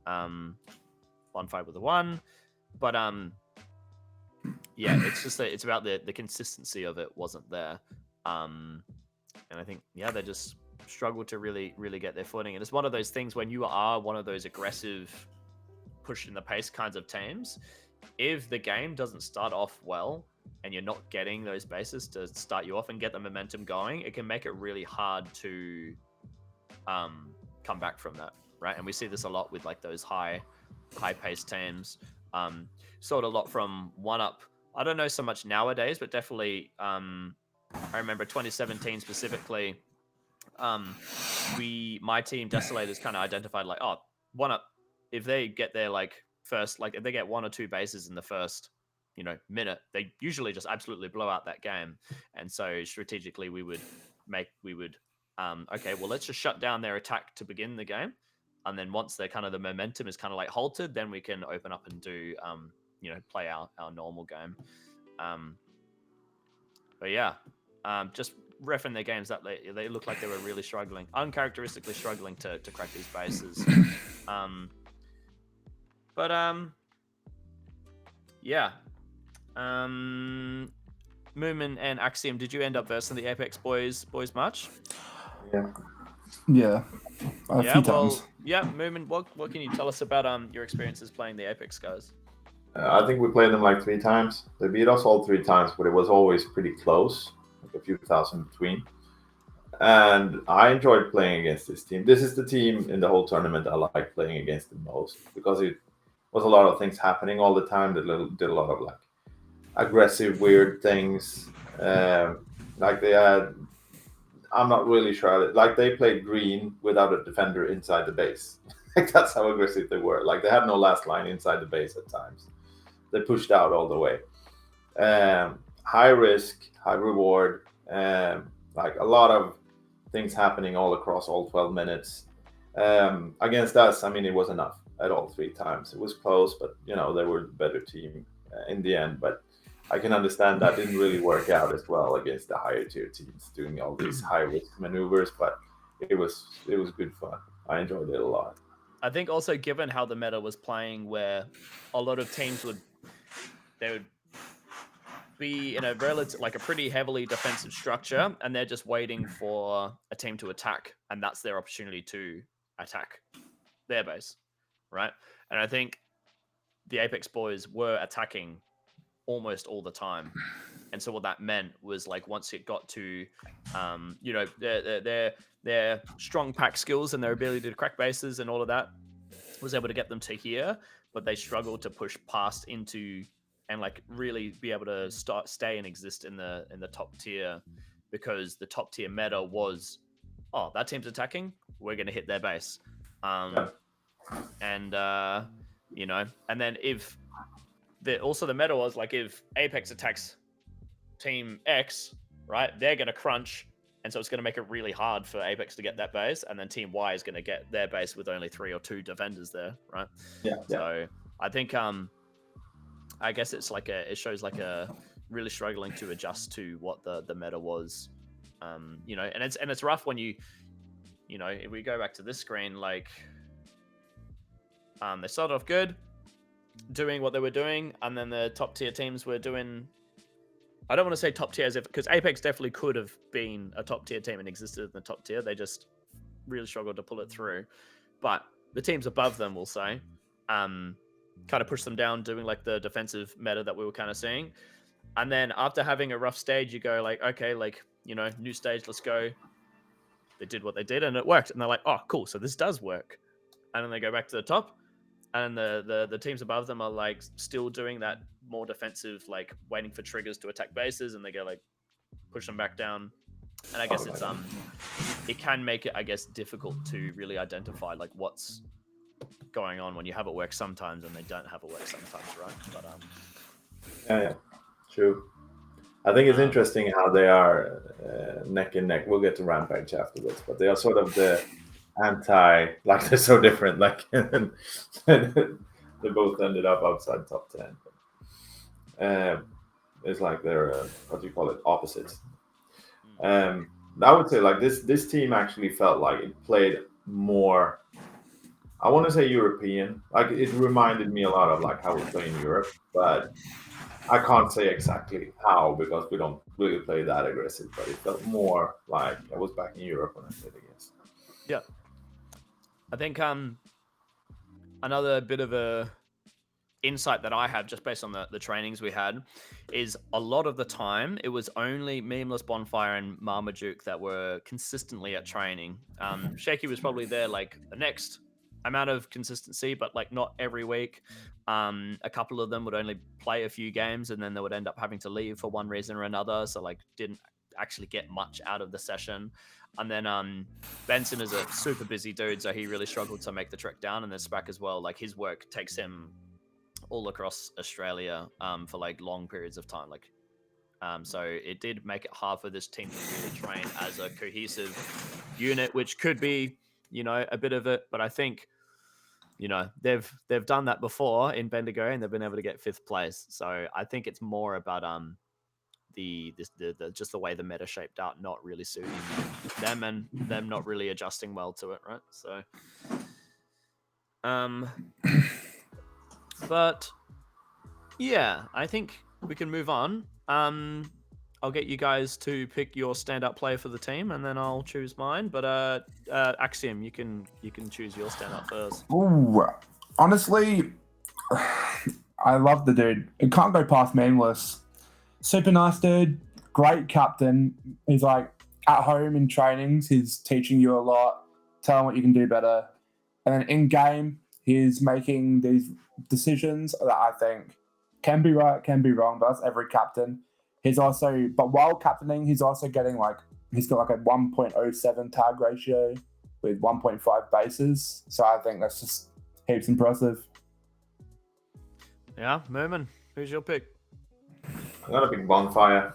1.5 with a 1. But yeah, it's just it's about the consistency of it wasn't there. And I think, yeah, they just struggle to really, really get their footing. And it's one of those things when you are one of those aggressive, pushing the pace kinds of teams, if the game doesn't start off well and you're not getting those bases to start you off and get the momentum going, it can make it really hard to come back from that, right? And we see this a lot with like those high-paced teams. Saw it a lot from 1UP. I don't know so much nowadays, but definitely I remember 2017 specifically. My team Desolators kind of identified like, 1UP, if they get their like first, like if they get 1 or 2 bases in the first minute, they usually just absolutely blow out that game. And so strategically we would okay, well, let's just shut down their attack to begin the game, and then once they're kind of the momentum is kind of like halted, then we can open up and do play our normal game. But yeah, just ref in their games that they looked like they were really struggling, uncharacteristically struggling to crack these bases. Yeah. Mumin and axioM, did you end up versing the Apex boys much? Yeah, a few times. Yeah, Mumin, what can you tell us about your experiences playing the Apex guys? I think we played them like 3 times. They beat us all 3 times, but it was always pretty close, like a few thousand between. And I enjoyed playing against this team. This is the team in the whole tournament I like playing against the most, because it was a lot of things happening all the time. They did a lot of like aggressive, weird things. Like they had, I'm not really sure. Like they played green without a defender inside the base. Like that's how aggressive they were. Like they had no last line inside the base at times. They pushed out all the way. High risk, high reward. Like a lot of things happening all across all 12 minutes. Against us, I mean, it was enough at all 3 times. It was close, but they were the better team in the end. But I can understand that didn't really work out as well against the higher tier teams doing all these high risk maneuvers. But it was good fun. I enjoyed it a lot. I think also given how the meta was playing, where a lot of teams would be in a relative, like a pretty heavily defensive structure, and they're just waiting for a team to attack, and that's their opportunity to attack their base, right? And I think the Apex boys were attacking almost all the time, and so what that meant was like once it got to, their strong pack skills and their ability to crack bases and all of that was able to get them to here, but they struggled to push past into and like really be able to stay and exist in the top tier, because the top tier meta was, oh, that team's attacking, we're going to hit their base. And then if also the meta was like, if Apex attacks team X, right, they're going to crunch, and so it's going to make it really hard for Apex to get that base, and then team Y is going to get their base with only 3 or 2 defenders there, right? So I think I guess it's like it shows like a really struggling to adjust to what the meta was, and it's rough when if we go back to this screen, like they started off good doing what they were doing, and then the top tier teams were doing, I don't want to say top tier as if, because Apex definitely could have been a top tier team and existed in the top tier. They just really struggled to pull it through. But the teams above them, we'll say, kind of pushed them down, doing like the defensive meta that we were kind of seeing. And then after having a rough stage, you go like, okay, like, new stage, let's go. They did what they did and it worked. And they're like, oh, cool. So this does work. And then they go back to the top. And the teams above them are like still doing that more defensive, like waiting for triggers to attack bases, and they go like push them back down. And I guess it can make it, I guess, difficult to really identify like what's going on when you have it work sometimes and they don't have it work sometimes, right? But yeah, true. I think it's interesting how they are neck and neck. We'll get to Rampage afterwards, but they are sort of the like they're so different, like they both ended up outside top 10. It's like they're what do you call it, opposites. I would say like this team actually felt like it played more, I want to say European, like it reminded me a lot of like how we play in Europe, but I can't say exactly how because we don't really play that aggressive, but it felt more like I was back in Europe when I played against. Yeah. I think another bit of a insight that I have just based on the trainings we had is a lot of the time it was only Memeless, Bonfire, and Marmaduke that were consistently at training. Shaky was probably there like the next amount of consistency, but like not every week. A couple of them would only play a few games and then they would end up having to leave for one reason or another, so like didn't actually get much out of the session. And then Benson is a super busy dude, so he really struggled to make the trek down. And then Spack as well, like his work takes him all across Australia for like long periods of time. Like, so it did make it hard for this team to really train as a cohesive unit, which could be, a bit of it. But I think, they've done that before in Bendigo and they've been able to get 5th place. So I think it's more about just the way the meta shaped out not really suiting them and them not really adjusting well to it, right? So, but yeah, I think we can move on. I'll get you guys to pick your standout player for the team, and then I'll choose mine. But axioM, you can choose your standout first. Ooh, honestly, I love the dude. It can't go past Meaningless. Super nice dude, great captain. He's like at home in trainings, he's teaching you a lot, telling what you can do better. And then in game, he's making these decisions that I think can be right, can be wrong, but that's every captain. He's also, but while captaining, he's also getting he's got a 1.07 tag ratio with 1.5 bases. So I think that's just heaps impressive. Yeah, Mumin, who's your pick? I got a big bonfire.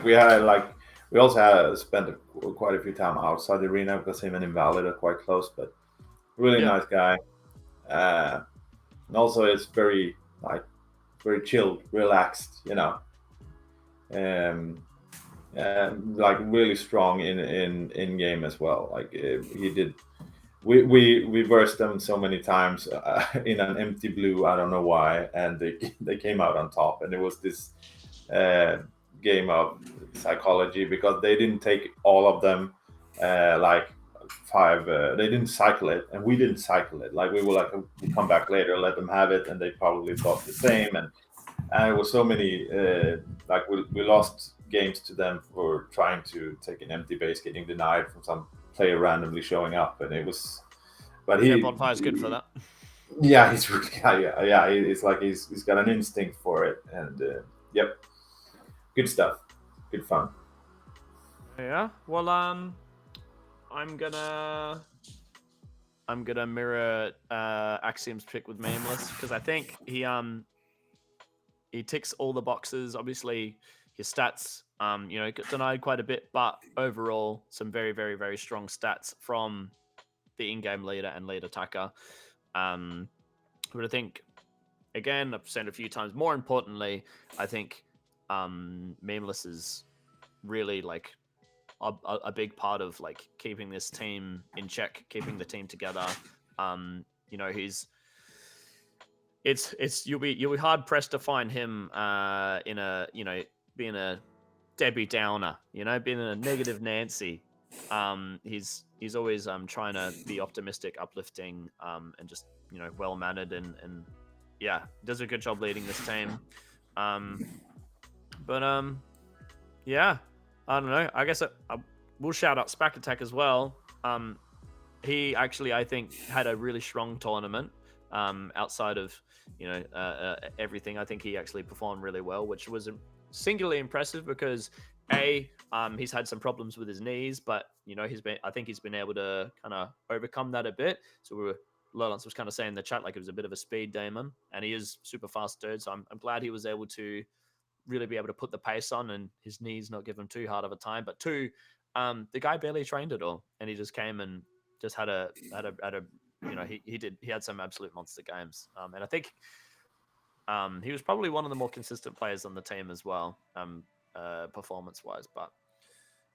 We also had spent quite a few time outside the arena because him and Invalid are quite close, but really nice guy. And also it's very chilled, relaxed, really strong in game as well. He did. We versed them so many times in an empty blue. I don't know why, and they came out on top. And it was this game of psychology because they didn't take all of them five. They didn't cycle it, and we didn't cycle it. We were we'll come back later, let them have it, and they probably thought the same. And it was so many we lost games to them for trying to take an empty base, getting denied from some player randomly showing up, and it was. But Bonfire's good for that. Yeah, he's really yeah. It's he's got an instinct for it, and yep, good stuff, good fun. Yeah. Well, I'm gonna mirror axioM's pick with Meaningless because I think he ticks all the boxes. Obviously, his stats, got denied quite a bit, but overall, some very, very, very strong stats from the in-game leader and lead attacker. But I think, again, I've said a few times, more importantly, I think Meaningless is really a big part of keeping this team in check, keeping the team together. You'll be hard pressed to find him being a Debbie Downer, being a negative Nancy. He's always trying to be optimistic, uplifting, and just well mannered and yeah, does a good job leading this team. Yeah, I don't know. I guess we'll shout out Spack Attack as well. He actually, I think, had a really strong tournament. Outside of everything, I think he actually performed really well, which was singularly impressive because he's had some problems with his knees, but I think he's been able to kind of overcome that a bit. So Lowlands was kind of saying in the chat it was a bit of a speed demon, and he is super fast dude. So I'm glad he was able to really be able to put the pace on, and his knees not give him too hard of a time. But two, the guy barely trained at all, and he just came and just had a he had some absolute monster games, and I think he was probably one of the more consistent players on the team as well, performance wise. But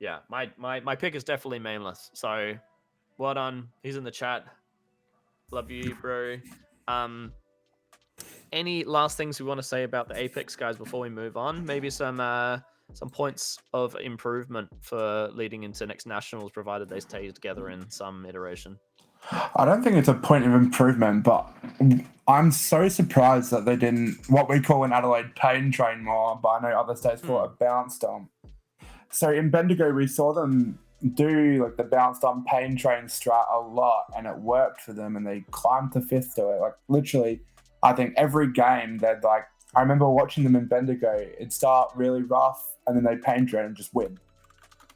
yeah, my pick is definitely Meaningless. So well done. He's in the chat. Love you, bro. Any last things we want to say about the Apex guys before we move on? Maybe some points of improvement for leading into next nationals, provided they stay together in some iteration. I don't think it's a point of improvement, but I'm so surprised that they didn't what we call in Adelaide pain train more, but I know other states call it a bounce dump. So in Bendigo, we saw them do the bounce dump pain train strat a lot, and it worked for them, and they climbed to 5th to it. Literally, I think every game they'd I remember watching them in Bendigo, it'd start really rough, and then they pain train and just win.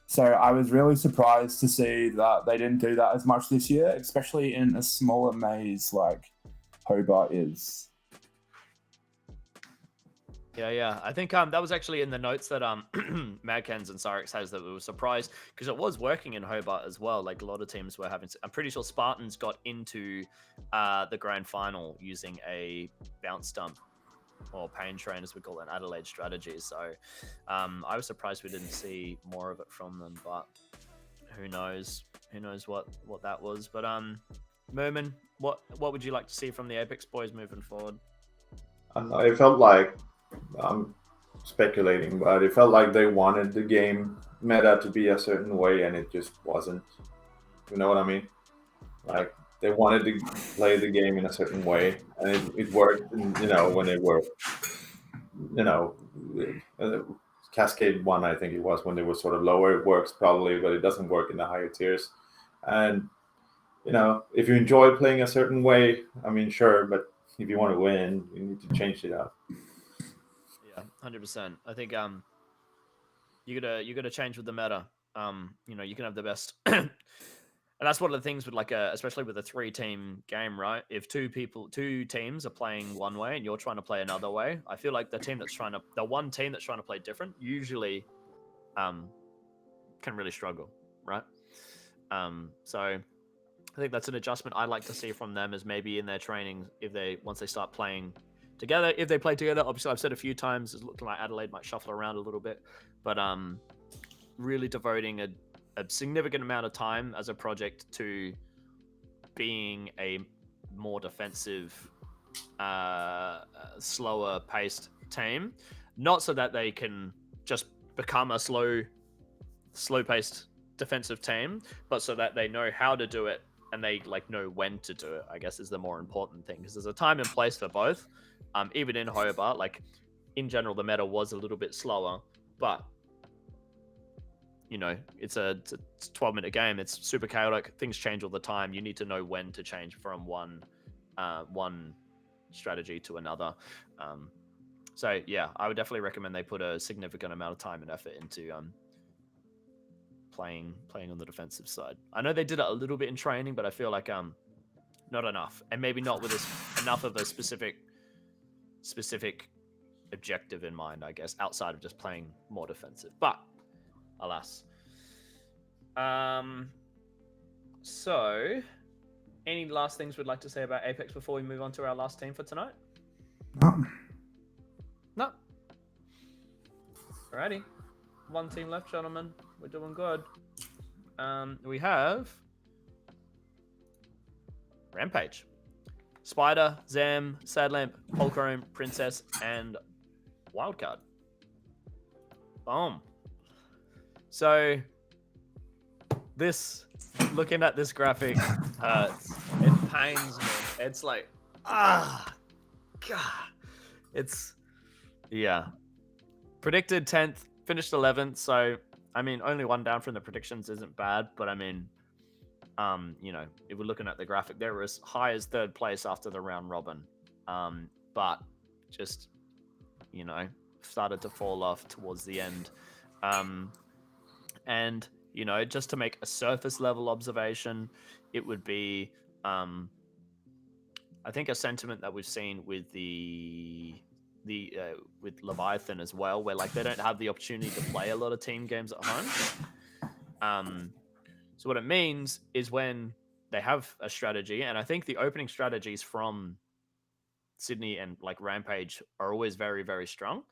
So I was really surprised to see that they didn't do that as much this year, especially in a smaller maze like Hobart is. Yeah. I think that was actually in the notes that Madcans and Cyrix has, that we were surprised because it was working in Hobart as well. A lot of teams were having. I'm pretty sure Spartans got into the grand final using a bounce dump or pain train, as we call it, Adelaide strategy. So I was surprised we didn't see more of it from them, but who knows? Who knows what that was? But Mumin, what would you like to see from the Apex boys moving forward? It felt like, I'm speculating, but it felt like they wanted the game meta to be a certain way, and it just wasn't. You know what I mean? Like they wanted to play the game in a certain way, and it worked. And, when they were, you know, Cascade 1, I think it was, when they were sort of lower, it works probably, but it doesn't work in the higher tiers. And if you enjoy playing a certain way, I mean, sure, but if you want to win, you need to change it up. Yeah, 100%. I think you gotta change with the meta. You can have the best, and that's one of the things with especially with a 3-team game, right? If two teams are playing one way and you're trying to play another way, I feel like the one team that's trying to play different usually can really struggle, right? So I think that's an adjustment I'd like to see from them, is maybe in their training, once they start playing together, if they play together. Obviously, I've said a few times, it's looking like Adelaide might shuffle around a little bit, but really devoting a significant amount of time as a project to being a more defensive, slower paced team, not so that they can just become a slow paced defensive team, but so that they know how to do it and they know when to do it, I guess, is the more important thing, because there's a time and place for both. Even in Hobart, in general, the meta was a little bit slower, but it's a 12-minute game. It's super chaotic. Things change all the time. You need to know when to change from one strategy to another. So yeah, I would definitely recommend they put a significant amount of time and effort into playing on the defensive side. I know they did it a little bit in training, but I feel like not enough, and maybe not with enough of a specific objective in mind, I guess, outside of just playing more defensive. But alas. So any last things we'd like to say about Apex before we move on to our last team for tonight? No. Alrighty. One team left, gentlemen. We're doing good. We have Rampage, Spider, Zam, Sadlamp, Polchrome, Princess, and Wildcard. Boom. So looking at this graphic hurts. It pains me. It's like, God. Predicted 10th, finished 11th. So, I mean, only one down from the predictions isn't bad. But I mean, if we're looking at the graphic, they were as high as 3rd place after the round robin. But just, started to fall off towards the end. And, just to make a surface level observation, it would be, I think, a sentiment that we've seen with with Leviathan as well, where they don't have the opportunity to play a lot of team games at home. So what it means is when they have a strategy, and I think the opening strategies from Sydney and Rampage are always very, very strong.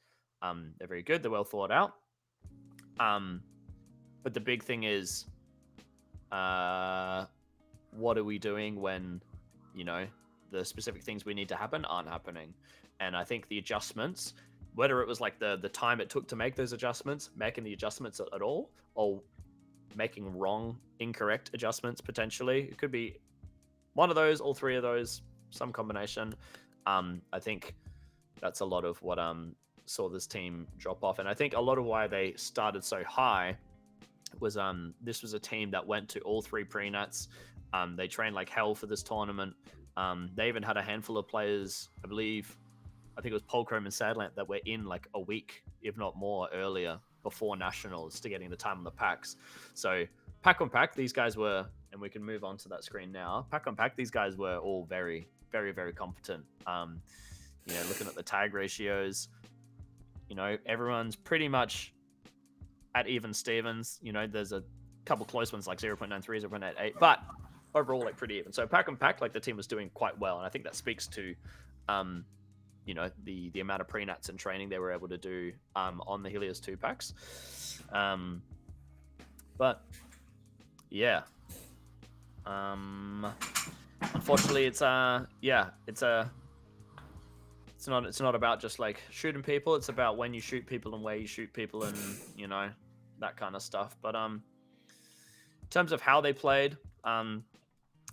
They're very good. They're well thought out. But the big thing is, what are we doing when, the specific things we need to happen aren't happening? And I think the adjustments, whether it was the time it took to make those adjustments, making the adjustments at all, or making incorrect adjustments potentially, it could be one of those, all three of those, some combination. I think that's a lot of what saw this team drop off, and I think a lot of why they started so high was this was a team that went to all 3 pre-nats. They trained like hell for this tournament. They even had a handful of players, I think it was Polchrome and Sadlamp, that were in a week, if not more, earlier before nationals to getting the time on the packs. So pack on pack, these guys were, and we can move on to that screen now. Pack on pack, these guys were all very, very, very competent. Looking at the tag ratios, everyone's pretty much at even Stevens. There's a couple close ones like 0.93, 0.88, but overall pretty even. So pack on pack, the team was doing quite well, and I think that speaks to you know, the amount of pre-nats and training they were able to do on the Helios 2 packs. But yeah, unfortunately, it's not about just like shooting people. It's about when you shoot people and where you shoot people, and you know, that kind of stuff. But in terms of how they played,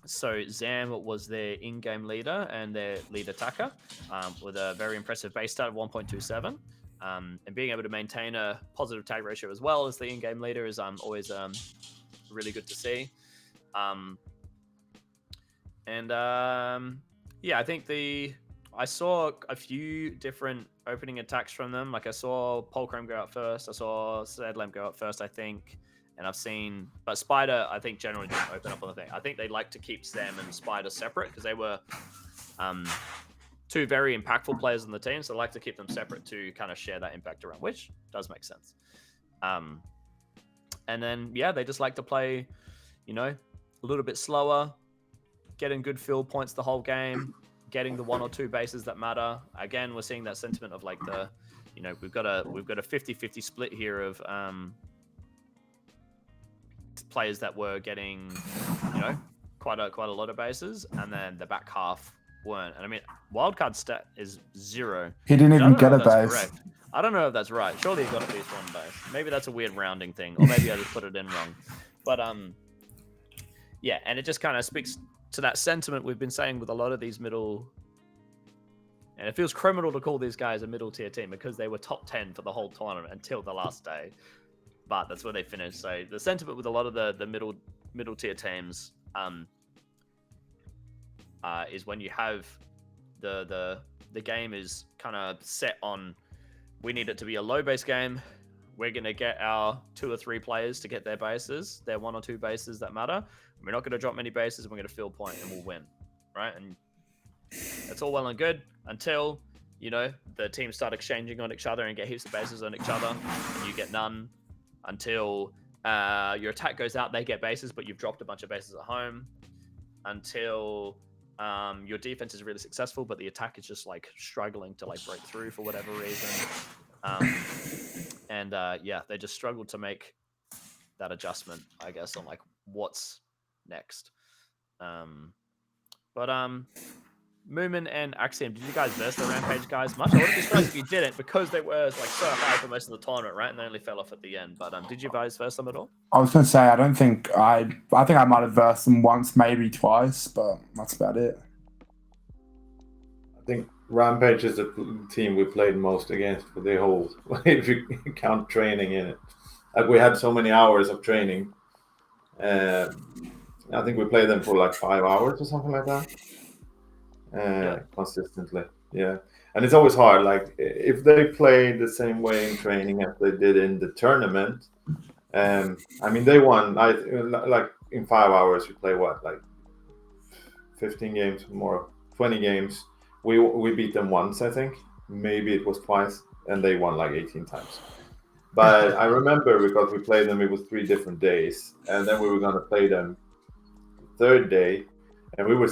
so Zam was their in-game leader and their lead attacker, with a very impressive base stat of 1.27. And being able to maintain a positive tag ratio as well as the in-game leader is always really good to see. Yeah, I think I saw a few different opening attacks from them. Like I saw Polchrome go out first. I saw ZLTAC go out first, I think. And I've seen, but Spider, I think generally didn't open up on the thing. I think they like to keep Sam and Spider separate because they were two very impactful players on the team. So they like to keep them separate to kind of share that impact around, which does make sense. And then, yeah, they just like to play, you know, a little bit slower, getting good field points the whole game, getting the 1 or 2 bases that matter. Again, we're seeing that sentiment of like the, you know, we've got a 50-50 split here of players that were getting, you know, quite a lot of bases, and then the back half weren't. And I mean, wildcard stat is 0. He didn't even get a base. Correct. I don't know if that's right. Surely he got at least 1 base. Maybe that's a weird rounding thing, or maybe I just put it in wrong. But yeah, and it just kind of speaks to that sentiment we've been saying with a lot of these middle, and it feels criminal to call these guys a middle tier team because they were top 10 for the whole tournament until the last day, but that's where they finished. So the sentiment with a lot of the middle tier teams is when you have the game is kind of set on, we need it to be a low base game. We're going to get our 2 or 3 players to get their bases, their 1 or 2 bases that matter. We're not going to drop many bases. We're going to field point and we'll win, right? And it's all well and good until, you know, the teams start exchanging on each other and get heaps of bases on each other, and you get none. Until your attack goes out, they get bases, but you've dropped a bunch of bases at home. Until your defense is really successful, but the attack is just like struggling to like break through for whatever reason. Yeah, they just struggled to make that adjustment, I guess, on like what's next. Mumin and axioM, did you guys verse the Rampage guys much? I wouldn't be surprised if you didn't, because they were like so high for most of the tournament, right? And they only fell off at the end. But did you guys verse them at all? I was gonna say I think I might have versed them once, maybe twice, but that's about it. I think Rampage is the team we played most against for the whole, if you count training in it. Like we had so many hours of training. I think we played them for like 5 hours or something like that. Consistently. Yeah. And it's always hard. Like if they play the same way in training as they did in the tournament, I mean, they won. Like in 5 hours, we play what, like 15 games, more 20 games. We beat them once, I think. Maybe it was twice, and they won like 18 times. But I remember because we played them, it was 3 different days, and then we were going to play them the 3rd day, and we were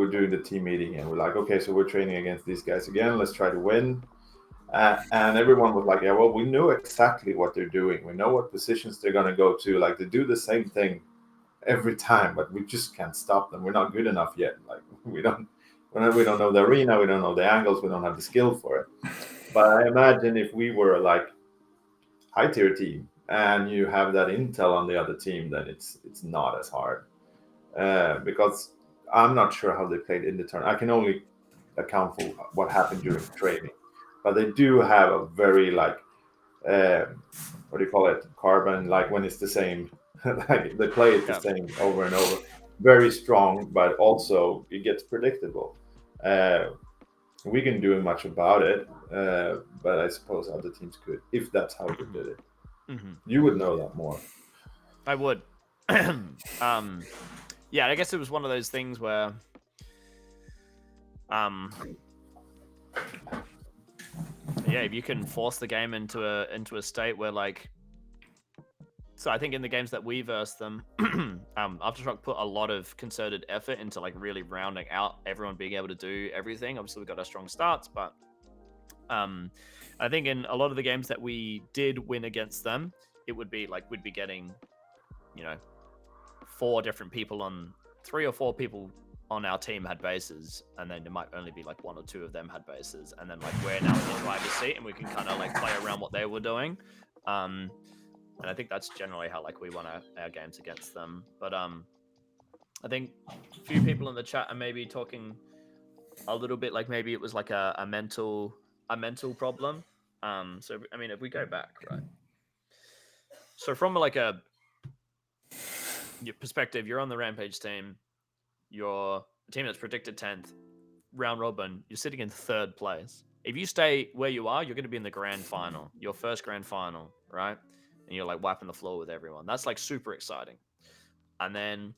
doing the team meeting, and we're like, okay, so we're training against these guys again. Let's try to win. And everyone was like, yeah, well, we know exactly what they're doing. We know what positions they're going to go to. Like, they do the same thing every time, but we just can't stop them. We're not good enough yet. Like, we don't know the arena. We don't know the angles. We don't have the skill for it. But I imagine if we were like high tier team and you have that intel on the other team, then it's not as hard. Because I'm not sure how they played in the tournament. I can only account for what happened during training. But they do have a very like, what do you call it? Carbon, like when it's the same, like they play it the same over and over. Very strong, but also it gets predictable. We can do much about it, but I suppose other teams could, if that's how they did it. Mm-hmm. You would know that more. I would. Yeah, I guess it was one of those things where, yeah, if you can force the game into a state where like, so I think in the games that we versed them, Aftershock put a lot of concerted effort into like really rounding out everyone being able to do everything. Obviously we got our strong starts, but I think in a lot of the games that we did win against them, it would be like we'd be getting, 3 or 4 people on our team had bases, and then there might only be like 1 or 2 of them had bases, and then like we're now in the driver's seat, and we can kind of like play around what they were doing. And I think that's generally how like we won our games against them. But I think a few people in the chat are maybe talking a little bit like maybe it was like a mental problem. So I mean, if we go back, right? So from like your perspective, you're on the Rampage team. You're a team that's predicted 10th, round robin. You're sitting in 3rd place. If you stay where you are, you're going to be in the grand final, your first grand final, right? And you're like wiping the floor with everyone. That's like super exciting. And then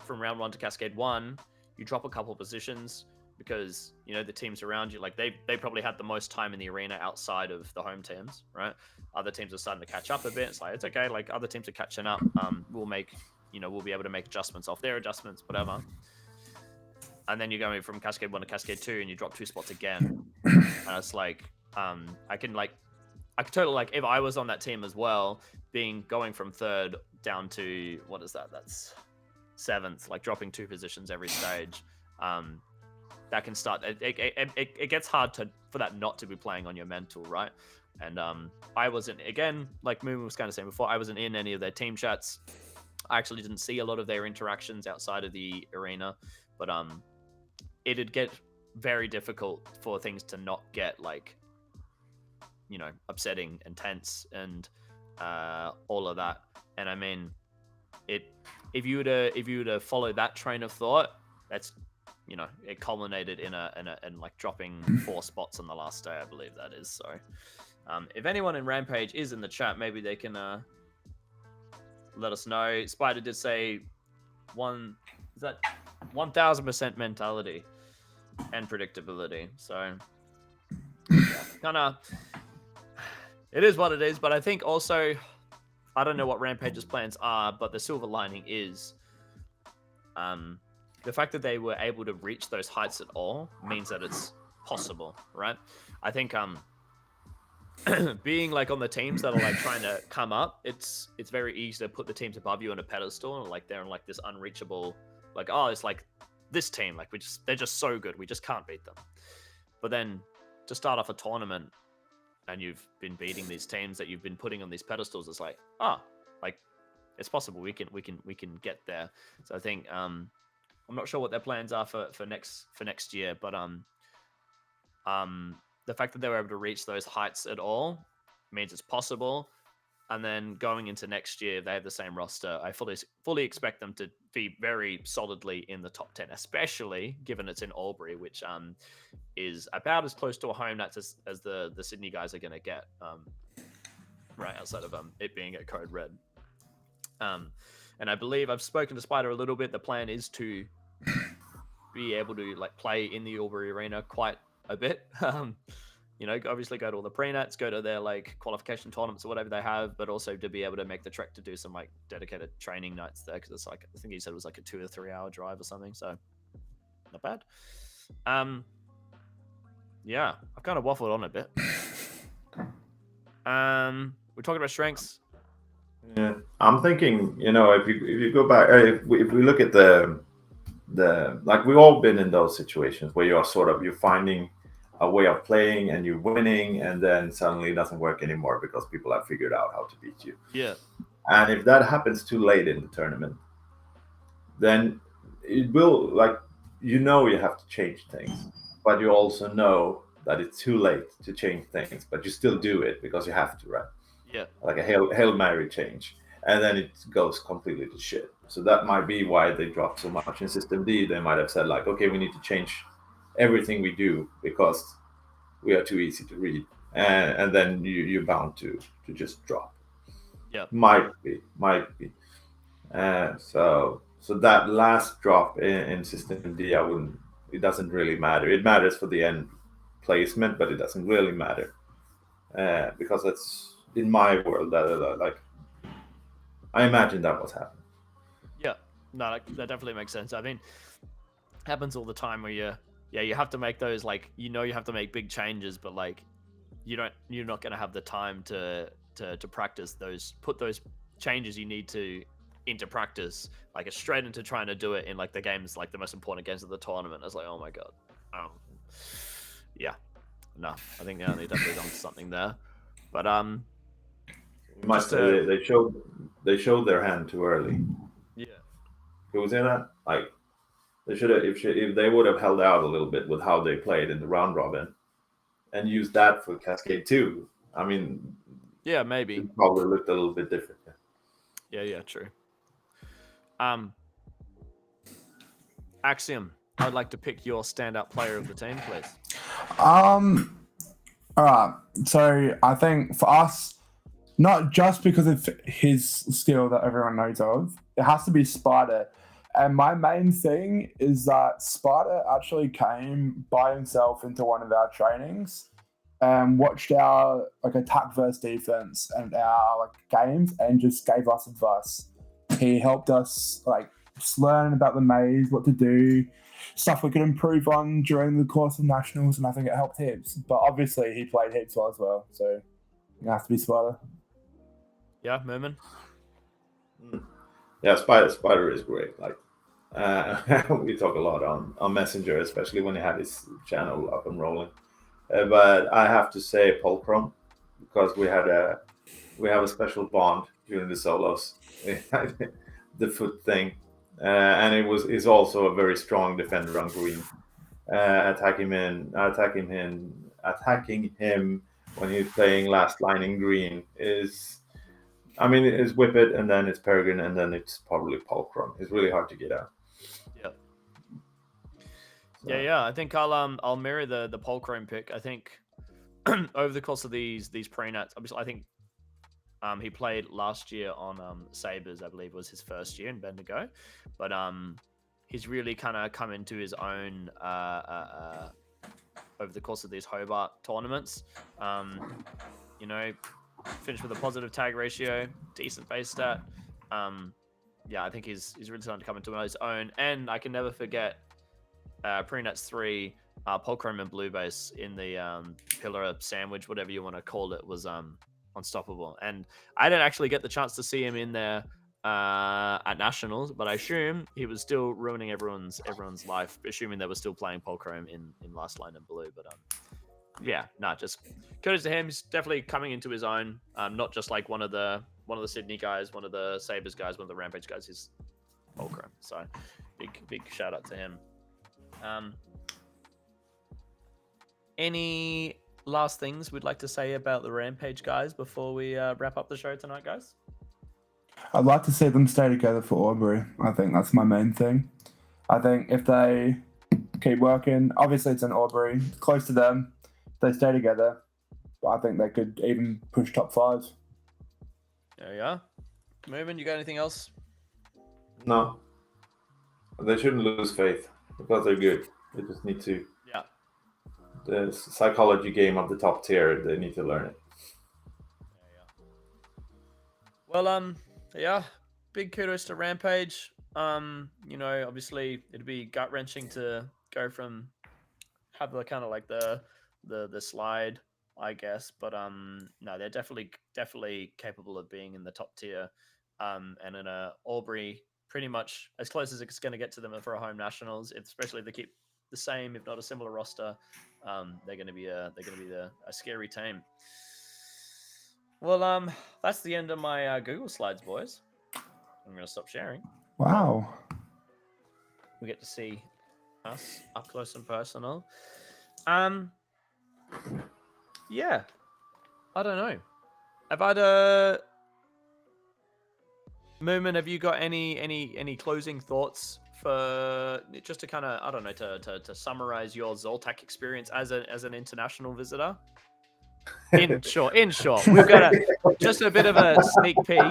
from round 1 to Cascade 1, you drop a couple positions because the teams around you, like they probably had the most time in the arena outside of the home teams, right? Other teams are starting to catch up a bit. It's like it's okay, like other teams are catching up. We'll be able to make adjustments off their adjustments, whatever. And then you're going from Cascade 1 to Cascade 2, and you drop 2 spots again. And it's like I could totally, like, if I was on that team as well, going from 3rd down to what is that? That's 7th, like dropping 2 positions every stage. That can start. It gets hard for that not to be playing on your mental, right? And I wasn't, again, like Mumin was kind of saying before, I wasn't in any of their team chats. I actually didn't see a lot of their interactions outside of the arena, but it'd get very difficult for things to not get like, upsetting and tense and all of that. And I mean, if you were to follow that train of thought, that's it culminated in like dropping 4 spots on the last day, I believe that is. So if anyone in Rampage is in the chat, maybe they can let us know. Spider did say 1000% mentality and predictability. So kind of it is what it is. But I think also, I don't know what Rampage's plans are, but the silver lining is the fact that they were able to reach those heights at all means that it's possible, right? I think being like on the teams that are like trying to come up, it's very easy to put the teams above you on a pedestal, and like they're in like this unreachable, like, oh, it's like this team, like they're just so good, we just can't beat them. But then to start off a tournament and you've been beating these teams that you've been putting on these pedestals, it's like, like it's possible, we can get there. So I think I'm not sure what their plans are for next year, but the fact that they were able to reach those heights at all means it's possible. And then going into next year, if they have the same roster, I fully expect them to be very solidly in the top 10, especially given it's in Albury, which is about as close to a home nats as the Sydney guys are going to get, right outside of it being at Code Red. And I believe I've spoken to Spider a little bit. The plan is to be able to like play in the Albury Arena quite a bit. Obviously go to all the pre-nats, go to their like qualification tournaments or whatever they have, but also to be able to make the trek to do some like dedicated training nights there, because it's like, I think he said it was like a 2 or 3 hour drive or something, so not bad. Yeah, I've kind of waffled on a bit. We're talking about strengths. Yeah, I'm thinking, if you go back, if we look at the like, we've all been in those situations where you're finding a way of playing and you're winning, and then suddenly it doesn't work anymore because people have figured out how to beat you. Yeah. And if that happens too late in the tournament, then it will, like, you have to change things, but you also know that it's too late to change things, but you still do it because you have to, right? Yeah. Like a Hail Mary change, and then it goes completely to shit. So that might be why they dropped so much in System D. They might have said like, okay, we need to change everything we do because we are too easy to read, and then you're bound to just drop. Yeah, might be. So that last drop in System D, it doesn't really matter. It matters for the end placement, but it doesn't really matter because it's in my world that like, I imagine that was happening. Yeah, no, that definitely makes sense. I mean, it happens all the time where yeah, you have to make those like you have to make big changes, but like you're not going to have the time to practice those, put those changes you need to into practice, like straight into trying to do it in like the games, like the most important games of the tournament. I was like, oh my god, yeah, no, I think they definitely done something there, but You might say they showed their hand too early. yeah, Who was in that? Like they should have if they would have held out a little bit with how they played in the round robin, and used that for Cascade 2. I mean, yeah, maybe it probably looked a little bit different. yeah, true. Axiom, I'd like to pick your standout player of the team, please. All right. So I think for us, not just because of his skill that everyone knows of, it has to be Spider. And my main thing is that Spider actually came by himself into one of our trainings and watched our like attack versus defense and our like games and just gave us advice. He helped us like just learn about the maze, what to do, stuff we could improve on during the course of nationals, and I think it helped heaps. But obviously he played heaps well as well, so it has to be Spider. Yeah, Mumin. Yeah, Spider is great. Like we talk a lot on Messenger, especially when he had his channel up and rolling. But I have to say Pulcrum, because we have a special bond during the solos, the foot thing, and he's also a very strong defender on green. Attacking him when he's playing last line in green is, I mean, it's Whip It, and then it's Peregrine, and then it's probably Pulcrum. It's really hard to get out. Yeah. So. Yeah. I think I'll mirror the Pulcrum pick. I think over the course of these pre-nats, obviously, I think he played last year on Sabres, I believe was his first year in Bendigo, but he's really kind of come into his own over the course of these Hobart tournaments. Finished with a positive tag ratio, decent base stat. Yeah, I think he's really starting to come into his own. And I can never forget pre-nats 3, Pulcrum and Blue Base in the pillar sandwich, whatever you want to call it, was unstoppable. And I didn't actually get the chance to see him in there at nationals, but I assume he was still ruining everyone's life, assuming they were still playing Pulcrum in last line in blue. But just kudos to him. He's definitely coming into his own. Not just like one of the Sydney guys, one of the Sabres guys, one of the Rampage guys. He's Pulcrum. So big shout out to him. Any last things we'd like to say about the Rampage guys before we wrap up the show tonight, guys? I'd like to see them stay together for Albury. I think that's my main thing. I think if they keep working, obviously it's in Albury, close to them, they stay together, but I think they could even push top 5. There we are. Mumin, you got anything else? No. They shouldn't lose faith because they're good. They just need to. Yeah. The psychology game of the top tier, they need to learn it. Well, yeah, big kudos to Rampage. Obviously it'd be gut wrenching to go from have the kind of like the slide, I guess, but no, they're definitely capable of being in the top tier. And in a Albury, pretty much as close as it's going to get to them for a home nationals, especially if they keep the same, if not a similar roster. They're going to be a scary team. Well, that's the end of my Google Slides, boys. I'm going to stop sharing. Wow. We get to see us up close and personal. Yeah, I don't know. Have I Mumin, have you got any closing thoughts for just to kind of, I don't know, to summarize your ZLTAC experience as an international visitor? In short, we've got just a bit of a sneak peek.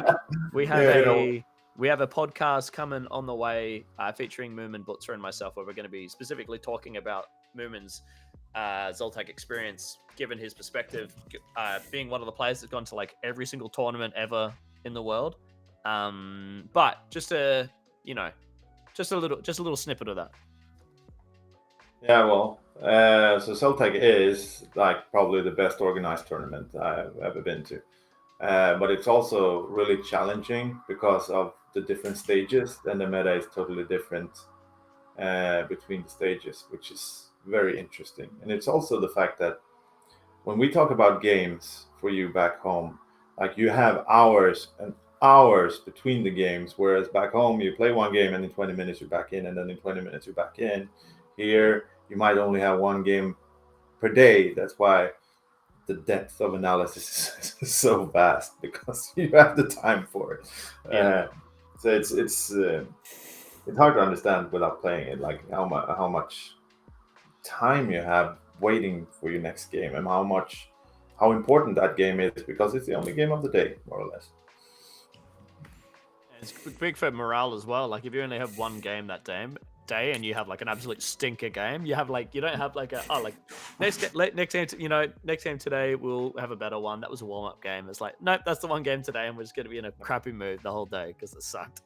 We have a podcast coming on the way featuring Mumin, Butzer, and myself, where we're going to be specifically talking about Mumin's ZLTAC experience, given his perspective, being one of the players that's gone to like every single tournament ever in the world. But just a little snippet of that. Yeah, well, so ZLTAC is like probably the best organized tournament I've ever been to. But it's also really challenging because of the different stages, and the meta is totally different between the stages, which is very interesting. And it's also the fact that when we talk about games for you back home, like you have hours and hours between the games, whereas back home you play one game and in 20 minutes you're back in, and then in 20 minutes you're back in. Here you might only have one game per day. That's why the depth of analysis is so vast because you have the time for it. Yeah. So it's hard to understand without playing it, like how much time you have waiting for your next game and how important that game is because it's the only game of the day, more or less. It's big for morale as well. Like if you only have one game that day and you have like an absolute stinker game, you don't have like next game next game today we'll have a better one. That was a warm up game. It's like nope, that's the one game today, and we're just gonna be in a crappy mood the whole day because it sucked.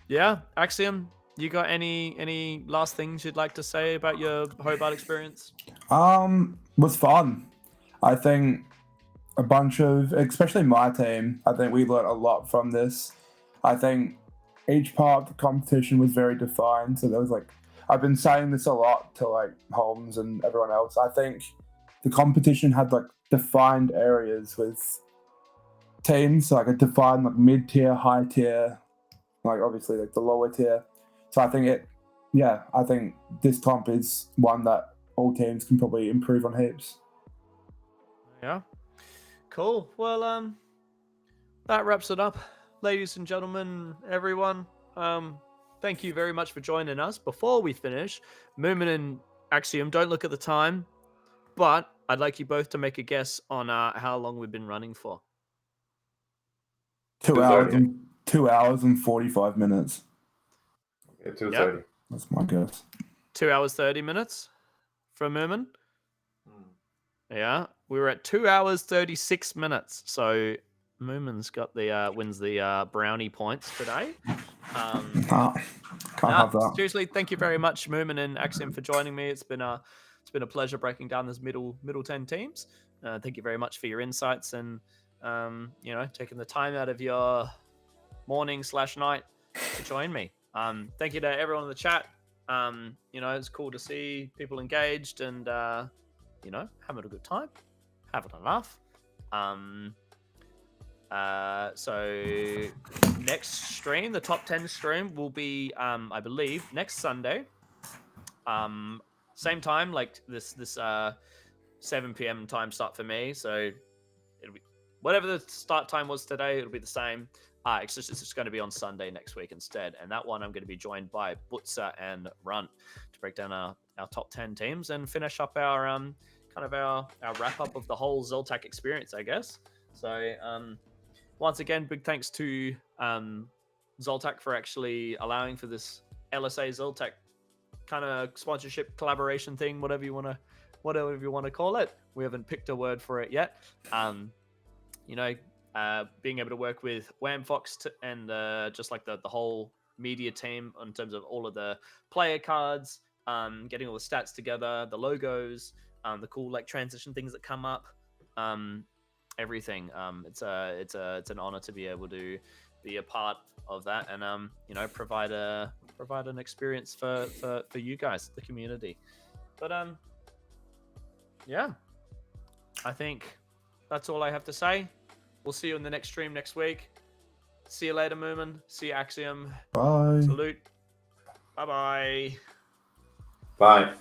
Yeah, axioM, you got any last things you'd like to say about your Hobart experience? Was fun. I think a bunch of, especially my team, I think we learned a lot from this. I think each part of the competition was very defined. So there was like, I've been saying this a lot to like Holmes and everyone else. I think the competition had like defined areas with teams, like a defined like mid tier, high tier, like obviously like the lower tier. So I think I think this comp is one that all teams can probably improve on heaps. Yeah. Cool. Well, that wraps it up, ladies and gentlemen, everyone. Thank you very much for joining us. Before we finish, Mumin and axioM, don't look at the time, but I'd like you both to make a guess on how long we've been running for. 2 hours and 45 minutes. Okay, 2:30. That's my guess. 2 hours 30 minutes from Mumin. Yeah, we were at 2 hours 36 minutes. So Mumin's got the wins the brownie points today. Can't have that. Seriously, thank you very much, Mumin and axioM, for joining me. It's been a pleasure breaking down this middle 10 teams. Thank you very much for your insights and taking the time out of your morning/night to join me. Thank you to everyone in the chat. It's cool to see people engaged and having a good time, having a laugh. So next stream, the top 10 stream will be, I believe, next Sunday. Same time, like this 7 p.m. time start for me. So it'll be whatever the start time was today. It'll be the same. It's just going to be on Sunday next week instead. And that one I'm going to be joined by Butzer and Runt to break down our top 10 teams and finish up our kind of our wrap up of the whole ZLTAC experience, I guess. So once again, big thanks to ZLTAC for actually allowing for this LSA ZLTAC kind of sponsorship collaboration thing, whatever you want to call it. We haven't picked a word for it yet. Being able to work with Whamfox and just like the whole media team in terms of all of the player cards, getting all the stats together, the logos, the cool like transition things that come up, everything. It's an honor to be able to be a part of that and provide an experience for you guys, the community. But yeah, I think that's all I have to say. We'll see you in the next stream next week. See you later, Mumin. See you, axioM. Bye. Salute. Bye-bye. Bye.